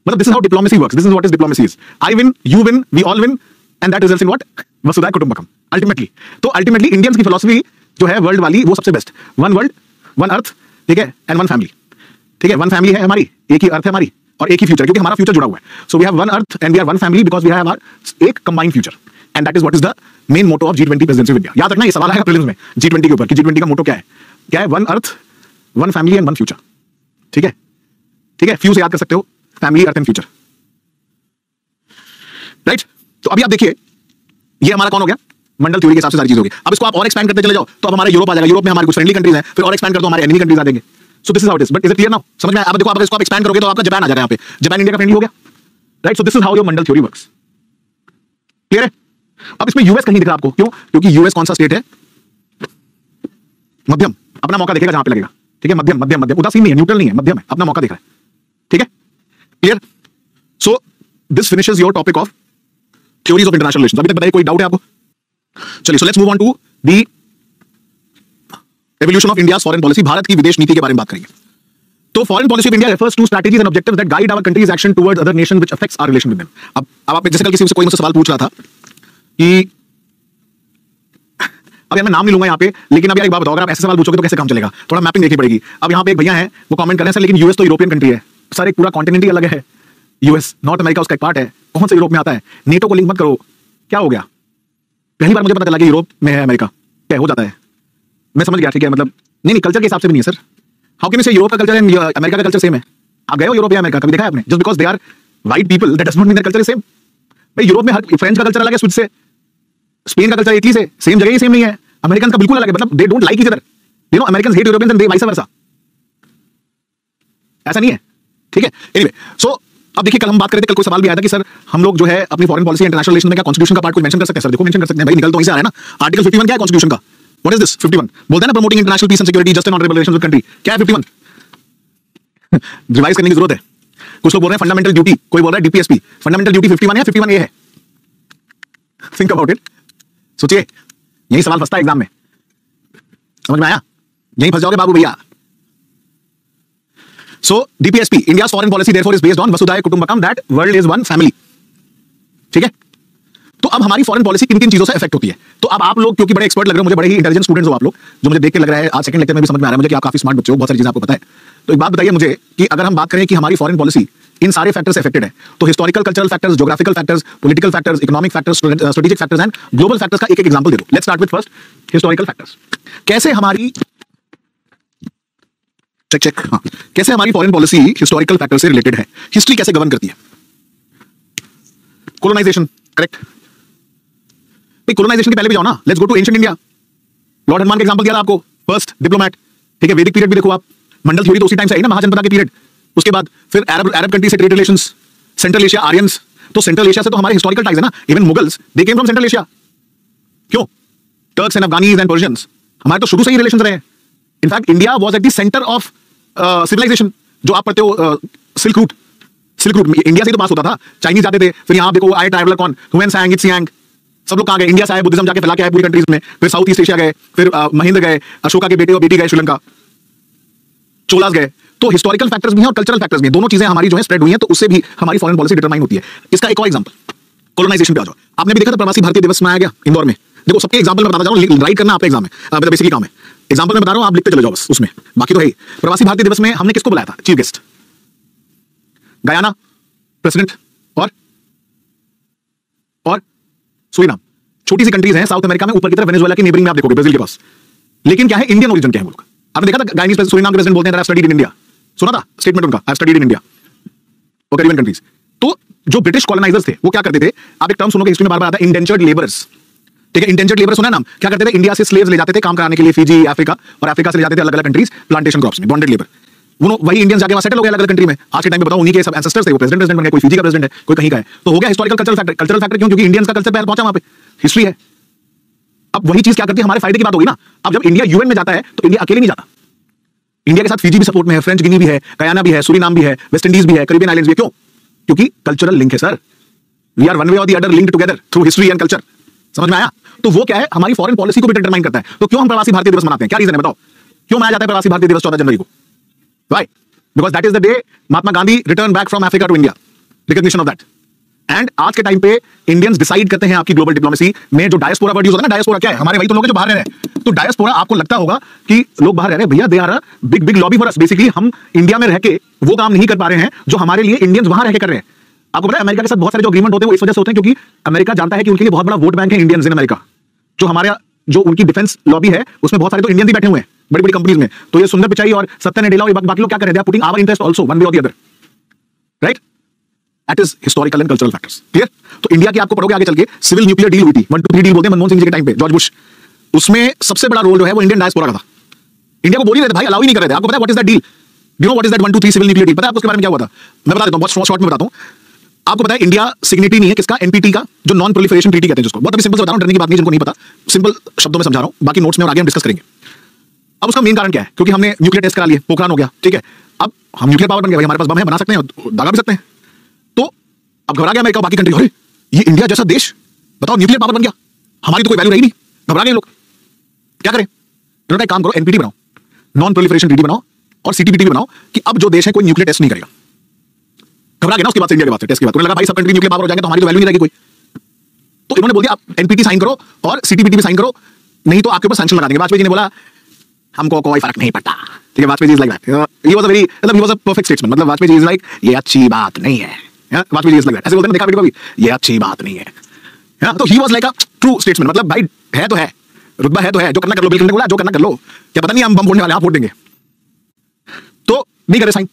मतलब this is how diplomacy works, this is what is diplomacy is, I win, you win, we all win, and that results in what? वसुधैव कुटुंबकम अल्टीमेटली। तो अल्टीमेटली इंडियंस की फिलॉसफी जो है वर्ल्ड वाली, वो सबसे best, one world one earth, ठीक है, एंड वन फैमिली, ठीक है, वन फैमिली है हमारी, एक ही अर्थ है हमारी, और एक ही फ्यूचर, क्योंकि हमारा फ्यूचर जुड़ा हुआ है। So we have one earth and we are one family because we have एक combined future, and that is what is the main motto of G20 presidency of India. याद रखना, ये सवाल आएगा प्रीलिम्स में G20 के ऊपर कि G20 का मोटो क्या है? क्या है? One earth, one family and one future, ठीक है, ठीक है, फ्यू से याद कर सकते हो, family, earth and future, right? तो अभी आप देखिए, ये हमारा कौन हो गया? मंडल थ्योरी के हिसाब से सारी चीज होगी। अब इसको आप और एक्सपैंड करते चले जाओ तो अब हमारा यूरोप आ जाएगा, यूरोप में हमारे कुछ फ्रेंडली कंट्रीज हैं, फिर और एक्सपैंड कर दो हमारे एनिमी कंट्रीज आ जाएंगे। So this is how it is, but is it clear now? समझ में आया? अब देखो, आप इसको आप एक्सपैंड करोगे तो आपका जापान आ जाएगा, यहाँ पे जापान इंडिया का फ्रेंडली हो गया, right? So this is how your Mandal theory works, clear है? अब इसमें यूएस कहीं दिख रहा आपको, क्यों? क्योंकि यूएस कौन सा स्टेट है? मध्यम, अपना मौका देखेगा जहां पे लगेगा, ठीक है, मध्यम मध्यम मध्यम, उदासीन नहीं है, न्यूट्रल नहीं है, मध्यम है, अपना मौका देख रहा है, ठीक है, clear? So this finishes your topic of theories of international relations. अभी तक बताइए कोई डाउट है आपको? चलिए, so let's move on to the evolution of India's foreign policy. Bharat की विदेश नीति के बारे में बात करेंगे। तो foreign policy of India refers to strategies and objectives that guide our country's action towards other nation which affects our relation with them. अब आप जैसे कल किसी से कोई मुझसे सवाल पूछ रहा था कि अब यार मैं नाम नहीं लूंगा यहाँ पे, लेकिन अब यार एक बात बताओ, अगर आप ऐसे सवाल पूछोगे तो कैसे काम चलेगा? थोड़ा मैपिंग देखनी पड़ेगी। अब यहाँ पे एक भैया हैं, वो कमेंट कर रहे हैं सर लेकिन यूएस तो यूरोपियन कंट्री है। सर एक पूरा कॉन्टिनेंट ही अलग है, यूएस नॉर्थ अमेरिका उसका एक पार्ट है, कौन सा यूरोप में आता है? नेटो को लिंक मत करो, क्या हो गया? पहली बार मुझे पता चला कि यूरोप में है अमेरिका, क्या हो जाता है? मैं समझ गया, ठीक है, मतलब नहीं कल्चर के हिसाब से भी नहीं है सर। हाउ कैन यू से यूरोप का कल्चर एंड अमेरिका का कल्चर सेम है? आप गए हो यूरोप या अमेरिका, कभी देखा है आपने? Just because they are white people that does not mean their culture is same. भाई यूरोप में फ्रेंच का कल्चर अलग है स्विच से, स्पेन का कल्चर इटली से, सेम जगह ही सेम नहीं है। अमेरिकन का बिल्कुल अलग है, मतलब they don't like each other, you know, Americans hate Europeans and they vice versa, ऐसा नहीं है, ठीक है? एनीवे, सो अब देखिए, कल हम बात कर रहे थे, कल कोई सवाल भी आया था कि सर हम लोग जो है अपनी फॉरेन पॉलिसी इंटरनेशनल रिलेशन में क्या कॉन्स्टिट्यूशन का पार्ट कोई मेंशन कर सकते हैं? सर देखो मेंशन कर सकते हैं भाई, निकल तो वहीं से आ रहा है ना। आर्टिकल 51 क्या है कॉन्स्टिट्यूशन का? What is this 51? बोलते हैं ना promoting international peace and security, just and honourable relations with country. क्या है 51? रिवाइज करने की जरूरत है। कुछ लोग बोल रहे हैं फंडामेंटल ड्यूटी, कोई बोल रहा है डीपीएसपी। फंडामेंटल ड्यूटी 51 है, 51 ए है? थिंक अबाउट इट, सोचिए, यही सवाल फंसता है एग्जाम में, समझ में आया? यहीं फंस जाओगे बाबू भैया। So DPSP, India's foreign policy therefore is based on Vasudhaiva Kutumbakam, that world is one family, ठीक है? तो अब हमारी फॉरेन पॉलिसी किन किन चीजों से इफेक्ट होती है? तो अब आप लोग क्योंकि बड़े एक्सपर्ट लग रहे हो मुझे, बड़े ही इंटेलिजेंट स्टूडेंट्स हो आप लोग, जो मुझे देख के लग रहा है आज सेकंड लेक्चर में भी समझ में आ रहा है मुझे कि आप काफी स्मार्ट बच्चे हो, बहुत सारी चीजें आपको पता है। तो एक बात बताइए मुझे कि अगर हम बात करें कि हमारी फॉरेन पॉलिसी इन सारे फैक्टर्स से इफेक्टेड है, तो historical cultural factors, geographical factors, political factors, economic factors, strategic factors and global factors का एक एक एग्जांपल दे दो। Let's start with first historical factors. कैसे हमारी चेक हाँ, कैसे हमारी फॉरेन पॉलिसी हिस्टोरिकल फैक्टर से रिलेटेड है? हिस्ट्री कैसे गवर्न करती है? Colonisation, correct? भाई कोलोनाइजेशन के पहले भी जाओ ना, let's go to ancient India. Lord Hanuman का एग्जांपल दिया था आपको, फर्स्ट डिप्लोमेट, ठीक है? वैदिक पीरियड भी देखो आप, मंडल थ्योरी तो उसी टाइम से आई ना, महाजनपदा के पीरियड। उसके बाद फिर अरब कंट्री से trade relations, central Asia, Aryans, तो सेंट्रल एशिया से तो हमारे हिस्टोरिकल टाइज है ना। Even Mughals they came from central Asia, क्यों? Turks and Afghanis and Persians, हमारे तो शुरू से ही रिलेशंस रहे हैं। In fact India was at the centre of civilisation. जो आप पढ़ते हो सिल्क रूट इंडिया से तो पास होता था, चाइनीज जाते थे, फिर यहाँ देखो आए ट्रैवलर कौन, हुएन सांग, इत्सियांग, सब लोग कहाँ गए? इंडिया से आए, बुद्धिज्म जाके फैला के आए पूरी कंट्रीज में, फिर साउथ ईस्ट एशिया गए, फिर महेंद्र गए, अशोका के बेटे और बेटी गए श्रीलंका, चोलास गए। तो हिस्टोरिकल फैक्टर्स भी हैं और कल्चरल फैक्टर्स भी हैं, दोनों चीजें हमारी जो है स्प्रेड हुई हैं, तो उससे भी हमारी फॉरेन पॉलिसी डिटरमाइन होती है। इसका एक और एग्जांपल, कोलोनाइजेशन पे आ जाओ। आपने भी देखा था प्रवासी भारतीय दिवस में आया गया इंदौर में। देखो सबके एग्जांपल में बताता जाऊं, राइट करना आपका एग्जाम है, मतलब बेसिकली काम है। एग्जांपल में बता रहा हूं, आप लिखते चले जाओ बस उसमें, बाकी तो है ही। प्रवासी भारतीय दिवस में हमने किसको बुलाया था चीफ गेस्ट? गयाना प्रेसिडेंट और सूरीनाम, छोटी सी कंट्रीज हैं साउथ अमेरिका में, ऊपर की तरफ वेनेजुएला के नेबरिंग में आप देखोगे ब्राजील के पास, लेकिन क्या है इंडियन ओरिजिन के हैं वो लोग। आपने देखा था गायनीज सूरीनाम के प्रेसिडेंट बोलते हैं I have studied in India, सुना था स्टेटमेंट उनका, I have studied in India और कैरिबियन कंट्रीज। तो जो ब्रिटिश कॉलोनाइजर्स थे वो क्या करते थे, आप एक टर्म सुनोगे हिस्ट्री में बार बार आता है, इंडेंचर्ड लेबर्स, ठीक है? इंडेंचर्ड लेबर सुना नाम? क्या करते थे? इंडिया से स्लेव्स ले जाते थे काम कराने के लिए फिजी, अफ्रीका, और अफ्रीका से ले जाते थे अलग अलग कंट्रीज प्लांटेशन क्रॉप्स में, बॉन्डेड लेबर। वो वही इंडियंस जाके वहां सेटल हो गए अलग अलग कंट्री में। आज के टाइम में बताओ उन्हीं के सब एंसेस्टर्स थे, वो प्रेसिडेंट बन गए, कोई फिजी का प्रेसिडेंट है, कोई कहीं का है। तो हो गया historical cultural factor. Cultural factor क्यों? क्योंकि इंडियंस का कल्चर पहले पहुंचा वहां पे, हिस्ट्री है। अब वही चीज क्या करती है, हमारे फायदे की बात होगी ना। अब जब इंडिया यूएन में जाता है तो इंडिया अकेले नहीं जाता, इंडिया के साथ फिजी भी सपोर्ट में है, फ्रेंच गिनी भी है, गयाना भी है, सूरीनाम भी है, वेस्ट इंडीज भी है, कैरिबियन आइलैंड्स भी है। क्यों? क्योंकि कल्चरल लिंक है sir. We are one way or the other linked together through history and culture. समझ में आया? तो वो क्या है, हमारी फॉरेन पॉलिसी को भी डिटरमाइन करता है। तो क्यों हम प्रवासी भारतीय दिवस मनाते हैं? क्या रीजन है बताओ, क्यों मनाया जाता है प्रवासी भारतीय दिवस 14 जनवरी को? Why? Because that is the day Mahatma Gandhi return back from Africa to India, recognition of that. And आज के टाइम पे इंडियंस डिसाइड करते हैं आपकी ग्लोबल डिप्लोमेसी में। जो डायस्पोरा वर्ड यूज होता है ना, डायस्पोरा क्या है? हमारे वही तो लोग हैं जो बाहर रह रहे हैं। तो डायस्पोरा आपको लगता होगा कि लोग बाहर रह रहे हैं, भैया they are a big big lobby for us. Basically हम इंडिया में रह के वो काम नहीं कर पा रहे हैं जो हमारे लिए इंडियंस वहां रह के कर रहे हैं। आपको पता है अमेरिका के साथ बहुत सारे जो एग्रीमेंट होते हैं वो इस वजह से होते हैं क्योंकि अमेरिका जानता है कि उनके लिए बहुत बड़ा वोट बैंक है इंडियंस इन अमेरिका। जो हमारे जो उनकी डिफेंस लॉबी है उसमें बहुत सारे तो इंडियंस ही बैठे हुए हैं बड़ी बड़ी कंपनीज में। तो ये सुंदर पिचाई और सत्य नेडेला और बाकी लोग क्या कर रहे हैं? Putting our interest also one way or the other, right? That is historical and cultural factors. Clear? तो इंडिया की आपको पढ़ोगे आगे चल के सिविल न्यूक्लियर डील हुई थी, 1-2-3 डील बोलते हैं मनमोहन सिंह जी के टाइम पे, जॉर्ज बुश। उसमें सबसे बड़ा रोल जो है वो इंडियन डायस्पोरा का था। इंडिया को बोल ही रहे थे भाई, अलाउ ही नहीं कर रहे थे। आपको पता है what is that deal? You know what is that 1-2-3 civil nuclear deal? पता है आपको उसके बारे में क्या हुआ था? मैं बता देता हूं, बहुत शॉर्ट में बताता हूं। आपको पता है इंडिया सिग्नेटरी नहीं है किसका? एनपीटी का, जो नॉन प्रोलिफरेशन ट्रीटी कहते हैं जिसको। बहुत अभी सिंपल से बता रहा हूं, डरने की बात नहीं, जिनको नहीं पता सिंपल शब्दों में समझा रहा हूं, बाकी नोट्स में और आगे हम डिस्कस करेंगे। अब उसका मेन कारण क्या है? क्योंकि हमने न्यूक्लियर टेस्ट करा लिए, पोखरान हो गया, ठीक है। अब हम न्यूक्लियर पावर बन गए भाई, हमारे पास बम है, बना सकते हैं, दागा भी सकते हैं। तो अब घबरा गया अमेरिका, बाकी कंट्री, अरे ये इंडिया जैसा देश बताओ न्यूक्लियर पावर बन गया, हमारी तो कोई वैल्यू रही नहीं। घबरा गए लोग, क्या करें? इन्होंने एक काम करो, एनपीटी बनाओ, नॉन प्रोलिफरेशन ट्रीटी बनाओ, और सीटीबीटी भी बनाओ कि अब जो देश है कोई न्यूक्लियर टेस्ट नहीं करेगा। घबरा गया ना उसके बाद से, इंडिया के बाद से टेस्ट के बाद उन्हें लगा भाई सब कंट्री न्यूक्लियर पावर हो जाएंगे तो हमारी तो वैल्यू नहीं रहेगी कोई। तो इन्होंने बोल दिया आप एनपीटी साइन करो और सीटीबीटी भी साइन करो, नहीं तो आपके ऊपर सैंक्शन लगा देंगे। वाजपेयी जी ने बोला हमको कोई फर्क नहीं पड़ता, ठीक है। Vajpayee ji is like that, he was a very, मतलब he was a perfect statesman. मतलब वाजपेयी जी इज लाइक ये अच्छी बात नहीं है, Vajpayee ji is like that, ऐसे बोलते हैं, देखा वीडियो कभी, ये अच्छी बात नहीं है। तो he was like a true statesman, मतलब भाई है तो है, रुतबा है तो है, जो करना कर लो। बिल क्लिंटन ने बोला जो करना कर लो, क्या पता नहीं हम बम फोड़ने वाले, आप फोड़ देंगे। तो नहीं करे साइन,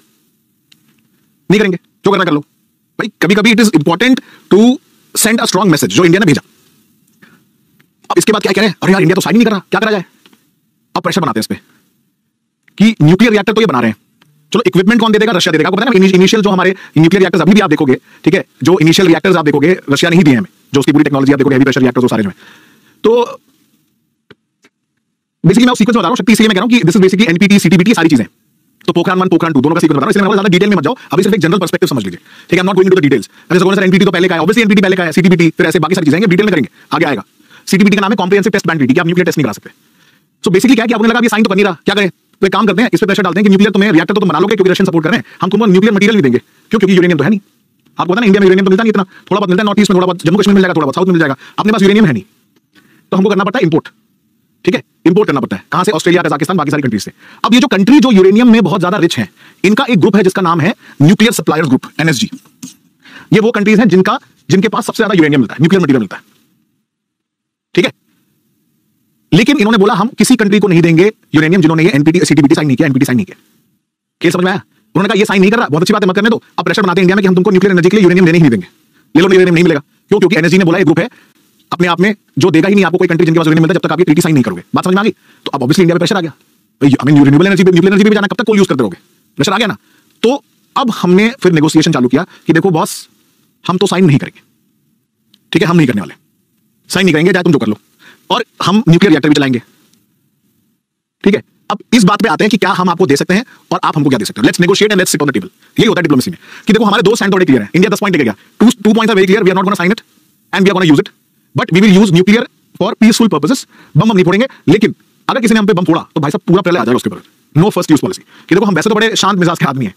नहीं करेंगे, जो करना कर लो भाई। कभी कभी it is important to send a strong message, जो इंडिया ने भेजा। अब इसके बाद क्या कह रहे हैं? अरे यार इंडिया तो साइन नहीं कर रहा, क्या करा जाए? अब प्रेशर बनाते हैं इस पे कि न्यूक्लियर रिएक्टर तो ये बना रहे हैं, चलो इक्विपमेंट कौन दे देगा? रशिया दे देगा। आपको पता है ना इनिशियल जो हमारे न्यूक्लियर रिएक्टर्स अभी भी आप देखोगे, ठीक है, जो इनिशियल रिएक्टर्स आप देखोगे रशिया नहीं दिए हमें, जो उसकी पूरी टेक्नोलॉजी आप देखोगे, हेवी प्रेशर रिएक्टर्स सारे में। तो बेसिकली मैं उस सीक्वेंस बता रहा हूं, शक्ति इसलिए मैं कह रहा हूं कि this is basically NPT CTBT सारी चीजें। तो पोखरान 1 पोखरान 2 दोनों का सीक्वेंस बता रहा हूं, इसलिए मैं ज्यादा डिटेल में मत जाओ, अभी सिर्फ एक जनरल पर्सपेक्टिव समझ लीजिए, ठीक है। I am not going to the details. अगर सर एनपीटी तो पहले का है, ऑब्वियसली एनपीटी पहले का है, सीटीबीटी फिर ऐसे बाकी सारी चीजें डिटेल में करेंगे, आगे आएगा। सीटीबीटी का नाम है कॉम्प्रिहेंसिव टेस्ट बैन ट्रीटी, कि आप न्यूक्लियर टेस्ट नहीं करा सकते। सो बेसिकली क्या है कि आपने लगा ये साइन तो कर नहीं रहा, क्या करें? तो एक काम करते हैं, इस पे प्रेशर डालते हैं कि न्यूक्लियर तुम्हें रिएक्टर तो तुम बना लोगे क्योंकि रशियन सपोर्ट कर रहे हैं, हम तुमको न्यूक्लियर मटेरियल भी देंगे, क्यों? क्योंकि यूरेनियम तो है नहीं। आपको पता है इंडिया में यूरेनियम तो मिलता नहीं इतना, थोड़ा बहुत मिलता है नॉर्थ ईस्ट में, थोड़ा बहुत जम्मू कश्मीर में मिल जाएगा, थोड़ा बहुत साउथ में मिल जाएगा, अपने पास यूरेनियम है नहीं, तो हमको करना पड़ता है इंपोर्ट, ठीक है। इंपोर्ट करना पड़ता है कहां से? ऑस्ट्रेलिया, कजाकिस्तान, बाकी सारी कंट्रीज से। अब ये जो कंट्री जो यूरेनियम में बहुत ज्यादा रिच है, इनका एक ग्रुप है जिसका नाम है न्यूक्लियर सप्लायर्स ग्रुप, एनएसजी। ये वो कंट्रीज हैं जिनके पास सबसे ज्यादा यूरेनियम मिलता है, न्यूक्लियर मटेरियल मिलता है, ठीक है। लेकिन इन्होंने बोला हम किसी कंट्री को नहीं देंगे यूरेनियम जिन्होंने ये एनपीटी सीटीबीटी साइन नहीं किया, एनपीटी साइन नहीं किया। केस समझ में आया? उन्होंने कहा ये साइन नहीं कर रहा, बहुत अच्छी बात है, मत करने दो। अब प्रेशर बनाते हैं इंडिया में कि हम तुमको न्यूक्लियर एनर्जी के लिए यूरेनियम देने ही नहीं देंगे, ले लो यूरेनियम नहीं मिलेगा। क्यों? क्योंकि एनएसजी ने बोला एक ग्रुप है अपने आप में जो देगा ही नहीं आपको कोई कंट्री जिनके पास यूरेनियम मिलता है जब तक आप ये ट्रीटी साइन नहीं करोगे। बात समझ में आ गई? तो अब ऑब्वियसली इंडिया पे प्रेशर आ गया, I mean renewable energy, nuclear energy भी जाना, कब तक कोल यूज करते रहोगे? प्रेशर आ गया ना। तो अब हमने फिर नेगोशिएशन चालू किया कि देखो बॉस हम तो साइन नहीं करेंगे, ठीक है, हम नहीं करने वाले, साइन नहीं करेंगे चाहे तुम जो कर लो, और हम न्यूक्लियर रिएक्टर भी चलाएंगे, ठीक है। अब इस बात पे आते हैं कि क्या हम आपको दे सकते हैं और आप हमको क्या दे सकते हो। Let's negotiate and let's sit on the table. यही होता है डिप्लोमेसी में कि देखो हमारे दो स्टैंड थोड़े क्लियर है। इंडिया 10 पॉइंट लेके गया, two points are very clear, we are not gonna sign it and we are gonna use it, but we will use nuclear for peaceful purposes. Bomb हम नहीं फोड़ेंगे, लेकिन अगर किसी ने हम पे बम फोड़ा तो भाई साहब पूरा प्रलय आ जाएगा उसके ऊपर। No first use policy. कि देखो हम वैसे तो बड़े शांत मिजाज के आदमी हैं,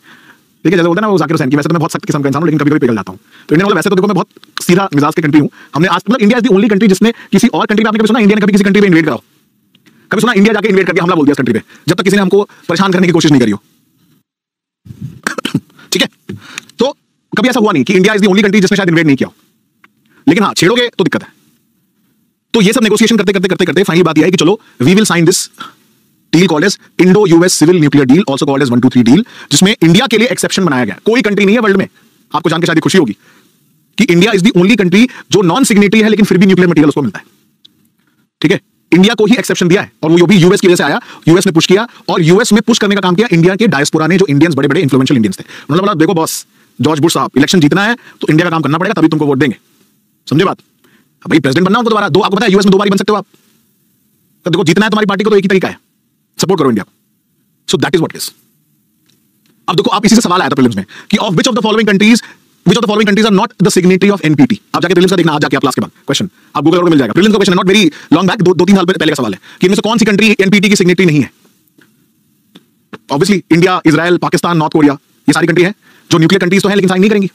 ठीक है, जैसे बोलते हैं ना वो जाकिर हुसैन की, वैसे तो मैं बहुत सख्त किस्म का इंसान हूं, लेकिन कभी-कभी पिघल जाता हूं। तो इंडिया वाला वैसे तो देखो मैं बहुत सीधा मिजाज की कंट्री हूं। हमने आज मतलब India is the only country जिसने किसी और कंट्री पे, आपने कभी सुना इंडिया ने कभी किसी कंट्री पे इन्वेड कराओ? कभी सुना इंडिया जाके इन्वेड करके हमला बोल दिया इस कंट्री पे, जब तक किसी ने हमको परेशान करने की कोशिश नहीं करी हो, ठीक है। तो कभी ऐसा हुआ नहीं कि India is the only country जिसने शायद इन्वेड नहीं किया, लेकिन हाँ छेड़ोगे तो दिक्कत है। तो ये सब नेगोशिएशन करते करते करते करते फाइनली बात यह है कि चलो we will sign this deal called as Indo US civil nuclear deal, also called as 1-2-3 deal, जिसमें इंडिया के लिए एक्सेप्शन बनाया गया। कोई कंट्री नहीं है वर्ल्ड में, आपको जान के शायद खुशी होगी कि India is the only country जो नॉन सिग्नेटरी है लेकिन फिर भी न्यूक्लियर मटेरियल उसको मिलता है, ठीक है। इंडिया को ही एक्सेप्शन दिया है और वो भी यूएस की वजह से आया, यूएस ने पुश किया, और यूएस में पुश करने का काम किया इंडिया के डायस्पोरा ने, जो इंडियंस बड़े बड़े इन्फ्लुएंशियल इंडियंस थे। उन्होंने बोला देखो बॉस जॉर्ज बुश साहब, इलेक्शन जीतना है तो इंडिया का काम करना पड़ेगा, तभी तुमको वोट देंगे। समझे बात? अब भाई प्रेसिडेंट बनना हो तो दोबारा दो, आपको पता है यूएस में 2 बार बन सकते हो आप, तो देखो जीतना है तुम्हारी पार्टी को तो एक ही तरीका है, सपोर्ट करो इंडिया को। सो दैट इज व्हाट इज। अब देखो आप इसी से सवाल आया था प्रीलिम्स में कि of which of the following countries Which of the following countries are not the signatory of NPT? आप जाके प्रीलिम्स का देखना, आज जाके आप क्लास के बाद क्वेश्चन आप गूगल करोगे मिल जाएगा। प्रीलिम्स का क्वेश्चन है, नॉट वेरी लॉन्ग बैक, 2-3 साल पहले का सवाल है कि इनमें से कौन सी कंट्री एनपीटी की सिग्नेटरी नहीं है। Obviously India, Israel, Pakistan, north Korea, ये सारी कंट्री है जो न्यूक्लियर कंट्रीज तो है लेकिन साइन नहीं करेंगी।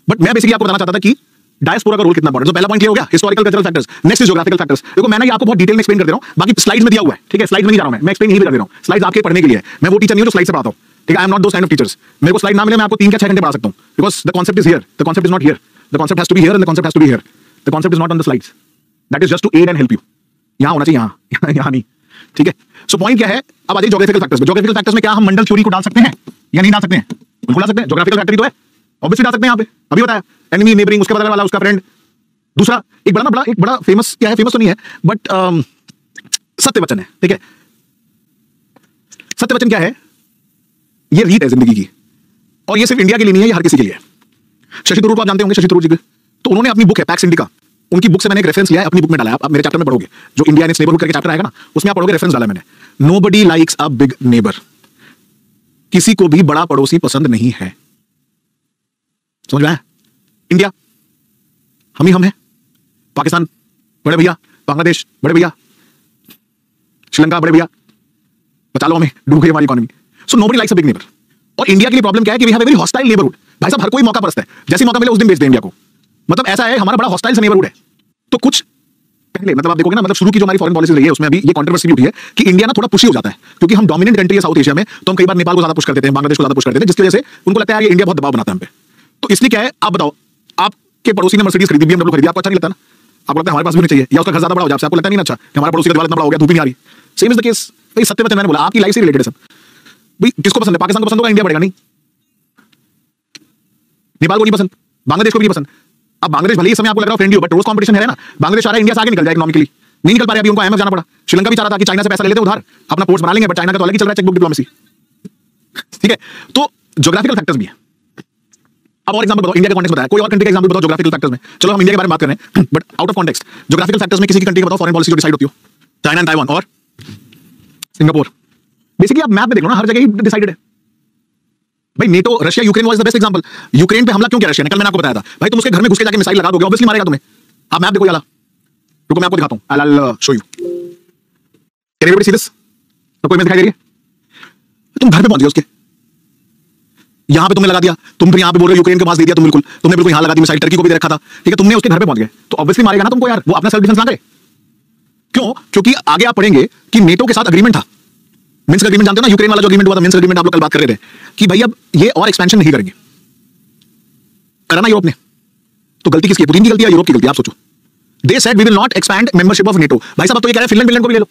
बट मैं बेसिकली आपको बताना चाहता था कि डायस्पोरा का रोल कितना इंपॉर्टेंट। तो पहला पॉइंट क्लियर हो गया, historical cultural factors. Next is geographical factors. देखो मैंने ये आपको बहुत डिटेल में एक्सप्लेन कर दे रहा हूं, बाकी स्लाइड्स में दिया हुआ है, ठीक है, स्लाइड्स में नहीं जा रहा हूं मैं एक्सप्लेन यहीं कर दे रहा हूं, स्लाइड्स आपके पढ़ने के लिए है। मैं वो टीचर नहीं हूं जो स्लाइड से पढ़ाता हूं, ठीक है, I am not those kind of teachers. मेरे को स्लाइड ना मिले मैं आपको 3 या 6 घंटे पढ़ा सकता हूं, because the concept is here, the concept is not here, the concept has to be here and the concept has to be here, the concept is not on the slides, that is just to add and help you. यहां होना चाहिए, यहां नहीं, ठीक है। So point क्या है, अब आ जाइए ज्योग्राफिकल फैक्टर्स में। ज्योग्राफिकल फैक्टर्स में क्या हम मंडल थ्योरी को डाल सकते हैं या नहीं डाल सकते हैं? बिल्कुल डाल सकते हैं, ज्योग्राफिकल फैक्टर ही तो है, ऑब्वियसली डाल सकते हैं। यहां पे अभी बताया एनिमी, नेबरिंग, उसके बगल वाला उसका फ्रेंड। दूसरा एक बड़ा फेमस, क्या है, फेमस तो नहीं है बट सत्यवचन है, ठीक है। सत्यवचन क्या है? ये रीत है जिंदगी की, और ये सिर्फ इंडिया के लिए नहीं है, ये हर किसी के लिए है। शशि थरूर को आप जानते होंगे, शशि थरूर जी के, तो उन्होंने अपनी बुक है पैक्स इंडिका, उनकी बुक से मैंने एक रेफरेंस लिया है, अपनी बुक में डाला है। आप मेरे चैप्टर में पढ़ोगे, जो इंडिया इन इट्स नेबरहुड करके चैप्टर आएगा ना, उसमें आप पढ़ोगे, रेफरेंस डाला मैंने। Nobody likes a big neighbour, किसी को भी बड़ा पड़ोसी पसंद नहीं है। समझ में आया? इंडिया हम ही हम हैं, पाकिस्तान बड़े भैया, बांग्लादेश बड़े भैया, श्रीलंका बड़े भैया, बचा लो हमें, डूब गई हमारी economy. So nobody likes a big neighbour. और इंडिया के लिए प्रॉब्लम क्या है कि we have a very hostile neighbourhood. भाई साहब हर कोई मौका परस्ता है, जैसे मौका मिले उस दिन बेच दे इंडिया को। मतलब ऐसा है, हमारा बड़ा हॉस्टाइल सा नेबरहुड है। तो कुछ पहले मतलब आप देखोगे ना, मतलब शुरू की जो हमारी फॉरेन पॉलिसी रही है उसमें अभी ये कंट्रोवर्सी भी उठी है कि इंडिया ना थोड़ा पुशी हो जाता है, क्योंकि हम डोमिनेंट कंट्री है साउथ एशिया में, तो हम कई बार नेपाल को ज्यादा पुश कर देते हैं, बांग्लादेश को ज्यादा पुश कर देते हैं, जिसकी वजह से उनको लगता है ये इंडिया बहुत दबाव बनाता है हम पे। तो इसलिए क्या है, आप बताओ, आपके पड़ोसी ने मर्सिडीज खरीदी, BMW खरीदी, आपको अच्छा नहीं लगता ना? आपको लगता है हमारे पास भी नहीं चाहिए, या उसका घर ज्यादा बड़ा हो जाए, आपको लगता नहीं ना अच्छा कि हमारा पड़ोसी का दीवार इतना बड़ा हो गया, धूप नहीं आ रही। Same is the case. भाई सत्यवचन मैंने बोला, आपकी लाइफ से रिलेटेड है सब। भाई किसको पसंद है? पाकिस्तान को पसंद होगा, इंडिया बढ़ेगा नहीं। नेपाल को नहीं पसंद, बांग्लादेश को भी नहीं पसंद। अब बांग्लादेश भले ही समय आपको लग रहा है फ्रेंडली हो, बट रोज कंपटीशन है ना, बांग्लादेश आ रहा है इंडिया से आगे निकल जाए इकोनॉमिकली, नहीं निकल पा रहे, अभी उनको IMF जाना पड़ा। श्रीलंका भी चाह रहा था कि चाइना से पैसा ले लेते उधार, अपना पोर्ट्स बना लेंगे, बट चाइना का तो अलग ही चल रहा है चेकबुक डिप्लोमेसी, ठीक है। तो ज्योग्राफिकल फैक्टर्स भी है। अब और एग्जांपल बताओ, इंडिया का कॉन्टेक्स्ट बताया, कोई और कंट्री का एग्जांपल बताओ ज्योग्राफिकल फैक्टर्स में। चलो हम इंडिया के बारे में बात कर रहे हैं, but out of context geographical factors में किसी की कंट्री का बताओ फॉरेन पॉलिसी जो डिसाइड होती हो। चाइना एंड ताइवान और सिंगापुर। बेसिकली आप मैप में देख लो ना, हर जगह ही डिसाइडेड है। भाई NATO, Russia, Ukraine was the best example. Ukraine पे हमला क्यों किया रशिया ने? कल मैंने आपको बताया था। भाई तुम उसके घर में घुस के जाके मिसाइल लगा दोगे, ऑब्वियसली मारेगा तुम्हें। आप मैप देखो याला, रुको मैं आपको दिखाता हूं, I will show you. Can everybody see this? तो कोई मैं दिखाई दे रही है? तुम घर पे पहुंच गए उसके, यहां पे तुमने लगा दिया, तुम फिर यहां पे बोल रहे हो यूक्रेन के पास दे दिया, तुम बिल्कुल यहां लगा दी मिसाइल, टर्की को भी दे रखा था, ठीक है, तुमने उसके घर पे पहुंच गए, तो ऑब्वियसली मारेगा ना तुमको यार, वो अपना सेल्फ डिफेंस ना करे। क्यों? क्योंकि आगे आप पढ़ेंगे कि नेटो के साथ अग्रीमेंट था, मिन्स्क एग्रीमेंट जानते हो ना, यूक्रेन वाला जो एग्रीमेंट हुआ था, मिन्स्क एग्रीमेंट, आप लोग कल बात कर रहे थे कि भाई अब ये और एक्सपेंशन नहीं करेंगे। करा ना यूरोप ने, तो गलती किसकी है? पुतिन की गलती है, यूरोप की गलती? आप सोचो। They said we will not expand membership of NATO. भाई साहब अब तो ये कह रहे हैं फिनलैंड को भी ले लो।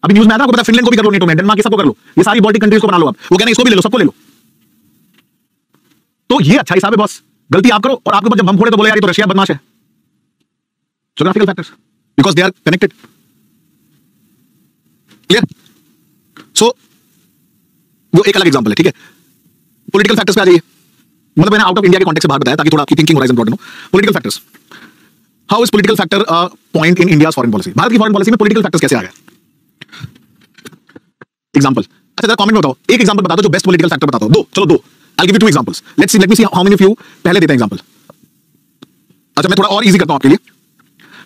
अभी न्यूज़ में आया आपको पता, फिनलैंड को भी कर लो नेटो में, डेनमार्क ये सबको कर लो, ये सारी बाल्टिक कंट्रीज को बना लो आप। वो कह रहे हैं इसको भी ले लो, सबको ले लो। तो ये अच्छा हिसाब है बॉस, गलती आप करो और आपके ऊपर जब बम फोड़े तो बोले यार ये तो रशिया बदमाश है। Geographical factors because they are connected. Clear? So वो एक अलग एग्जांपल है, ठीक है। पॉलिटिकल फैक्टर्स पे आ जाइए, मतलब मैंने आउट ऑफ इंडिया के कॉन्टेक्स्ट से बाहर बताया ताकि थोड़ा आपकी थिंकिंग होराइजन ब्रॉडन हो। Political factors, how is political factor point in India's foreign policy? Bharat की फॉरेन पॉलिसी में पॉलिटिकल फैक्टर्स कैसे आ गए? एग्जांपल, अच्छा जरा कमेंट में बताओ, एक एग्जांपल बता दो जो बेस्ट पॉलिटिकल फैक्टर बता दो। दो, चलो दो, I give you 2 examples. Let me see how many of you पहले देते हैं एग्जांपल। अच्छा मैं थोड़ा और इजी करता हूं आपके लिए।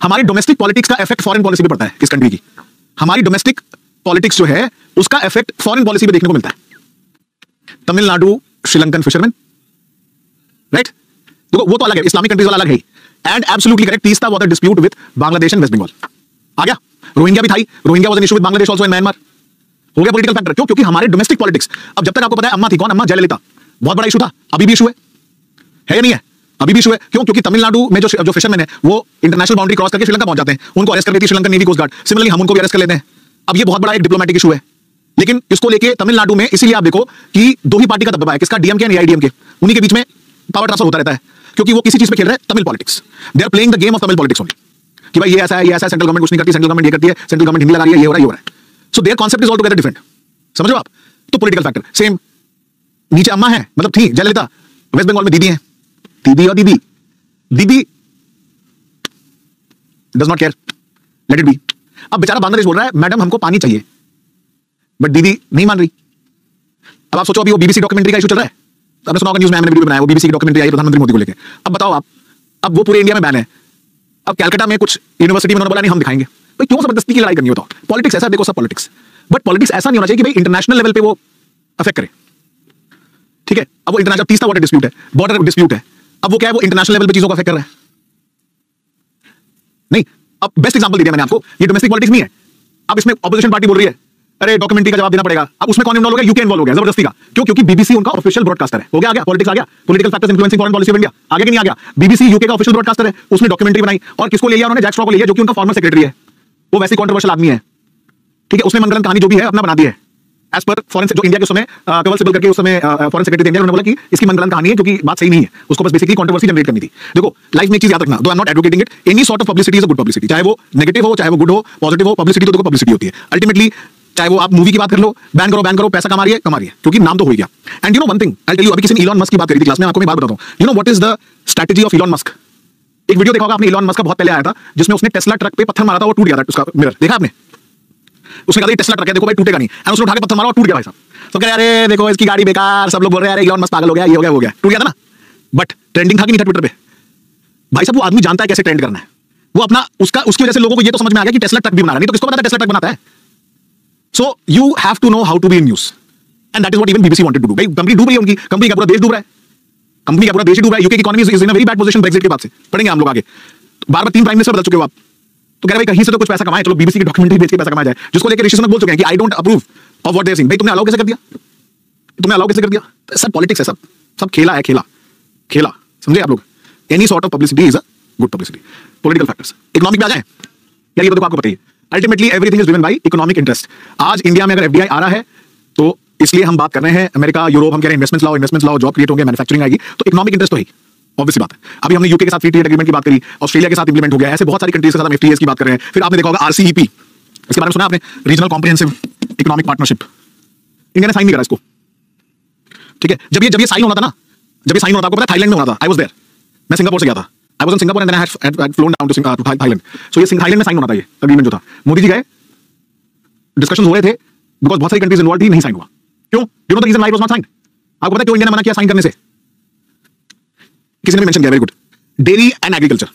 हमारी डोमेस्टिक पॉलिटिक्स का इफेक्ट फॉरेन पॉलिसी पे पड़ता है किस कंट्री की? हमारी डोमेस्टिक पॉलिटिक्स जो है उसका इफेक्ट फॉरेन पॉलिसी पे देखने को मिलता है। Tamil Nadu Sri Lankan fisherman, right? देखो वो तो अलग है, इस्लामिक कंट्रीज वाला अलग है। And absolutely correct, Teesta water dispute with Bangladesh and West Bengal आ गया। रोहिंग्या भी था, Rohingya was an issue with Bangladesh also in Myanmar. हो गया पॉलिटिकल फैक्टर। क्यों? क्योंकि हमारे डोमेस्टिक पॉलिटिक्स, अब जब तक आपको पता है अम्मा थी कौन, अम्मा जयललिता, बहुत बड़ा इशू था, अभी भी इशू है या नहीं है? अभी भी इशू है। क्यों? क्योंकि तमिलनाडु में जो फिशरमैन है वो इंटरनेशनल बाउंड्री क्रॉस करके श्रीलंका पहुंच जाते हैं, उनको अरेस्ट कर लेती है Sri Lankan navy coast guard. Similarly हम उनको भी अरेस्ट कर लेते हैं। अब ये बहुत बड़ा एक डिप्लोमेटिक इशू है, लेकिन इसको लेके तमिलनाडु में इसीलिए आप देखो कि दो ही पार्टी का दबदबा है, किसका? डीएमके एंड एआईडीएमके, उन्हीं के बीच में पावर ट्रांसफर होता रहता है, क्योंकि वो किसी चीज पे खेल रहे हैं, Tamil politics. They are playing the game of Tamil politics only, कि भाई ये ऐसा है, ये ऐसा है, सेंट्रल गवर्नमेंट कुछ नहीं करती, सेंट्रल गवर्नमेंट ये करती है, सेंट्रल गवर्नमेंट हिंदी लगा रही है, ये हो रहा है, ये हो रहा है। So their concept is all together different, समझो आप? तो पॉलिटिकल फैक्टर सेम, नीचे अम्मा है, मतलब थी जयललिता, वेस्ट बंगाल में दीदी है, दीदी और दीदी, दीदी does not care, let it be. अब बेचारा बांग्लादेश बोल रहा है मैडम हमको पानी चाहिए, बट दीदी नहीं मान रही। अब आप सोचो अभी वो बीबीसी डॉक्यूमेंट्री का इशू चल रहा है, आपने सुना होगा न्यूज़ में, मैंने वीडियो बनाया, वो बीबीसी की डॉक्यूमेंट्री आई प्रधानमंत्री मोदी को लेकर। अब बताओ आप, अब वो पूरे इंडिया में बैन है। अब कलकत्ता में कुछ यूनिवर्सिटी में उन्होंने बोला नहीं हम दिखाएंगे। भाई क्यों जबरदस्ती की लड़ाई करनी हो? तो पॉलिटिक्स ऐसा, देखो सब पॉलिटिक्स, बट पॉलिटिक्स ऐसा नहीं होना चाहिए कि भाई इंटरनेशनल लेवल पे वो अफेक्ट करे। ठीक है, अब वो इंटरनेशनल तीसरा वाटर डिस्प्यूट है, बॉर्डर डिस्प्यूट है, अब वो क्या है, वो इंटरनेशनल लेवल पे चीजों को अफेक्ट कर रहा है। नहीं, अब बेस्ट एग्जांपल दिया मैंने आपको, ये डोमेस्टिक पॉलिटिक्स नहीं है। अब इसमें ऑपोजिशन पार्टी बोल रही है अरे डॉक्यूमेंट्री का जवाब देना पड़ेगा, अब उसमें कौन इन्वॉल्व हो गया? यूके इन्वॉल्व हो गया जबरदस्ती का। क्यों? क्योंकि बीबीसी उनका ऑफिशियल ब्रॉडकास्टर है। हो गया, आ गया पॉलिटिक्स, आ गया political factors influencing foreign policy of India, आगे कि नहीं आ गया? बीबीसी यूके का ऑफिशियल ब्रॉडकास्टर है, उसने डॉक्यूमेंट्री बनाई और किसको ले लिया उन्होंने? जैक स्ट्रॉ को ले लिया, जो कि उनका फॉर्मर सेक्रेटरी है। वो वैसे कंट्रोवर्शियल आदमी है, ठीक है, उसने मंगलम कहानी जो भी है अपना बना दी है एज पर फॉरेन, जो इंडिया के समय कंवल सिबल करके उस समय फॉरेन सेक्रेटरी इंडिया, उन्होंने बोला कि इसकी मंगलम कहानी है, जो कि बात सही नहीं है, उसको बस बेसिकली कंट्रोवर्सी जनरेट करनी थी। देखो लाइफ में एक चीज याद रखना, दो आई am not advocating it, any sort of publicity is a good publicity, चाहे वो नेगेटिव हो, चाहे वो गुड हो, पॉजिटिव हो, पब्लिसिटी तो देखो पब्लिसिटी होती है अल्टीमेटली। चाहे वो आप मूवी की बात कर लो, बैन करो, पैसा कमा रही है, क्योंकि नाम तो हो गया। And you know one thing, I tell you, अभी किसी ने इलॉन मस्क की बात करी थी क्लास में, आपको मैं बात बताता हूं। You know what is the strategy of Elon Musk? एक वीडियो देखा होगा आपने, इलॉन मस्क का बहुत पहले आया था, जिसमें उसने टेस्ला ट्रक पे पत्थर मारा था, वो टूट गया था उसका मिरर, देखा आपने? उसने कहा टेस्ला ट्रक है, देखो भाई टूटेगा नहीं, एंड उसने उठा के पत्थर मारा और टूट गया भाई साहब। तो कह रहे अरे देखो इसकी गाड़ी बेकार, सब लोग बोल रहे हैं अरे इलॉन मस्क पागल हो गया, ये हो गया, वो गया, टूट गया था ना। बट ट्रेंडिंग था कि नहीं था ट्विटर पे? भाई साहब वो आदमी जानता है कैसे ट्रेंड करना है, वो अपना उसकी वजह से लोगों को ये तो समझ में आ गया कि टेस्ला ट्रक भी बना रहा है, नहीं तो किसको पता टेस्ला ट्रक बनाता है। So you have to know how to be in news, and that is what even BBC wanted to do. भाई कंपनी डूब रही है, उनकी कंपनी का पूरा देश डूब रहा है, कंपनी का पूरा देश डूब रहा है। यूके की economy is in a very bad position Brexit के बाद से, पढ़ेंगे हम लोग आगे। बार-बार 3 प्राइम मिनिस्टर बदल चुके हो आप, तो कह रहे भाई कहीं से तो कुछ पैसा कमाए, चलो बीबीसी की डॉक्यूमेंट्री बेच के पैसा कमाया जाए, जिसको लेकर ऋषि सुनक बोल चुके हैं कि I don't approve of what they are saying. भाई तुमने अलाउ कैसे कर दिया? तुमने अलाउ कैसे कर दिया? सब पॉलिटिक्स है, सब खेला है, खेला समझे आप लोग? Any sort of publicity is a good publicity. Political factors, economic में आ जाए यार, ये तो देखो आपको पता ही है, ultimately everything is driven by economic interest. आज इंडिया में अगर एफडीआई आ रहा है तो इसलिए हम बात कर रहे हैं, अमेरिका यूरोप हम कह रहे हैं इन्वेस्टमेंट्स लाओ, जॉब क्रिएट होंगे, मैन्युफैक्चरिंग आएगी, तो इकोनॉमिक इंटरेस्ट तो है, ऑब्वियस बात है। अभी हमने यूके के साथ फ्री ट्रेड एग्रीमेंट की बात करी, ऑस्ट्रेलिया के साथ इंप्लीमेंट हो गया, ऐसे बहुत सारी कंट्रीज के साथ हम एफटीएस की बात कर रहे हैं। फिर आपने देखा होगा आरसीईपी, इसके बारे में सुना आपने? Regional comprehensive economic partnership, India ने साइन नहीं करा इसको, ठीक है। जब ये साइन होना था ना, जब ये साइन होना था, आपको पता है थाईलैंड में होना था, आई वाज देयर, मैं सिंगापुर से गया था, I was in Singapore and then I had flown down to Thailand. So ये थाईलैंड में साइन होना था, ये एग्रीमेंट जो था, मोदी जी गए, डिस्कशन हो रहे थे, बिकॉज बहुत सारी कंट्रीज इन्वॉल्व थी, नहीं साइन हुआ। क्यों? You know the reason why it was not signed? आपको पता है क्यों इंडिया ने मना किया साइन करने से? किसी ने भी मेंशन किया, very good, dairy and agriculture.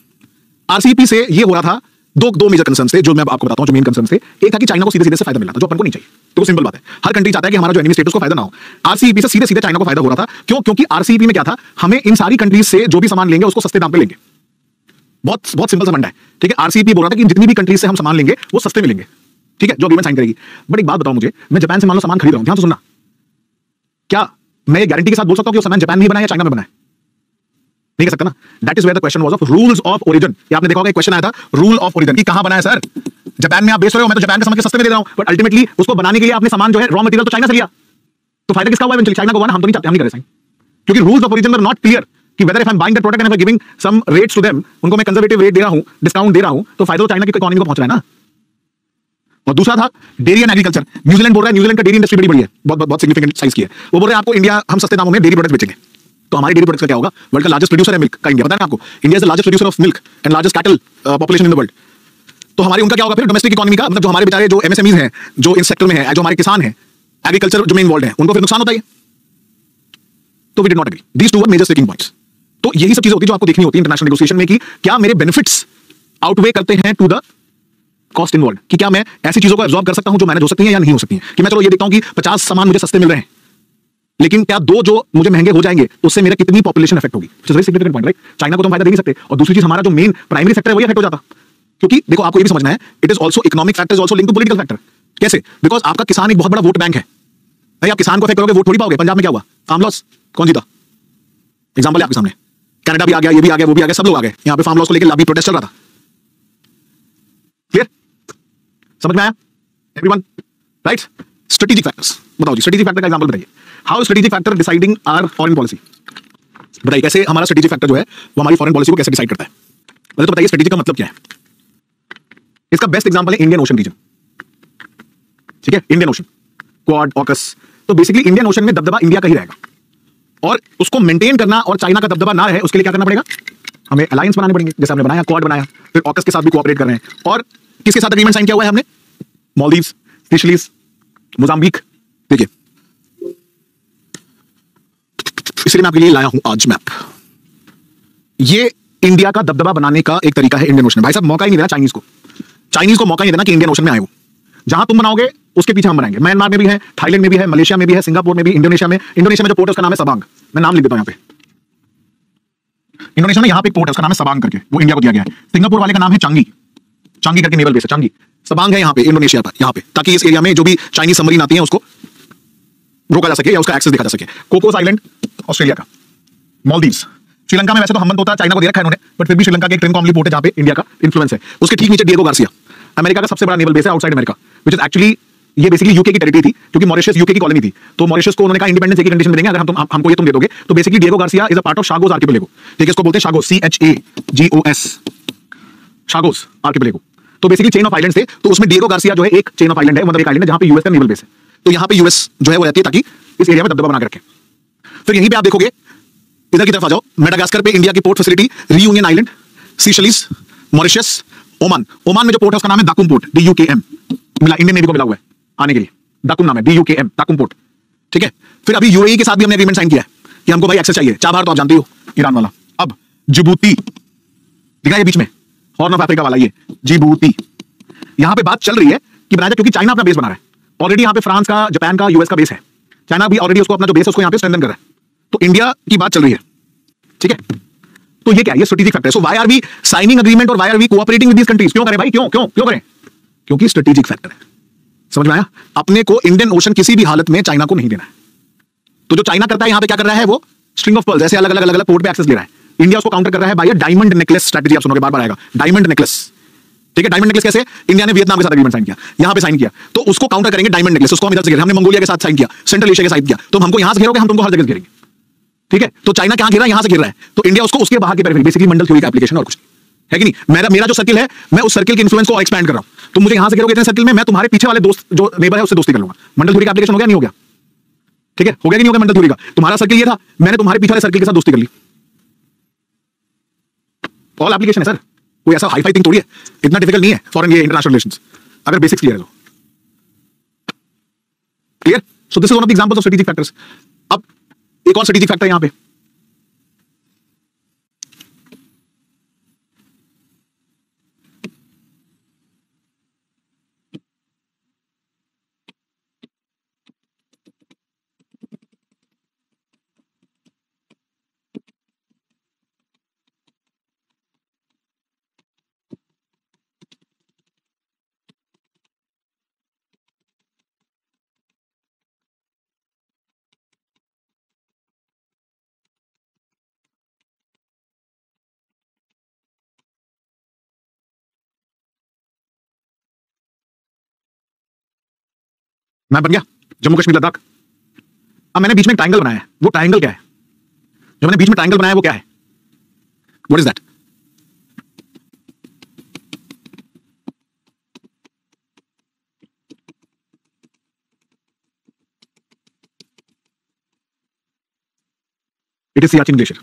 RCEP से ये हो रहा था, दो मेजर कंसर्न्स थे, जो मैं आपको बताता हूं, जो मेन कंसर्न्स थे। एक था कि चाइना को सीधे से फायदा मिल रहा था, जो अपन को नहीं चाहिए, तो सिंपल बात है, हर कंट्री चाहता है कि हमारा जो एनिमी स्टेट उसको फायदा ना हो। आरसीईपी से सीधे चाइना को फायदा हो रहा था। क्यों? क्योंकि आरसीईपी में क्या था, हमें इन सारी कंट्रीज से जो भी सामान लेंगे उसको सस्ते दाम पे लेंगे। बहुत सिंपल सा फंडा है, ठीक है। आरसीईपी बोल रहा था कि जितनी भी कंट्रीज से हम सामान लेंगे वो सस्ते मिलेंगे, ठीक है, जो अग्रीमेंट साइन करेगी। बट एक बात बताओ मुझे, मैं जापान से मान लो सामान खरीद रहा हूं, ध्यान से सुनना, क्या मैं गारंटी के साथ बोल सकता हूं कि वो सामान जापान में बनाया या चाइना में बनाया? नहीं कह सकता ना। That is where the question was of rules of origin. ये आपने देखा होगा, एक क्वेश्चन आया था रूल ऑफ ओरिजिन की, कहां बनाया सर? जापान में आप बेच रहे हो, मैं तो जापान के सामान के सस्ते में दे रहा हूं, बट अल्टीमेटली उसको बनाने के लिए आपने सामान जो है रॉ मटेरियल तो चाइना से लिया, तो फायदा किसका हुआ? इवेंचुअली चाइना को हुआ ना, हम तो नहीं चाहते, हम नहीं कर रहे साइन, क्योंकि rules of origin were not clear कि whether if I am buying that product and I am giving some rates to them, उनको मैं कंजर्वेटिव रेट दे रहा हूं, डिस्काउंट दे रहा हूं, तो फायदा तो चाइना की इकोनॉमी को पहुंच रहा है ना। और दूसरा था डेयरी एंड एग्रीकल्चर। न्यूजीलैंड बोल रहा है, न्यूजीलैंड का डेयरी इंडस्ट्री बड़ी बड़ी है, बहुत सिग्निफिकेंट साइज की है, वो बोल रहे हैं आपको इंडिया हम सस्ते दामों में डेयरी प्रोडक्ट्स बेचेंगे। तो हमारे डेयरी प्रोडक्ट्स का क्या होगा? वर्ल्ड का लार्जेस्ट प्रोड्यूसर है मिल्क का इंडिया, पता है आपको? India is the largest producer of milk and largest cattle population in the world. तो हमारी उनका क्या होगा फिर डोमेस्टिक इकोनॉमी का? मतलब जो हमारे बेचारे जो एमएसएमईज हैं, जो इस सेक्टर में है, जो हमारे किसान हैं, एग्रीकल्चर जो में इन्वॉल्व है, उनको फिर नुकसान होता है। तो we did not agree, these two were major sticking points. तो यही सब चीजें होती है जो आपको देखनी होती है इंटरनेशनल नेगोशिएशन में, कि क्या मेरे बेनिफिट्स आउटवे करते हैं टू द कॉस्ट इन्वॉल्व, कि क्या मैं ऐसी चीजों को एब्जॉर्ब कर सकता हूं जो मैनेज हो सकती हैं या नहीं हो सकती हैं। कि मैं चलो ये देखता हूं कि 50 सामान मुझे सस्ते मिल रहे हैं, लेकिन क्या 2 जो मुझे महंगे हो जाएंगे उससे मेरा कितनी पॉपुलेशन इफेक्ट होगी? Which is very significant point, right? China को तो हम फायदा दे नहीं सकते, और दूसरी चीज हमारा जो मेन प्राइमरी सेक्टर है वही इफेक्ट हो जाता। क्योंकि देखो आपको ये भी समझना है, it is also economic factor is also linked to political factor. कैसे? बिकॉज आपका किसान एक बहुत बड़ा वोट बैंक है भाई, आप किसान को अफेक्ट करोगे वोट थोड़ी पाओगे। पंजाब में क्या हुआ? फार्म लॉस, कौन जीता? एग्जांपल है आपके सामने, कनाडा भी आ गया, ये भी आ गया, वो भी आ गया, सब लोग आ गए, यहाँ पे फार्म लॉस को लेकर लॉबी प्रोटेस्ट चल रहा था। क्लियर? समझ में आया एवरीवन? राइट? स्ट्रेटेजिक फैक्टर्स बताओ जी, स्ट्रेटेजिक फैक्टर का एग्जांपल बताइए। How strategic factor deciding our foreign policy? बताइए कैसे हमारा स्ट्रेटेजिक फैक्टर जो है वो हमारी फॉरेन पॉलिसी को कैसे डिसाइड करता है? पहले तो बताइए स्ट्रेटेजिक का मतलब क्या है। इसका बेस्ट एग्जांपल है इंडियन ओशन रीजन, ठीक है? Indian ocean, quad, AUKUS. तो बेसिकली इंडियन ओशन में दबदबा इंडिया का ही रहेगा, और उसको मेंटेन करना और चाइना का दबदबा ना रहे उसके लिए क्या करना पड़ेगा? हमें अलायंस बनाने पड़ेंगे, जैसे हमने बनाया, क्वाड बनाया, फिर ऑकस के साथ भी कोऑपरेट कर रहे हैं। और किसके साथ एग्रीमेंट साइन किया हुआ है हमने? मालदीव्स, सिशलीज, मोजाम्बिक। देखिए इसलिए मैं आपके लिए लाया हूं आज मैप। ये इंडिया का दबदबा बनाने का एक तरीका है इंडियन ओशन। भाई साहब मौका ही नहीं देना चाइनीज को मौका ही नहीं देना कि इंडियन ओशन में आए हो। जहां तुम बनाओगे उसके पीछे हम बनाएंगे। म्यांमार में भी है, थाईलैंड में भी है, मलेशिया में भी है, सिंगापुर में भी, इंडोनेशिया में जो पोर्ट है उसका नाम है सबांग। मैं नाम लिख देता हूं यहाँ पे। इंडोनेशिया में यहाँ पे एक पोर्ट है उसका नाम है सबांग करके, वो इंडिया को दिया गया है। सिंगापुर वाले का नाम है चांगी करके नेवल बेस है, चांगी। सबांग है यहाँ पे इंडोनेशिया पर, यहाँ पे, ताकि इस एरिया में जो भी चाइनीज सबमरीन आती है उसको रोका जा सके या उसका एक्सेस देखा जा सके। कोकोस आइलैंड ऑस्ट्रेलिया का, मालदीव्स, श्रीलंका में वैसे तो हमन होता है, चाइना को दे रखा है उन्होंने, बट फिर भी श्रीलंका के एक ट्रिनकॉमली पोर्ट है जहां पे इंडिया का इंफ्लुएंस है। उसके ठीक नीचे डिएगो गार्सिया, अमेरिका का सबसे बड़ा नेवल बेस है outside America, which is actually ये बेसिकली यूके की टेरिटरी थी, क्योंकि मॉरिशस यूके की कॉलोनी थी। तो मॉरिशस को उन्होंने कहा इंडिपेंडेंस एक ही कंडीशन में देंगे, अगर हमको ये तुम दे दोगे। तो basically Diego Garcia is a part of Chagos archipelago. ठीक है, इसको बोलते हैं शागोस, CHAGOS, शागोस आर्किपेलागो। तो बेसिकली चेन ऑफ आइलैंड्स थे, तो उसमें डिएगो गार्सिया जो है एक चेन ऑफ आइलैंड है, मतलब एक आइलैंड है जहां पे यूएस का नेवल बेस है। तो यहाँ पे यूएस जो है वो रहती है ताकि इस एरिया में दबदबा बना के रखें। फिर यहीं पे आप देखोगे, इधर की तरफ आ जाओ, मेडागास्कर पे इंडिया की port facility, Reunion island, Seychelles, Mauritius, Oman में जो पोर्ट है उसका नाम है दाकुम पोर्ट, DUKM, मिला, इंडियन नेवी को मिला हुआ है आने के लिए, दाकुम नाम है, DUKM, दाकुम पोर्ट। ठीक है, फिर अभी यूएई के साथ भी हमने एग्रीमेंट साइन किया है कि हमको भाई एक्सेस चाहिए। चाबहार तो आप जानते हो, ईरान वाला। अब जिबूती दिखा ये बीच में, हॉर्न ऑफ अफ्रीका वाला, ये जिबूती। यहां पे बात चल रही है कि बनाया जाए, क्योंकि चाइना अपना बेस बना रहा है ऑलरेडी। यहां पे फ्रांस का, जापान का, यूएस का बेस है। चाइना भी ऑलरेडी उसको अपना जो बेस है उसको यहां पे स्ट्रेंथन कर रहा है। तो इंडिया की बात चल रही है। ठीक है, तो ये क्या है, ये स्ट्रेटेजिक फैक्टर है। So why are we signing agreement or why are we cooperating with these countries? क्यों करें भाई, क्यों करें? क्योंकि स्ट्रेटेजिक फैक्टर है। समझ में आया? अपने को इंडियन ओशन किसी भी हालत में चाइना को नहीं देना है। तो जो चाइना करता है यहां पे क्या कर रहा है, वो स्ट्रिंग ऑफ पर्ल्स, ऐसे अलग अलग पोर्ट पे एक्सेस ले रहा है। इंडिया उसको काउंटर कर रहा है बाय डायमंड नेकलेस स्ट्रेटजी। आप सुनोगे, बार बार आएगा डायमंड नेकलेस। ठीक है, डायमंड नेकलेस कैसे? इंडिया ने वियतनाम के साथ एग्रीमेंट साइन किया, यहां पे साइन किया, तो उसको काउंटर करेंगे डायमंड नेकलेस। उसको हम इधर से घेरेंगे, हमने मंगोलिया के साथ साइन किया, सेंट्रल एशिया के साथ किया, तो हमको यहां से घेरोगे, हम तुमको हर जगह घेरेंगे। ठीक है, तो चाइना कहां घेर रहा है, यहां से घेर रहा है, तो इंडिया उसको उसके बाहर के पेरिफेरी, बेसिकली मंडल थ्योरी का एप्लीकेशन और कुछ है कि नहीं। मेरा जो सर्किल है, मैं उस सर्किल के इन्फ्लुएंस को एक्सपैंड कर रहा हूं। तुम मुझे यहां से घेरोगे इतने सर्किल में, मैं तुम्हारे पीछे वाले दोस्त जो नेबर है उससे दोस्ती कर लूंगा। मंडल थ्योरी का एप्लीकेशन हो गया, नहीं हो गया? ठीक है, हो गया कि नहीं हो गया? मंडल थ्योरी का तुम्हारा सर्किल ये था, मैंने तुम्हारे पीछे वाले सर्किल के साथ दोस्ती कर ली। ऑल एप्लीकेशन है सर, कोई ऐसा हाई फाई थिंग थोड़ी है, इतना डिफिकल्ट नहीं है फॉरेन ये इंटरनेशनल रिलेशंस, अगर बेसिक्स क्लियर है तो। Clear? So this is one of the examples of strategic factors. अब एक और स्ट्रेटेजिक फैक्टर यहां पे, मैप बन गया जम्मू कश्मीर लद्दाख। अब मैंने बीच में ट्रायंगल बनाया है, वो ट्रायंगल क्या है? जो मैंने बीच में ट्रायंगल बनाया है वो क्या है? What is that? It is Siachen glacier.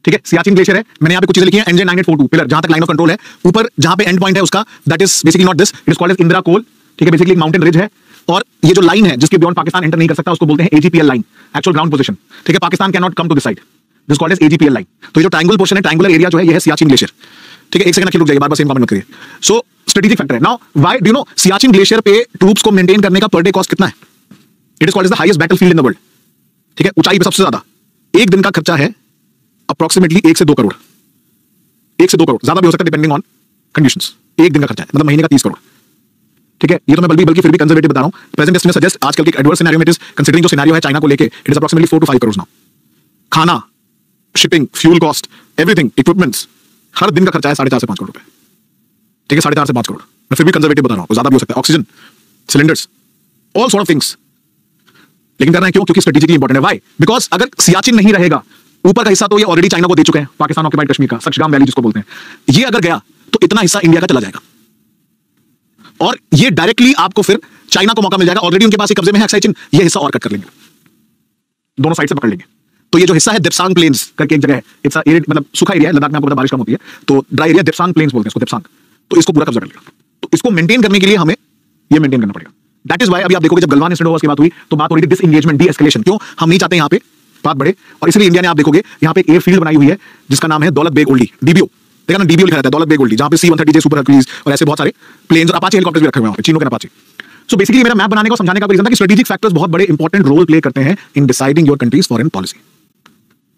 ठीक है, सियाचिन ग्लेशियर है। मैंने यहां पे कुछ चीजें लिखी हैं, NJ 9842 पिलर, जहां तक लाइन ऑफ कंट्रोल है, ऊपर जहां पे एंड पॉइंट है उसका, that is basically not this, it is called as Indira कोल। ठीक है, बेसिकली एक माउंटेन रिज है, और ये जो लाइन है जिसके बियॉन्ड पाकिस्तान एंटर नहीं कर सकता उसको बोलते हैं AGPL line, actual ground position. ठीक है, Pakistan can not come to this side, this called as AGPL line. तो ये जो ट्रायंगल पोर्शन है, ट्रायंगुलर एरिया जो है, ये है सियाचिन ग्लेशियर। ठीक है, एक सेकंड रुक जाइए, बार बार सेम कमेंट मत करिए। सो स्ट्रेटेजिक फैक्टर है। Now why do you know Siachen glacier पे ट्रूप्स को मेंटेन करने का पर डे कॉस्ट कितना है? It is called as the highest battlefield in the world. ठीक है, ऊंचाई पे सबसे ज्यादा। एक दिन का खर्चा है अप्रोक्सीमेटली 1 से 2 करोड़, 1 से 2 करोड़, ज्यादा भी हो सकता है डिपेंडिंग ऑन कंडीशंस। एक दिन का खर्चा है, मतलब महीने का 30 करोड़। ठीक है, ये तो मैं बल्कि फिर भी कंजर्वेटिव बता रहा हूं। प्रेजेंट एस्टिमेट सजेस्ट आजकल के एडवर्स सिनेरियो में, इट इज कंसीडरिंग जो सिनेरियो है चाइना को लेके, इट इज अप्रोक्सीमेटली 4 to 5 करोड़ नाउ। खाना, shipping, fuel cost, everything, equipments, हर दिन का खर्चा है 4.5 से 5 करोड़ रुपए। ठीक है, 4.5 से 5 करोड़, मैं फिर भी कंजर्वेटिव बता रहा हूं, ज्यादा भी हो सकता है। Oxygen, cylinders, all sort of things. लेकिन करना है क्यों? क्योंकि स्ट्रेटेजिकली इंपॉर्टेंट है। व्हाई? बिकॉज अगर सियाचिन नहीं रहेगा, ऊपर का हिस्सा तो ये ऑलरेडी चाइना को दे चुके हैं, पाकिस्तान ऑक्युपाइड कश्मीर का, सक्षगाम वैली जिसको बोलते हैं, ये अगर गया तो इतना हिस्सा इंडिया का चला जाएगा, और ये डायरेक्टली आपको फिर चाइना को मौका मिल जाएगा। ऑलरेडी उनके पास एक कब्जे में है एक्साइचिन, ये हिस्सा और कट कर लेंगे, दोनों साइड से पकड़ लेंगे। तो ये जो हिस्सा है दिप्सांग प्लेन्स करके एक जगह है, इट्स मतलब सूखा एरिया है, लद्दाख में आपको पता बारिश कम होती है, तो ड्राई एरिया दिप्सांग प्लेन्स बोलते हैं इसको, दिप्सांग। तो इसको पूरा कब्जा कर लेगा। तो इसको मेंटेन करने के लिए हमें ये मेंटेन करना पड़ेगा। दैट इज व्हाई अभी आप देखोगे जब गलवान इंसिडेंट हुआ उसकी बात हुई, तो बात हो रही थी डिसएंगेजमेंट, डी एस्केलेशन। क्यों? हम नहीं चाहते यहाँ पे बात बढ़े, और इसलिए इंडिया ने आप देखोगे यहाँ पे एक एयरफील्ड बनाई हुई है जिसका नाम है दौलत बेग ओल्डी, डीबीओ। देखा ना, डीबीओ लिखा रहता है, दौलत बेग ओल्डी, जहाँ पे C-130J सुपर हर्क्यूलीज और ऐसे बहुत सारे प्लेन्स और अपाचे हेलीकॉप्टर्स भी रखे हुए हैं, चीनों के अपाचे। सो बेसिकली मेरा मैप बनाने को समझाने का रीजन था कि स्ट्रेटेजिक फैक्टर्स बहुत बड़े इंपॉर्टेंट रोल प्ले करते हैं in deciding your country's foreign policy.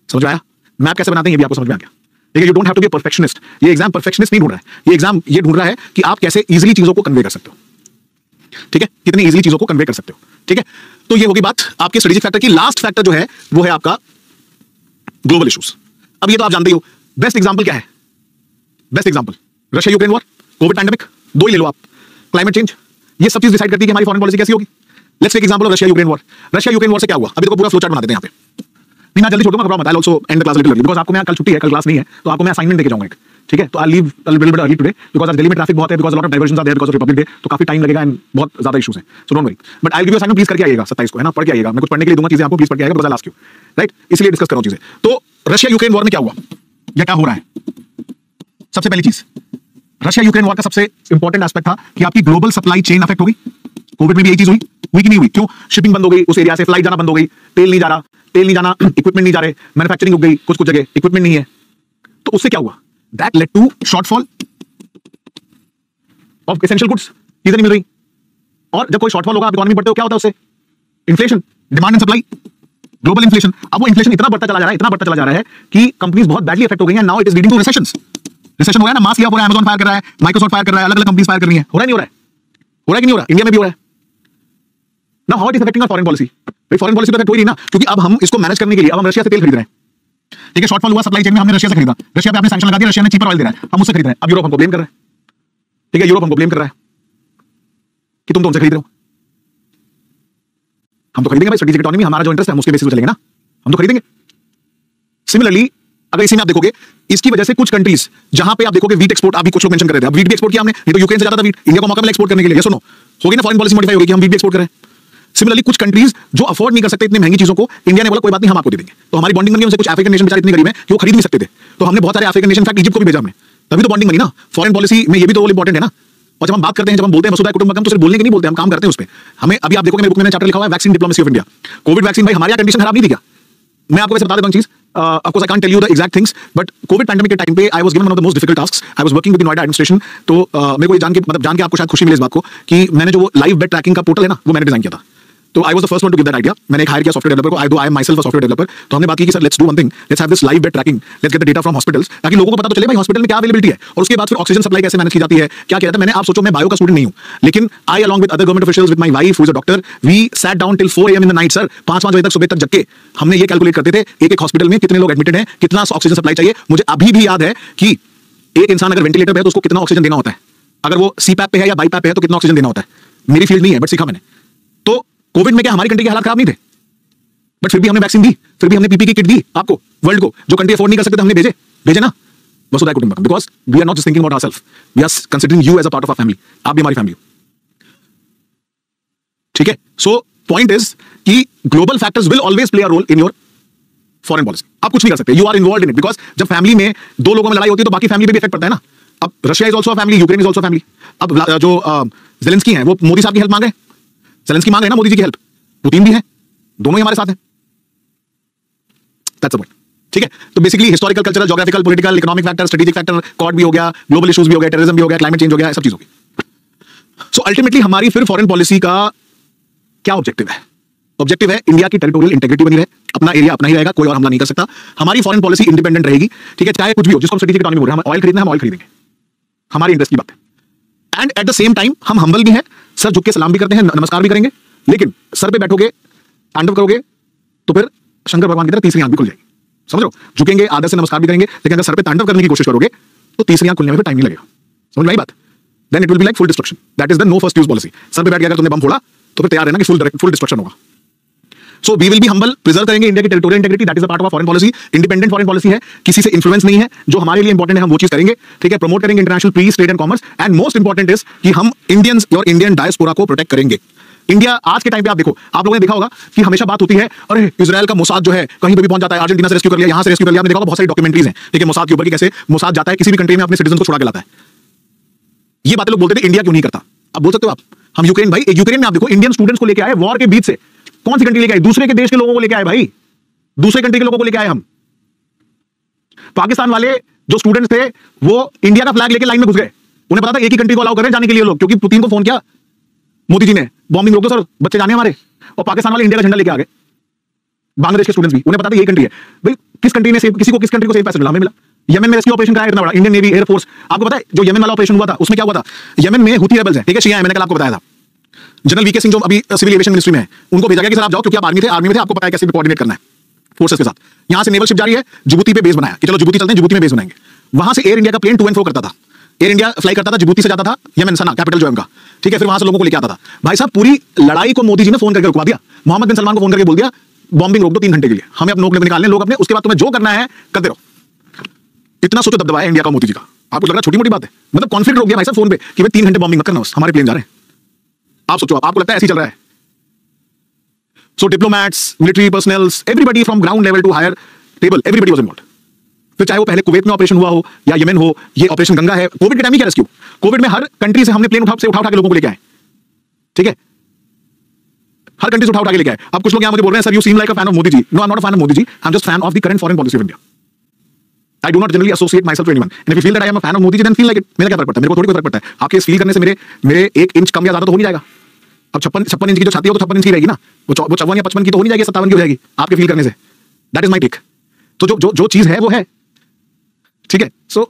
समझ में आया? मैप कैसे बनाते हैं ये भी आपको समझ में आ गया। देखिए, you don't have to be a perfectionist. ये एग्जाम परफेक्शनिस्ट नहीं ढूंढ रहा है, ये एग्जाम ये ढूंढ रहा है कि आप कैसे इजीली चीजों को कन्वे कर सकते हो। ठीक है, कितनी इजीली चीजों को कन्वे कर सकते हो। ठीक है, तो ये होगी बात आपके स्ट्रेटेजिक फैक्टर की। लास्ट फैक्टर जो है वो है आपका ग्लोबल इश्यूज। अब ये तो आप जानते ही हो, बेस्ट एग्जांपल क्या है? Best example Russia Ukraine war, Covid pandemic, दो ही ले लो आप, क्लाइमेट चेंज, ये सब चीज डिसाइड करती है कि हमारी फॉरेन पॉलिसी कैसी होगी। Let's take example of Russia Ukraine war. Russia Ukraine war से क्या हुआ, अभी तो पूरा फ्लो चार्ट बना देते हैं यहाँ पे। नहीं, मैं जल्दी छोड़ूंगा, प्रॉब्लम मत, I also and the class little early because आपको मैं कल छुट्टी है, कल क्लास नहीं है, तो आपको मैं असाइनमेंट देके जाऊंगा एक। ठीक है, तो I leave a little bit early today because आज दिल्ली में ट्रैफिक बहुत है, because a lot of diversions are there because of Republic Day, तो काफी टाइम लगेगा एंड बहुत ज्यादा इश्यूज हैं, so don't worry. But I will give you assignment, please करके आइएगा 27 को, है ना, पढ़ के आइएगा। मैं कुछ पढ़ने के लिए दूंगा चीजें आपको, प्लीज पढ़ के आइएगा because I will ask you, right? इसलिए डिस्कस करो चीजें। तो रशिया यूक्रेन वॉर में क्या हुआ या क्या हो रहा है? सबसे पहली चीज, रशिया यूक्रेन वॉर का सबसे इंपॉर्टेंट एस्पेक्ट था कि आपकी ग्लोबल सप्लाई चेन अफेक्ट होगी। कोविड में भी यही चीज हुई कि नहीं हुई? क्यों? शिपिंग बंद हो गई, उस एरिया से फ्लाइट जाना बंद हो गई, तेल नहीं जा रहा, तेल नहीं जाना, इक्विपमेंट नहीं जा रहे, मैन्युफैक्चरिंग रुक गई, कुछ जगह इक्विपमेंट नहीं है। तो उससे क्या हुआ? That led to shortfall of essential goods, चीजें नहीं मिल रही। और जब कोई शॉर्टफॉल होगा, आप इकोनॉमी बढ़ते हो, क्या होता है उससे? Inflation, demand and supply, global inflation. अब वो इन्फ्लेशन इतना बढ़ता चला जा रहा है, इतना बढ़ता चला जा रहा है कि कंपनीज बहुत बैडली अफेक्ट हो गई हैं। Now it is leading to recessions. Recession हो रहा है ना, मास लिया हो रहा है, Amazon फायर कर रहा है, माइक्रोसॉफ्ट फायर कर रहा है, अलग अलग कंपनीज फायर कर रही हैं। हो रहा है नहीं हो रहा है? हो रहा है कि नहीं हो रहा? इंडिया में भी हो रहा है। Now how it is affecting our foreign policy? भाई फॉरेन पॉलिसी तो अफेक्ट हो ही नहीं ना, क्योंकि अब हम इसको मैनेज करने के लिए अब हम रशिया से तेल खरीद रहे हैं। ठीक है, शॉर्टफॉल हुआ सप्लाई चेन में, हमने रशिया से खरीदा, रशिया पे आपने सैंक्शन लगा दिया, रशिया ने चीपर ऑयल दे रहा है, हम उससे खरीद रहे हैं। अब यूरोप हमको ब्लेम कर रहा है। ठीक है, यूरोप हमको ब्लेम कर रहा है कि तुम तो हमसे खरीद रहे हो। हम तो खरीदेंगे भाई, स्ट्रेटेजिक इकोनॉमी, हमारा जो इंटरेस्ट है हम उसके बेसिस पे चलेंगे ना, हम तो खरीदेंगे। सिमिलरली अगर इसी में आप देखोगे, इसकी वजह से कुछ कंट्रीज जहां पे आप देखोगे वीट एक्सपोर्ट, अभी कुछ लोग मेंशन कर रहे थे, अब वीट भी एक्सपोर्ट किया हमने, नहीं तो यूक्रेन से ज्यादा था वीट, इंडिया को मौका मिला एक्सपोर्ट करने के लिए, ये सुनो होगी ना, फॉरेन पॉलिसी मॉडिफाई होगी कि हम वीट भी एक्सपोर्ट करें। सिमिलरली कुछ कंट्रीज जो अफोर्ड नहीं कर सकते इतनी महंगी चीजों को, इंडिया ने बोला कोई बात नहीं, हम आपको दे देंगे। तो हमारी बॉन्डिंग बनी उनसे। कुछ अफ्रीकन नेशन बेचारे इतनी गरीब है कि वो खरीद नहीं सकते थे, तो हमने बहुत सारे अफ्रीकन नेशन, इनफैक्ट इजिप्ट को भी भेजा हमने, तभी तो बॉन्डिंग बनी ना। फॉरेन पॉलिसी में ये भी तो रोल इंपॉर्टेंट है ना। और जब हम बात करते हैं, जब हम बोलते हैं वसुधैव कुटुंबकम, तो सिर्फ बोलने के नहीं बोलते, हम काम करते हैं उस पे। हमें अभी आप देखोगे मेरे बुक में चैप्टर लिखा हुआ है vaccine diplomacy of India. Covid vaccine भाई हमारी कंडीशन खराब नहीं थी क्या? मैं आपको वैसे बता देता हूं चीज, of course I can't tell you the exact things, but Covid pandemic के टाइम पे I was given one of the most difficult tasks. I was working with the Noida administration. तो मेरे को ये जान के आपको शायद खुशी मिले इस बात को कि मैंने जो वो लाइव बेड ट्रैकिंग का पोर्टल है ना, वो मैंने डिजाइन किया था। तो I was the first one to give that idea. मैंने एक हायर किया सॉफ्टवेयर डेवलपर को, I am myself a software developer. तो हमने बात की कि sir let's do one thing, let's have this live bed tracking, let's get the data from hospitals, ताकि लोगों को पता तो चले भाई हॉस्पिटल में क्या अवेलेबिलिटी है, और उसके बाद फिर ऑक्सीजन सप्लाई कैसे मैनेज की जाती है, क्या किया जाता है। मैंने, आप सोचो मैं बायो का स्टूडेंट नहीं हूं, लेकिन I along with other government officials, with my wife who is a doctor, we sat down till 4 AM in the night sir, 5 बजे तक सुबह तक जग के हमने ये कैलकुलेट करते थे एक एक हॉस्पिटल में कितने लोग एडमिटेड हैं, कितना ऑक्सीजन सप्लाई चाहिए। मुझे अभी भी याद है कि एक इंसान अगर वेंटिलेटर पे है तो उसको कितना ऑक्सीजन देना होता है, अगर वो सीपैप पे है या बाईपैप पे है तो कितना ऑक्सीजन देना होता है। मेरी फील्ड नहीं है बट सीखा मैंने। तो कोविड में क्या हमारी कंट्री के हालात खराब नहीं थे, बट फिर भी हमने वैक्सीन दी, फिर भी हमने पीपी की किट दी आपको, वर्ल्ड को। जो कंट्री अफोर्ड नहीं कर सकते हमने भेजे ना, वसुधैव कुटुंबकम, because we are not just thinking about ourself, we are considering you as a part of our family. आप भी हमारी फैमिली हो। ठीक है, सो पॉइंट इज कि global factors will always play a role in your foreign policy. आप कुछ नहीं कर सकते, you are involved in it, because जब फैमिली में दो लोगों में लड़ाई होती है तो बाकी फैमिली पे भी इफेक्ट पड़ता है ना। अब Russia is also a family, Ukraine is also family. अब जो ज़ेलेंस्की हैं वो मोदी साहब की हेल्प मांग रहे हैं, ज़ेलेंस्की मांग रहे हैं ना मोदी जी की हेल्प, पुतिन भी है, दोनों ही हमारे साथ हैं। That's the point. ठीक है, तो basically historical, cultural, geographical, political, economic factor, strategic factor, कॉर्ड भी हो गया, ग्लोबल इश्यूज भी हो गया, टेररिज्म भी हो गया, क्लाइमेट चेंज हो गया, सब चीज होगी। सो अल्टीमेटली हमारी फिर फॉरेन पॉलिसी का क्या ऑब्जेक्टिव है? ऑब्जेक्टिव है इंडिया की टेरिटोरियल इंटीग्रिटी बनी रहे, अपना एरिया अपना ही रहेगा, कोई और हमला नहीं कर सकता। हमारी फॉरेन पॉलिसी इंडिपेंडेंट रहेगी। ठीक है, चाहे कुछ भी हो, जिसको हम स्ट्रेटेजिक इकोनॉमी बोल रहे हैं, हम ऑयल खरीदना है, हम ऑयल खरीदेंगे, हमारी इंटरेस्ट की बात है। And at the same time हम हम्बल भी हैं, सर झुक के सलाम भी करते हैं, नमस्कार भी करेंगे, लेकिन सर पे बैठोगे, तांडव करोगे तो फिर शंकर भगवान की तरह तीसरी आंख भी खुल जाएगी। समझ रहे हो? झुकेंगे, आदर से नमस्कार भी करेंगे, लेकिन अगर सर पे तांडव करने की कोशिश करोगे तो तीसरी आंख खुलने में भी टाइम नहीं लगेगा। समझ में आई बात? Then it will be like full destruction. That is the no first use policy. सर पे बैठ गया अगर तुमने बम फोड़ा तो फिर तैयार रहना कि फुल डिस्ट्रक्शन होगा। So we will be humble, preserve करेंगे इंडिया की territorial integrity, that is a part of foreign policy. Independent foreign policy है, किसी से इन्फ्लुएंस नहीं है, जो हमारे लिए इंपॉर्टेंट है हम वो चीज करेंगे। ठीक है, प्रमोट करेंगे international peace, trade and commerce, and most important is कि हम इंडियंस और इंडियन डायस्पोरा को प्रोटेक्ट करेंगे। इंडिया आज के टाइम पे आप देखो, आप लोगों ने देखा होगा कि हमेशा बात होती है अरे इजराइल का मोसाद जो है कहीं पे भी पहुंच जाता है, अर्जेंटीना से रेस्क्यू कर लिया, यहां से रेस्क्यू कर लिया। आपने देखा होगा बहुत सारी डॉक्यूमेंट्रीज हैं, ठीक है, मोसाद के ऊपर कि कैसे मोसाद जाता है किसी भी कंट्री में अपने सिटीजन को छुड़ा के लाता है। ये बातें लोग बोलते थे इंडिया क्यों नहीं करता। अब बोल सकते हो आप, हम यूक्रेन, भाई यूक्रेन में आप देखो इंडियन स्टूडेंट्स को लेके आए वॉर के बीच से, कौन सी कंट्री लेके आए? दूसरे के देश के लोगों को लेके आए भाई। दूसरे कंट्री के लोगों को लेके आए हम। पाकिस्तान वाले जो स्टूडेंट्स थे वो इंडिया का फ्लैग लेके लाइन में घुस गए। उन्हें पता था एक ही कंट्री को अलाउ कर रहे हैं जाने के लिए लोग, क्योंकि पुतिन को फोन किया मोदी जी ने, बॉम्बिंग रोक दो सर, बच्चे जाने हमारे। और पाकिस्तान वाले इंडिया का झंडा लेके आ गए। बांग्लादेश के स्टूडेंट्स भी, उन्हें पता था यही कंट्री है भाई। किस कंट्री ने सेफ, किसी को किस कंट्री को सेफ पैसेज मिला? हमें मिला। यमन में रेस्क्यू ऑपरेशन कराया इतना बड़ा, इंडियन नेवी, एयरफोर्स। आपको पता है जो यमन वाला ऑपरेशन हुआ था उसमें क्या हुआ था? यमन में हुती रेबल्स है, ठीक है, शिया है, मैंने कल आपको बताया था। जनरल वीके सिंह जो अभी सिविल एविएशन मिनिस्ट्री में है, उनको भेजा गया कि सर आप जाओ, क्योंकि आप आर्मी में थे, आपको पता है कैसे कोऑर्डिनेट करना है फोर्सेस के साथ। यहां से नेवल शिप जा रही है, जिबूती पे बेस बनाया कि चलो जिबूती चलते हैं, जिबूती में बेस बनाएंगे। वहां से एयर इंडिया का प्लेन टू एंड फ्रो करता था। एयर इंडिया फ्लाई करता था, जिबूती से जाता था यमन, सना कैपिटल जो है उनका, ठीक है, फिर वहां से लोगों को लेके आता था। भाई साहब पूरी लड़ाई को मोदी जी ने फोन करके रुकवा दिया। मोहम्मद बिन सलमान को फोन करके बोल दिया बॉम्बिंग रोक दो 3 घंटे के लिए, हमें अब नोक निकालने लोग अपने, उसके बाद तुम्हें जो करना है करते रहो। इतना सोचो दबदबा है इंडिया का मोदी जी का। आपको लग रहा है छोटी मोटी बात है? मतलब कॉन्फ्लिक्ट रोक दिया भाई साहब फोन पे कि भाई 3 घंटे बॉम्बिंग मत करना, हमारे प्लेन जा रहे हैं। आप सोचो, आपको लगता है ऐसे ही चल रहा है? So diplomats, military personals, everybody from ground level to higher table, everybody was involved. फिर चाहे वो पहले कुवैत में ऑपरेशन हुआ हो या यमन हो, ये ऑपरेशन गंगा है। कोविड के टाइम ही क्या रेस्क्यू, कोविड में हर कंट्री से हमने प्लेन उठा के लोगों को लेके आए, ठीक है, हर कंट्री से उठा के लेके आए। अब कुछ लोग यहां मुझे बोल रहे हैं sir you seem like a fan of Modi ji. No, I am not a fan of Modi ji, I am just fan of the current foreign policy of India. I do not generally associate myself to anyone. And if you feel that I am a fan of Modi ji, then feel like it. मेरा क्या फर्क पड़ता है? मेरे को थोड़ी कोई फर्क पड़ता है। आपके इस फील करने से मेरे 1 इंच कम या ज्यादा तो हो नहीं जाएगा। अब 56 इंच की जो छाती हो तो 56 इंच की रहेगी ना, वो 54 या 55 की तो हो नहीं जाएगी, 57 की हो जाएगी आपके फील करने से। That is my take. तो जो चीज है वो है, ठीक है। So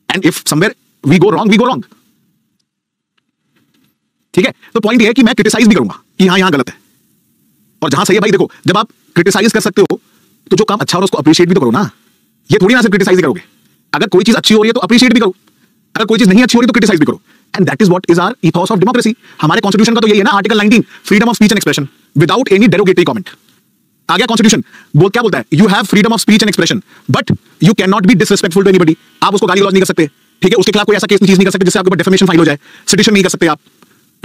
and if somewhere we go wrong, ठीक है। तो पॉइंट ये है कि मैं क्रिटिसाइज भी करूंगा कि हाँ यहां गलत है, और जहां सही है भाई देखो, जब आप क्रिटिसाइज कर सकते हो तो जो काम अच्छा हो उसको अप्रिशिएट भी तो करो ना। ये थोड़ी ना सिर्फ क्रिटिसाइज करोगे। अगर कोई चीज अच्छी हो रही है तो अप्रिशिएट भी करो, अगर कोई चीज नहीं अच्छी हो रही तो क्रिटिसाइज भी करो। And that is what is our ethos of democracy. हमारे कॉन्स्टिट्यूशन का तो यही है ना, article 19, freedom of speech and expression without any derogatory comment. आ गया कॉन्स्टिट्यूशन, क्या बोलता है? You have freedom of speech and expression but you can not be disrespectful to anybody. आप उसको गाली गलौज नहीं कर सकते, ठीक है, उसके खिलाफ कोई ऐसा केस चीज नहीं कर सकते जिससे आपके ऊपर डिफेमेशन फाइल हो जाए। सिटिशन नहीं कर सकते आप,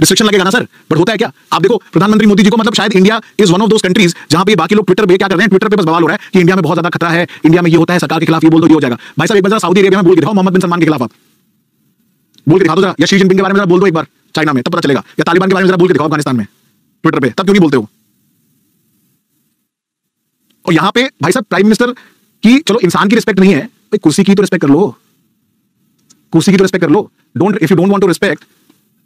रिस्ट्रिक्शन लगेगा ना सर। बट होता है क्या? आप देखो प्रधानमंत्री मोदी जी को, मतलब शायद India is one of those countries जहां पे बाकी लोग ट्विटर पे क्या कर रहे हैं, ट्विटर पे बस बवाल हो रहा है कि इंडिया में बहुत ज्यादा खतरा है, इंडिया में ये होता है, सरकार के खिलाफ ये बोल दो, ये हो जाएगा। भाई साहब एक बार सऊदी अरेबिया में बोल के दिखाओ मोहम्मद बिन सलमान के खिलाफ, आप बोल के दिखा दो जरा, या शी जिनपिंग के बारे में जरा बोल दो एक बार चाइना में, तब पता चलेगा। या तालिबान के बारे में जरा बोल के दिखाओ अफगानिस्तान में ट्विटर पे, तब क्यों नहीं बोलते हो? और यहां पे भाई साहब प्राइम मिनिस्टर की, चलो इंसान की रिस्पेक्ट नहीं है भाई, कुर्सी की तो रिस्पेक्ट कर लो, कुर्सी की तो रिस्पेक्ट कर लो। Don't, if you don't want to respect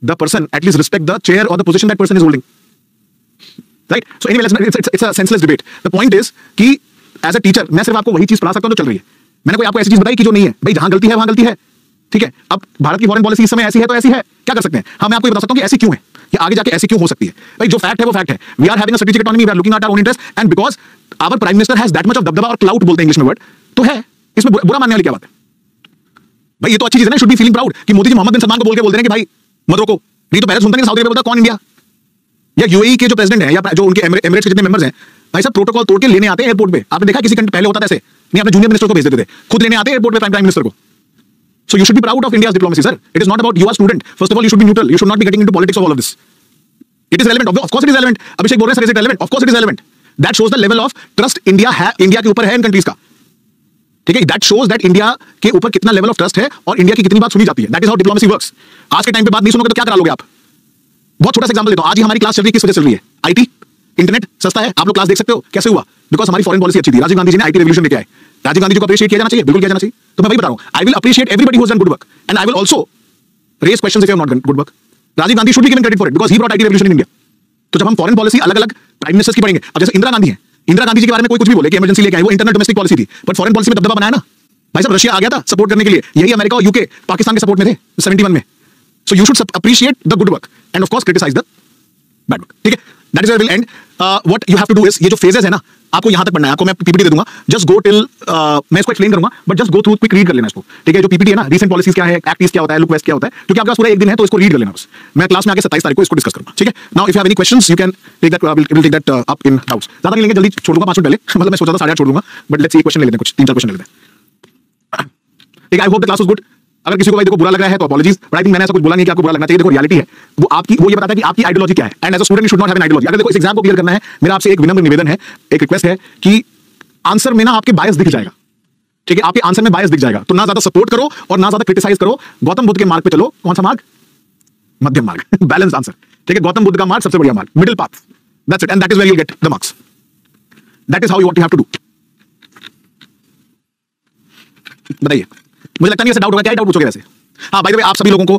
the person, at least respect the chair or the position that person is holding, right? So anyway, it's a senseless debate. The point is कि as a teacher मैं सिर्फ आपको वही चीज पढ़ा सकता हूं जो चल रही है। मैंने कोई आपको ऐसी चीज बताई कि जो नहीं है। भाई जहां गलती है वहां गलती है, ठीक है। अब भारत की फॉरेन पॉलिसी इस समय ऐसी है तो ऐसी है, क्या कर सकते हैं? हाँ मैं आपको ये बता सकता हूं कि ऐसी क्यों है, या आगे जाके ऐसी क्यों हो सकती है। भाई जो फैक्ट है वो फैक्ट है। We are having a strategic economy, we are looking at our own interest, and because our prime minister has that much of दबदबा और क्लाउट बोलते हैं इंग्लिश में वर्ड, तो है इसमें बुरा मानने वाली क्या बात है? भाई ये तो अच्छी चीज है ना, शुड बी फीलिंग प्राउड कि मोदी जी मोहम्मद बिन सलमान को बोल के बोल रहे हैं कि भाई मत रोको। नहीं तो पहले सुनते नहीं, सऊदी अरेबिया बोलता कौन इंडिया, या यूएई के जो प्रेसिडेंट है या जो उनके एमिरेट्स के जितने मेंबर्स हैं, भाई साहब प्रोटोकॉल तोड़ के लेने आते हैं एयरपोर्ट पे। आपने देखा किसी कंट्री पहले होता था ऐसे नहीं, अपने जूनियर मिनिस्टर को भेज देते थे, खुद लेने आते हैं एयरपोर्ट पे प्राइम मिनिस्टर को। So you should be proud of India's diplomacy sir. It is not about you are student, first of all you should be neutral, you should not be getting into politics of all of this. It is relevant, of course it is relevant. Abhishek बोल रहे हैं sir is it relevant, of course it is relevant. That shows the level of trust India के ऊपर है इन countries का, ठीक है। That shows that India के ऊपर कितना लेवल ऑफ ट्रस्ट है और इंडिया की कितनी बात सुनी जाती है। That is how diplomacy works. आज के टाइम पे बात नहीं सुनोगे तो क्या करा लोगे आप? बहुत छोटा सा एग्जांपल देता हूं। आज ही हमारी क्लास चल रही है, किस वजह चल रही है? आईटी, इंटरनेट सस्ता है, आप लोग क्लास देख सकते हो। कैसे हुआ? बिकॉज हमारी फॉरेन पॉलिसी अच्छी थी। राजीव गांधी जी ने आईटी रेवोल्यूशन लेके आए। राजीव गांधी जी को अप्रिशिएट किया जाना चाहिए, बिल्कुल किया जाना चाहिए। तो मैं वही बता रहा हूं, I will appreciate everybody who has done good work and I will also raise questions if you have not done good work. Rajiv Gandhi should be given credit for it because he brought IT revolution in India. तो जब हम foreign policy अलग अलग prime ministers की पढ़ेंगे, अब जैसे इंदिरा गांधी है, इंदिरा गांधी जी के बारे में कोई कुछ भी बोले कि इमरजेंसी लेके आई, वो इंटरनल डोमेस्टिक पॉलिसी थी, बट फॉरेन पॉलिसी में दबदबा बनाया ना। भाई साहब रशिया आ गया था सपोर्ट करने के लिए, यही अमेरिका और यूके पाकिस्तान के सपोर्ट में थे 71 में। So you should appreciate the good work and of course criticise the bad work, ठीक है। That is where will end. What you have to do is, ये जो फेजेस है ना, आपको यहां तक पढ़ना है। आपको मैं पीपीटी दे दूंगा, जस्ट गो टिल, मैं इसको एक्सप्लेन करूंगा but just go through, quick read कर लेना इसको, ठीक है। जो पीपीटी है ना, रीसेंट पॉलिसीज क्या है, एक्ट ईस्ट क्या होता है, लुक वेस्ट क्या होता है, क्योंकि आपके पास पूरा एक दिन है तो इसको रीड कर लेना बस। मैं क्लास में आके 27 तारीख को इसको डिस्कस करूंगा, ठीक है। Now if you have any questions you can take that, will take that up in house. ज्यादा नहीं लेंगे, जल्दी छोड़ दूंगा, 5 मिनट पहले मतलब मैं सोचा था 8:30 छोड़ दूंगा, बट लेट्स सी क्वेश्चन ले लेते हैं, कुछ 3-4 क्वेश्चन ले लेते हैं, ठीक है। I hope the class was good. अगर किसी को भाई देखो बुरा लग रहा है तो अपॉलॉजीज, बट आई थिंक मैंने ऐसा कुछ बोला नहीं कि आपको बुरा लगना चाहिए। देखो रियलिटी है वो आपकी, वो ये बताता है कि आपकी आइडियोलॉजी क्या है, and as a student you should not have an ideology. अगर देखो इस एग्जाम को क्लियर करना है, मेरा आपसे एक विनम्र निवेदन है, एक रिक्वेस्ट है कि आंसर में ना आपके बायस दिख जाएगा, ठीक है। आपके आंसर में बायस दिख जाएगा, तो ना ज्यादा सपोर्ट करो और ना ज्यादा क्रिटिसाइज करो। गौतम बुद्ध के मार्ग पे चलो। कौन सा मार्ग? मध्यम मार्ग, बैलेंस आंसर, ठीक है। गौतम बुद्ध का मार्ग सबसे बढ़िया मार्ग, middle path, that's it, and that is where you get the marks. That is how you have to do. बताइए, मुझे लगता नहीं ऐसे डाउट होगा। क्या डाउट पूछोगे वैसे? हाँ, बाय द वे, आप सभी लोगों को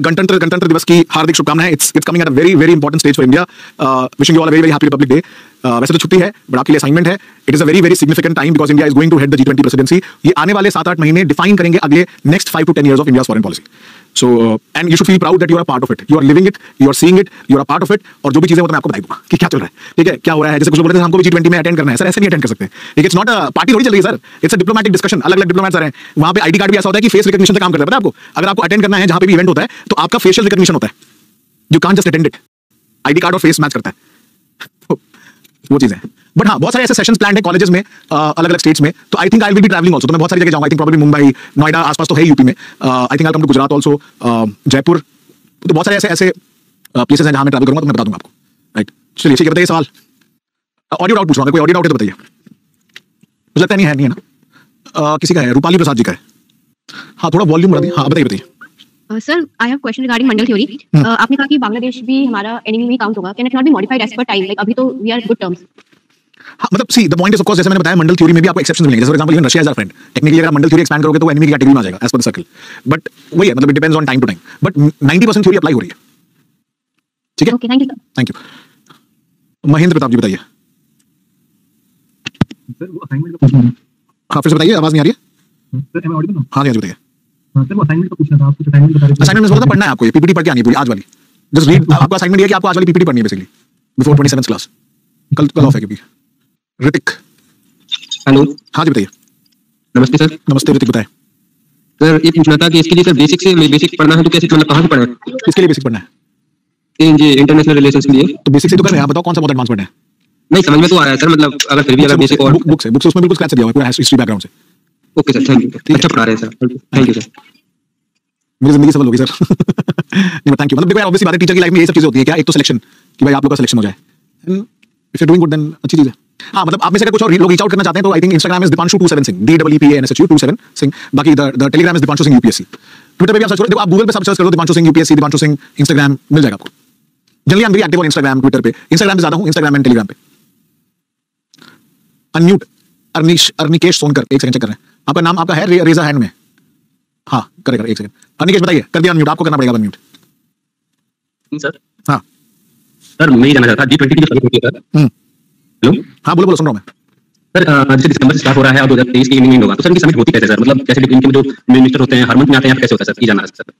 गणतंत्र दिवस की हार्दिक शुभकामनाएं। It's coming at a very very important stage for India. Wishing you all a very very happy Republic Day. वैसे तो छुट्टी है, बट आपके लिए असाइनमेंट है। It is a very very significant time because India is going to head the G20 presidency. ये आने वाले 7-8 महीने डिफाइन करेंगे अगले next 5 to 10 years of India's foreign policy. So and you should feel proud that you are part of it, you are living it, you are seeing it, you are part of it. और जो भी चीजें वो मैं आपको बता दूंगा कि क्या चल रहा है, ठीक है, क्या हो रहा है। जैसे कुछ लोग बोल रहे थे हमको भी G20 में अटेंड करना है। सर ऐसे नहीं अटेंड कर सकते। इट्स नॉट अ पार्टी थोड़ी चल रही है sir, it's a diplomatic discussion. अलग अलग डिप्लोमैट्स आ रहे हैं वहां पे। आईडी कार्ड भी ऐसा होता है कि फेस रिकॉग्निशन से काम करता है, पता है आपको? अगर आपको अटेंड करना है जहां पे भी इवेंट होता है तो आपका फेशियल रिकॉग्निशन होता है। You can't just attend it. ID card और फेस मैच करता है, वो चीजें। बट हाँ, बहुत सारे ऐसे सेशंस प्लान्ड है कॉलेजेस में, अलग अलग स्टेट्स में। तो I think I will be travelling also. तो मैं बहुत सारी जगह जाऊंगा। I think probably Mumbai, Noida, आसपास तो है यूपी में। I think I come to Gujarat also, Jaipur. तो बहुत सारे ऐसे प्लेसेस हैं जहां मैं ट्रैवल करूंगा, तो मैं बता दूंगा आपको। राइट, चलिए ठीक है। बताइए सवाल। ऑडियो डाउट पूछ रहा हूं, कोई ऑडियो डाउट है तो बताइए। मुझे लगता नहीं है ना? किसी का है? रूपाली प्रसाद जी का है। हाँ, थोड़ा वॉल्यूम बढ़ा दीजिए। हाँ, बताइए। Sir, I have question regarding Mandal theory. आपने कहा कि बांग्लादेश भी हमारा एनिमी में काउंट होगा। Can it not be modified as per time? Like अभी तो वी आर गुड टर्म्स। हाँ, मतलब see the point is of course, जैसे मैंने बताया, मंडल थ्योरी में भी आपको एक्सेप्शंस मिलेंगे। जैसे for example even Russia is our friend. Technically अगर आप मंडल थ्योरी एक्सपैंड करोगे तो एनिमी की कैटेगरी में आ जाएगा as per the circle. But वही है, मतलब it depends on time to time. But 90% theory apply हो रही है। ठीक है, okay, thank you sir. Thank you. Mahendra Pratap ji बताइए। सर वो असाइनमेंट का पूछना है। हाँ, फिर से बताइए, आवाज नहीं आ रही है। सर मैं ऑडिबल हूं? हाँ जी बताइए। सर वो असाइनमेंट का पूछना था, आप कुछ असाइनमेंट बता रहे थे। असाइनमेंट में पढ़ना है आपको, ये पीपीटी पढ़ के आनी है पूरी आज वाली। Just read. आपका असाइनमेंट ये है कि आपको आज वाली पीपीटी पढ़नी है बेसिकली बिफोर 27th क्लास। कल ऑफ है क्योंकि। ऋतिक। हेलो। हाँ जी बताइए। नमस्ते सर। नमस्ते ऋतिक, बताएं। सर ये पूछना था कि इसके लिए सर बेसिक से बेसिक पढ़ना है तो कैसे, मतलब कहाँ से पढ़ना है? इसके लिए बेसिक पढ़ना है? ये इंटरनेशनल रिलेशंस के लिए। तो बेसिक से तो कर रहे हैं, आप बताओ कौन सा बहुत एडवांस पढ़ना है? नहीं समझ में तो आ रहा है सर, मतलब अगर फिर भी अगर बेसिक और बुक से उसमें बिल्कुल स्क्रैच से दिया हुआ है पूरा हिस्ट्री बैकग्राउंड से। Okay sir, thank you. अच्छा पढ़ा रहे हैं सर, थैंक यू सर। मेरी जिंदगी सफल होगी सर। नहीं थैंक यू। मतलब देखो यार, ऑब्वियसली बात है, टीचर की लाइफ में ये सब चीजें होती है। क्या एक तो सिलेक्शन कि भाई आप लोग का सिलेक्शन हो जाए, if you doing good then अच्छी चीज है। हाँ, मतलब आप में से अगर कुछ और लोग रीच आउट करना चाहते हैं तो I think Instagram is Deepanshu 27 Singh, DEEPANSHU 27 Singh. बाकी the Telegram is Deepanshu Singh UPSC। Twitter पे भी आप सर्च करो, देखो आप गूगल पे सब सर्च करो दीपांशु सिंह UPSC, दीपांशु सिंह, इंस्टाग्राम मिल जाएगा आपको। Generally I am very active on Instagram, Twitter पे। इंस्टाग्राम पे ज्यादा हूं, इंस्टाग्राम एंड टेलीग्राम पे। अनम्यूट अर्निकेश सोनकर, एक सेकंड चेक कर रहे हैं। आपका नाम आपका है रेजर हैंड में? हाँ करेगा, एक सेकंड। अनिकेश बताइए, कर दिया अनम्यूट? आपको करना पड़ेगा अनम्यूट। सर हाँ सर मैं ये जानना चाहता था G20 की जो समिट होती है सर। हेलो। हाँ बोलो बोलो, सुन रहा हूँ मैं। सर जैसे दिसंबर से स्टार्ट हो रहा है और 2023 की इवनिंग होगा, तो सर इनकी समिट होती कैसे सर? मतलब कैसे इनके जो मिनिस्टर होते हैं हर मंथ में आते हैं, कैसे होता है सर? ये जानना है सर।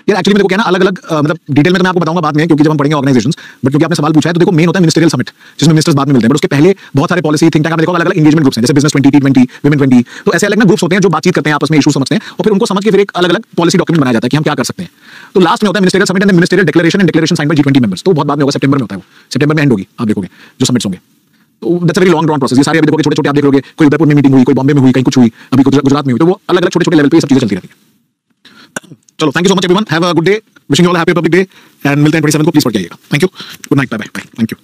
यार एक्चुअली देखो क्या ना, अलग अलग मतलब डिटेल में तो मैं आपको बताऊंगा बाद में, क्योंकि जब हम पढ़ेंगे ऑर्गेनाइजेशंस। बट क्योंकि आपने सवाल पूछा है तो देखो मेन होता है मिनिस्टरियल समिट, जिसमें मिनिस्टर्स बाद में मिलते हैं। बट उसके पहले बहुत सारे पॉलिसी थिंक टैंक, देखो अलग अलग एंगेजमेंट ग्रुप्स हैं, जैसे बिजनेस 20, T20, Women 20। तो ऐसे अलग अलग ग्रुप्स होते हैं जो बातचीत करते हैं, आपस में इशू समझते हैं और फिर उनको समझ के फिर एक अलग अलग पॉलिसी डॉक्यूमेंट बनाया जाता है कि हम क्या कर सकते हैं। तो लास्ट में होता है ministerial summit and ministerial declaration and declaration signed by G20 members. तो बहुत बाद में होगा, सितंबर में होता है वो। सितंबर में एंड होगी, आप देखोगे जो समिट्स होंगे। तो that's a very long drawn process. ये सारे अभी देखोगे छोटे छोटे आप देख लोगे, कोई उदयपुर में मीटिंग हुई, कोई बॉम्बे में हुई, कहीं कुछ हुई, अभी गुजरात में हुई। तो वो अलग अलग छोटे छोटे लेवल पे ये सब चीजें चलती रहती है। चलो thank you so much everyone, have a good day, wishing you all happy Republic Day and मिलते हैं 27 को। प्लीज पढ़ के आइएगा। Thank you, good night, bye bye, thank you.